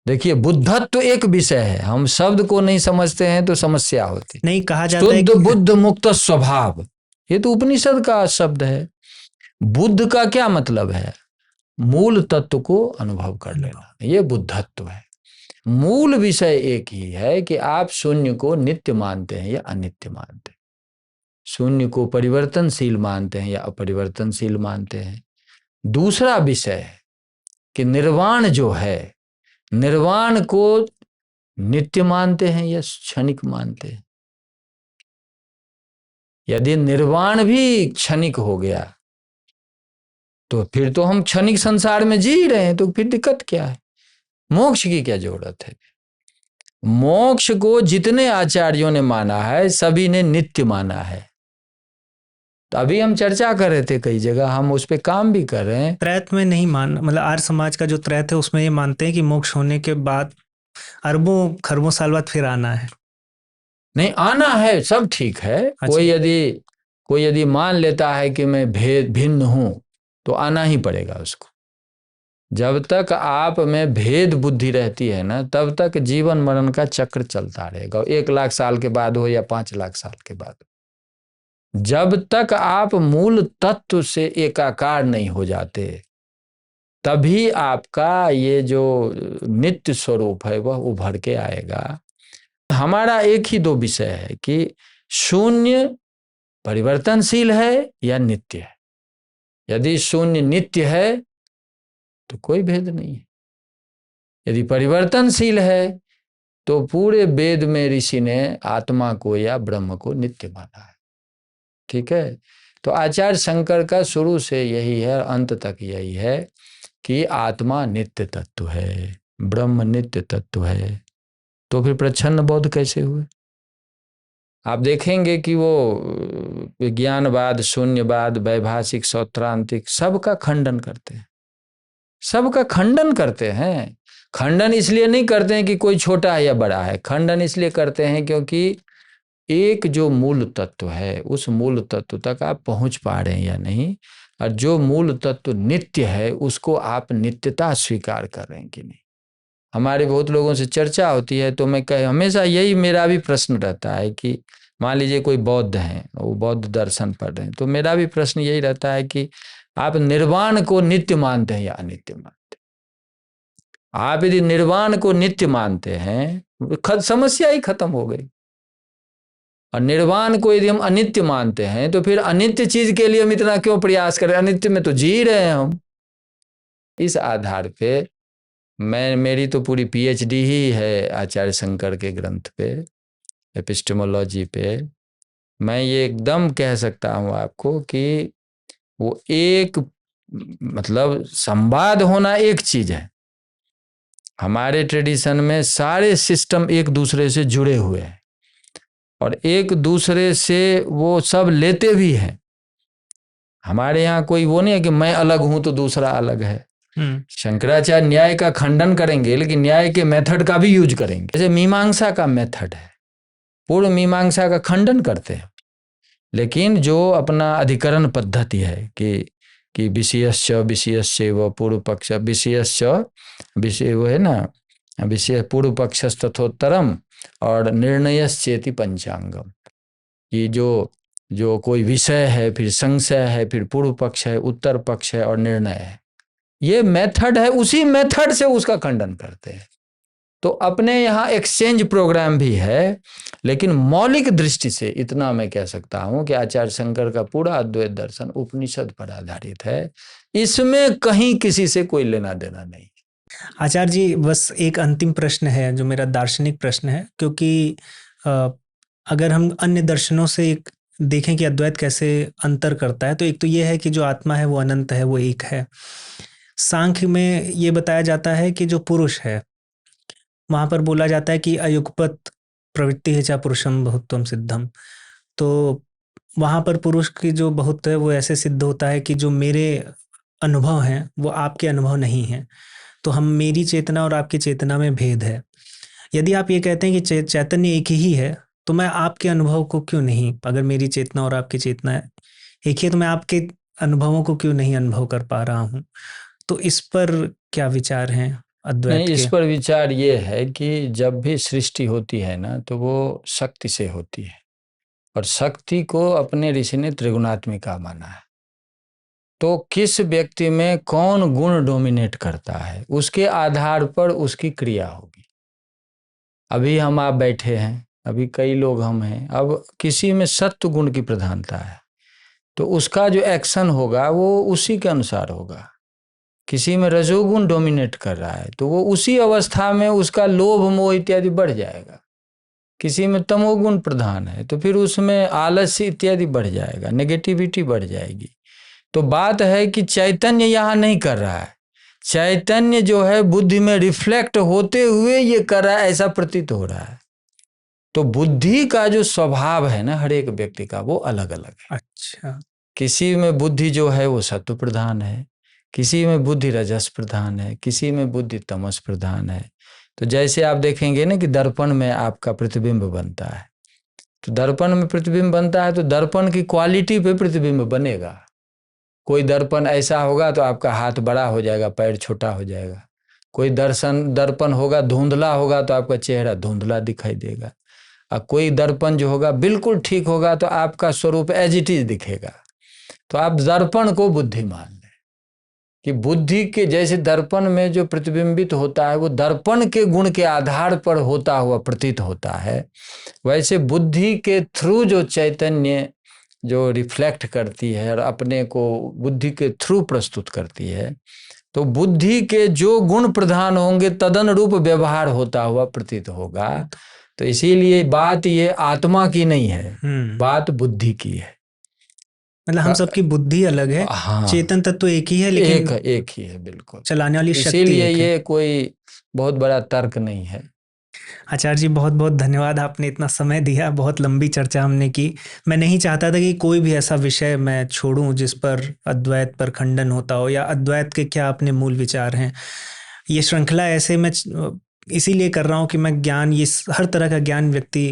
देखिए, बुद्धत्व तो एक विषय है, हम शब्द को नहीं समझते हैं तो समस्या होती। नहीं कहा जाता है शुद्ध कि बुद्ध मुक्त स्वभाव, ये तो उपनिषद का शब्द है। बुद्ध का क्या मतलब है? मूल तत्व को अनुभव कर लेना, ये बुद्धत्व है। मूल विषय एक ही है कि आप शून्य को नित्य मानते हैं या अनित्य मानते हैं, शून्य को परिवर्तनशील मानते हैं या अपरिवर्तनशील मानते हैं। दूसरा विषय है कि निर्वाण जो है, निर्वाण को नित्य मानते हैं या क्षणिक मानते हैं। यदि निर्वाण भी क्षणिक हो गया तो फिर तो हम क्षणिक संसार में जी रहे हैं, तो फिर दिक्कत क्या है? मोक्ष की क्या जरूरत है? मोक्ष को जितने आचार्यों ने माना है, सभी ने नित्य माना है। तो अभी हम चर्चा कर रहे थे, कई जगह हम उस पर काम भी कर रहे हैं। त्रैत में नहीं मान, मतलब आर्य समाज का जो त्रैत है उसमें ये मानते हैं कि मोक्ष होने के बाद अरबों खरबों साल बाद फिर आना है। नहीं, आना है, सब ठीक है। कोई यदि मान लेता है कि मैं भिन्न हूं, तो आना ही पड़ेगा उसको। जब तक आप में भेद बुद्धि रहती है ना, तब तक जीवन मरण का चक्र चलता रहेगा। 1 लाख साल के बाद हो या 5 लाख साल के बाद, जब तक आप मूल तत्व से एकाकार नहीं हो जाते, तभी आपका ये जो नित्य स्वरूप है वह उभर के आएगा। हमारा एक ही दो विषय है कि शून्य परिवर्तनशील है या नित्य है। यदि शून्य नित्य है तो कोई भेद नहीं है। यदि परिवर्तनशील है तो पूरे वेद में ऋषि ने आत्मा को या ब्रह्म को नित्य माना है। ठीक है, तो आचार्य शंकर का शुरू से यही है, अंत तक यही है कि आत्मा नित्य तत्व है, ब्रह्म नित्य तत्व है। तो फिर प्रच्छन्न बौद्ध कैसे हुए? आप देखेंगे कि वो विज्ञानवाद, शून्यवाद, वैभाषिक, सौत्रांतिक, सबका खंडन करते हैं, सबका खंडन करते हैं। खंडन इसलिए नहीं करते हैं कि कोई छोटा है या बड़ा है, खंडन इसलिए करते हैं क्योंकि एक जो मूल तत्व है, उस मूल तत्व तक आप पहुंच पा रहे हैं या नहीं, और जो मूल तत्व नित्य है उसको आप नित्यता स्वीकार कर रहे हैं कि नहीं। हमारे बहुत लोगों से चर्चा होती है, तो मैं हमेशा यही मेरा भी प्रश्न रहता है कि मान लीजिए कोई बौद्ध हैं, वो बौद्ध दर्शन पढ़ रहे हैं, तो मेरा भी प्रश्न यही रहता है कि आप निर्वाण को नित्य मानते हैं या अनित्य मानते हैं? आप यदि निर्वाण को नित्य मानते हैं, समस्या ही खत्म हो गई। और निर्वाण को यदि हम अनित्य मानते हैं, तो फिर अनित्य चीज के लिए हम इतना क्यों प्रयास करें? अनित्य में तो जी रहे हैं हम। इस आधार पे मेरी तो पूरी पीएचडी ही है आचार्य शंकर के ग्रंथ पे, एपिस्टेमोलॉजी पे। मैं ये एकदम कह सकता हूँ आपको कि वो एक मतलब संवाद होना एक चीज है, हमारे ट्रेडिशन में सारे सिस्टम एक दूसरे से जुड़े हुए हैं और एक दूसरे से वो सब लेते भी हैं। हमारे यहाँ कोई वो नहीं है कि मैं अलग हूं तो दूसरा अलग है। शंकराचार्य न्याय का खंडन करेंगे लेकिन न्याय के मेथड का भी यूज करेंगे। जैसे मीमांसा का मेथड है, पूर्व मीमांसा का खंडन करते हैं, लेकिन जो अपना अधिकरण पद्धति है कि विषयश्च विषयस्यैव पूर्व पक्ष विषयश्च विषय वो है ना, विषय पूर्व पक्षस्तथोत्तरम और निर्णयश्चेति पंचांगम, कि जो कोई विषय है, फिर संशय है, फिर पूर्व पक्ष है, उत्तर पक्ष है और निर्णय है, ये मेथड है, उसी मेथड से उसका खंडन करते हैं। तो अपने यहाँ एक्सचेंज प्रोग्राम भी है, लेकिन मौलिक दृष्टि से इतना मैं कह सकता हूँ कि आचार्य शंकर का पूरा अद्वैत दर्शन उपनिषद पर आधारित है, इसमें कहीं किसी से कोई लेना देना नहीं। आचार्य जी, बस एक अंतिम प्रश्न है जो मेरा दार्शनिक प्रश्न है, क्योंकि अगर हम अन्य दर्शनों से देखें कि अद्वैत कैसे अंतर करता है, तो एक तो ये है कि जो आत्मा है वो अनंत है, वो एक है। सांख्य में ये बताया जाता है कि जो पुरुष है, वहाँ पर बोला जाता है कि अयुगपत प्रवृत्ति है चा पुरुषम बहुत्वम सिद्धम। तो वहाँ पर पुरुष की जो बहुत है वो ऐसे सिद्ध होता है कि जो मेरे अनुभव हैं वो आपके अनुभव नहीं हैं, तो हम मेरी चेतना और आपकी चेतना में भेद है। यदि आप ये कहते हैं कि चैतन्य एक ही है, तो मैं आपके अनुभव को क्यों नहीं, अगर मेरी चेतना और आपकी चेतना एक ही है, तो मैं आपके अनुभवों को क्यों नहीं अनुभव कर पा रहा हूँ? तो इस पर क्या विचार हैं अद्वैत नहीं, के? इस पर विचार ये है कि जब भी सृष्टि होती है ना, तो वो शक्ति से होती है और शक्ति को अपने ऋषि ने त्रिगुणात्मिका माना है। तो किस व्यक्ति में कौन गुण डोमिनेट करता है, उसके आधार पर उसकी क्रिया होगी। अभी हम आप बैठे हैं, अभी कई लोग हम हैं, अब किसी में सत्व गुण की प्रधानता है तो उसका जो एक्शन होगा वो उसी के अनुसार होगा। किसी में रजोगुण डोमिनेट कर रहा है तो वो उसी अवस्था में उसका लोभ मोह इत्यादि बढ़ जाएगा। किसी में तमोगुण प्रधान है तो फिर उसमें आलस्य इत्यादि बढ़ जाएगा, नेगेटिविटी बढ़ जाएगी। तो बात है कि चैतन्य यहाँ नहीं कर रहा है, चैतन्य जो है बुद्धि में रिफ्लेक्ट होते हुए ये कर रहा है, ऐसा प्रतीत हो रहा है। तो बुद्धि का जो स्वभाव है ना हर एक व्यक्ति का, वो अलग अलग है। अच्छा, किसी में बुद्धि जो है वो सत्व प्रधान है, किसी में बुद्धि रजस प्रधान है, किसी में बुद्धि तमस प्रधान है। तो जैसे आप देखेंगे ना कि दर्पण में आपका प्रतिबिंब बनता है, तो दर्पण में प्रतिबिंब बनता है तो दर्पण की क्वालिटी पे प्रतिबिंब बनेगा। कोई दर्पण ऐसा होगा तो आपका हाथ बड़ा हो जाएगा, पैर छोटा हो जाएगा। कोई दर्पण होगा धुंधला होगा तो आपका चेहरा धुंधला दिखाई देगा। और कोई दर्पण जो होगा बिल्कुल ठीक होगा तो आपका स्वरूप एज इट इज दिखेगा। तो आप दर्पण को बुद्धि मान लें कि बुद्धि के जैसे दर्पण में जो प्रतिबिंबित होता है वो दर्पण के गुण के आधार पर होता हुआ प्रतीत होता है, वैसे बुद्धि के थ्रू जो चैतन्य जो रिफ्लेक्ट करती है और अपने को बुद्धि के थ्रू प्रस्तुत करती है, तो बुद्धि के जो गुण प्रधान होंगे तदनुरूप व्यवहार होता हुआ प्रतीत होगा। तो इसीलिए बात ये आत्मा की नहीं है, बात बुद्धि की है। मतलब हम सबकी बुद्धि अलग है, हाँ, चेतन तत्व एक ही है, लेकिन एक ही है बिल्कुल, चलाने वाली शक्ति इसीलिए एक है। ये कोई बहुत बड़ा तर्क नहीं है। आचार्य जी, बहुत बहुत धन्यवाद, आपने इतना समय दिया, बहुत लंबी चर्चा हमने की। मैं नहीं चाहता था कि कोई भी ऐसा विषय मैं छोड़ूं जिस पर अद्वैत पर खंडन होता हो या अद्वैत के क्या अपने मूल विचार हैं। ये श्रृंखला ऐसे मैं इसीलिए कर रहा हूँ कि मैं ज्ञान, ये हर तरह का ज्ञान व्यक्ति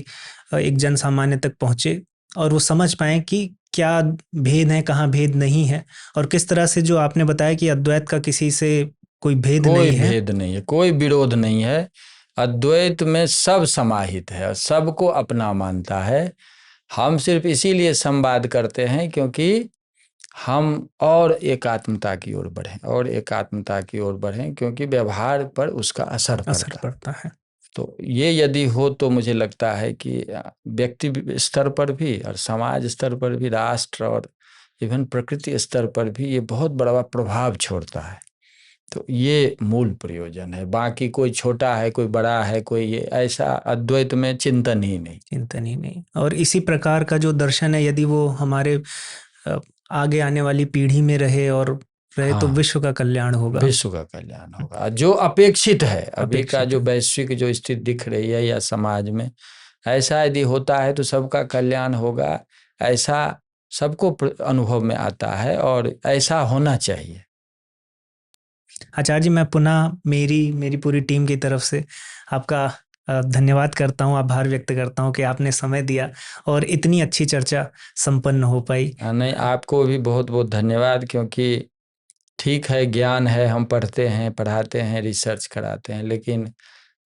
एक जन सामान्य तक पहुँचे और वो समझ पाए कि क्या भेद है, कहाँ भेद नहीं है, और किस तरह से जो आपने बताया कि अद्वैत का किसी से कोई भेद नहीं है, भेद नहीं है, कोई विरोध नहीं है। अद्वैत में सब समाहित है और सबको अपना मानता है। हम सिर्फ इसीलिए संवाद करते हैं क्योंकि हम और एकात्मता की ओर बढ़ें और एकात्मता की ओर बढ़ें, क्योंकि व्यवहार पर उसका असर पड़ता है। तो ये यदि हो तो मुझे लगता है कि व्यक्ति स्तर पर भी और समाज स्तर पर भी, राष्ट्र और इवन प्रकृति स्तर पर भी ये बहुत बड़ा प्रभाव छोड़ता है। तो ये मूल प्रयोजन है, बाकी कोई छोटा है कोई बड़ा है कोई ये ऐसा अद्वैत में चिंतन ही नहीं। और इसी प्रकार का जो दर्शन है यदि वो हमारे आगे आने वाली पीढ़ी में रहे और रहे तो हाँ, विश्व का कल्याण होगा। विश्व का कल्याण होगा, जो अपेक्षित है अभी का अपेक्षित जो है। वैश्विक जो स्थिति दिख रही है या समाज में, ऐसा यदि होता है तो सबका कल्याण होगा, ऐसा सबको अनुभव में आता है और ऐसा होना चाहिए। आचार्य जी, मैं पुनः मेरी पूरी टीम की तरफ से आपका धन्यवाद करता हूँ, आभार व्यक्त करता हूँ कि आपने समय दिया और इतनी अच्छी चर्चा संपन्न हो पाई। नहीं, आपको भी बहुत बहुत धन्यवाद, क्योंकि ठीक है, ज्ञान है, हम पढ़ते हैं, पढ़ाते हैं, रिसर्च कराते हैं, लेकिन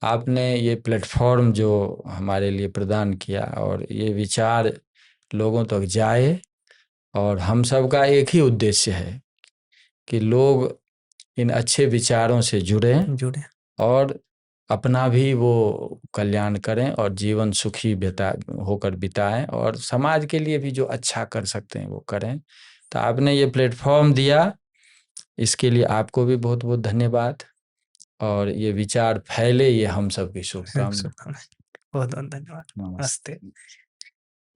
आपने ये प्लेटफॉर्म जो हमारे लिए प्रदान किया और ये विचार लोगों तक जाए, और हम सबका एक ही उद्देश्य है कि लोग इन अच्छे विचारों से जुड़ें जुड़े। और अपना भी वो कल्याण करें और जीवन सुखी होकर बिताएं, और समाज के लिए भी जो अच्छा कर सकते हैं वो करें। तो आपने ये प्लेटफॉर्म दिया, इसके लिए आपको भी बहुत बहुत धन्यवाद, और ये विचार फैले, ये हम सब की शुभकामना। बहुत बहुत धन्यवाद। नमस्ते। नमस्ते।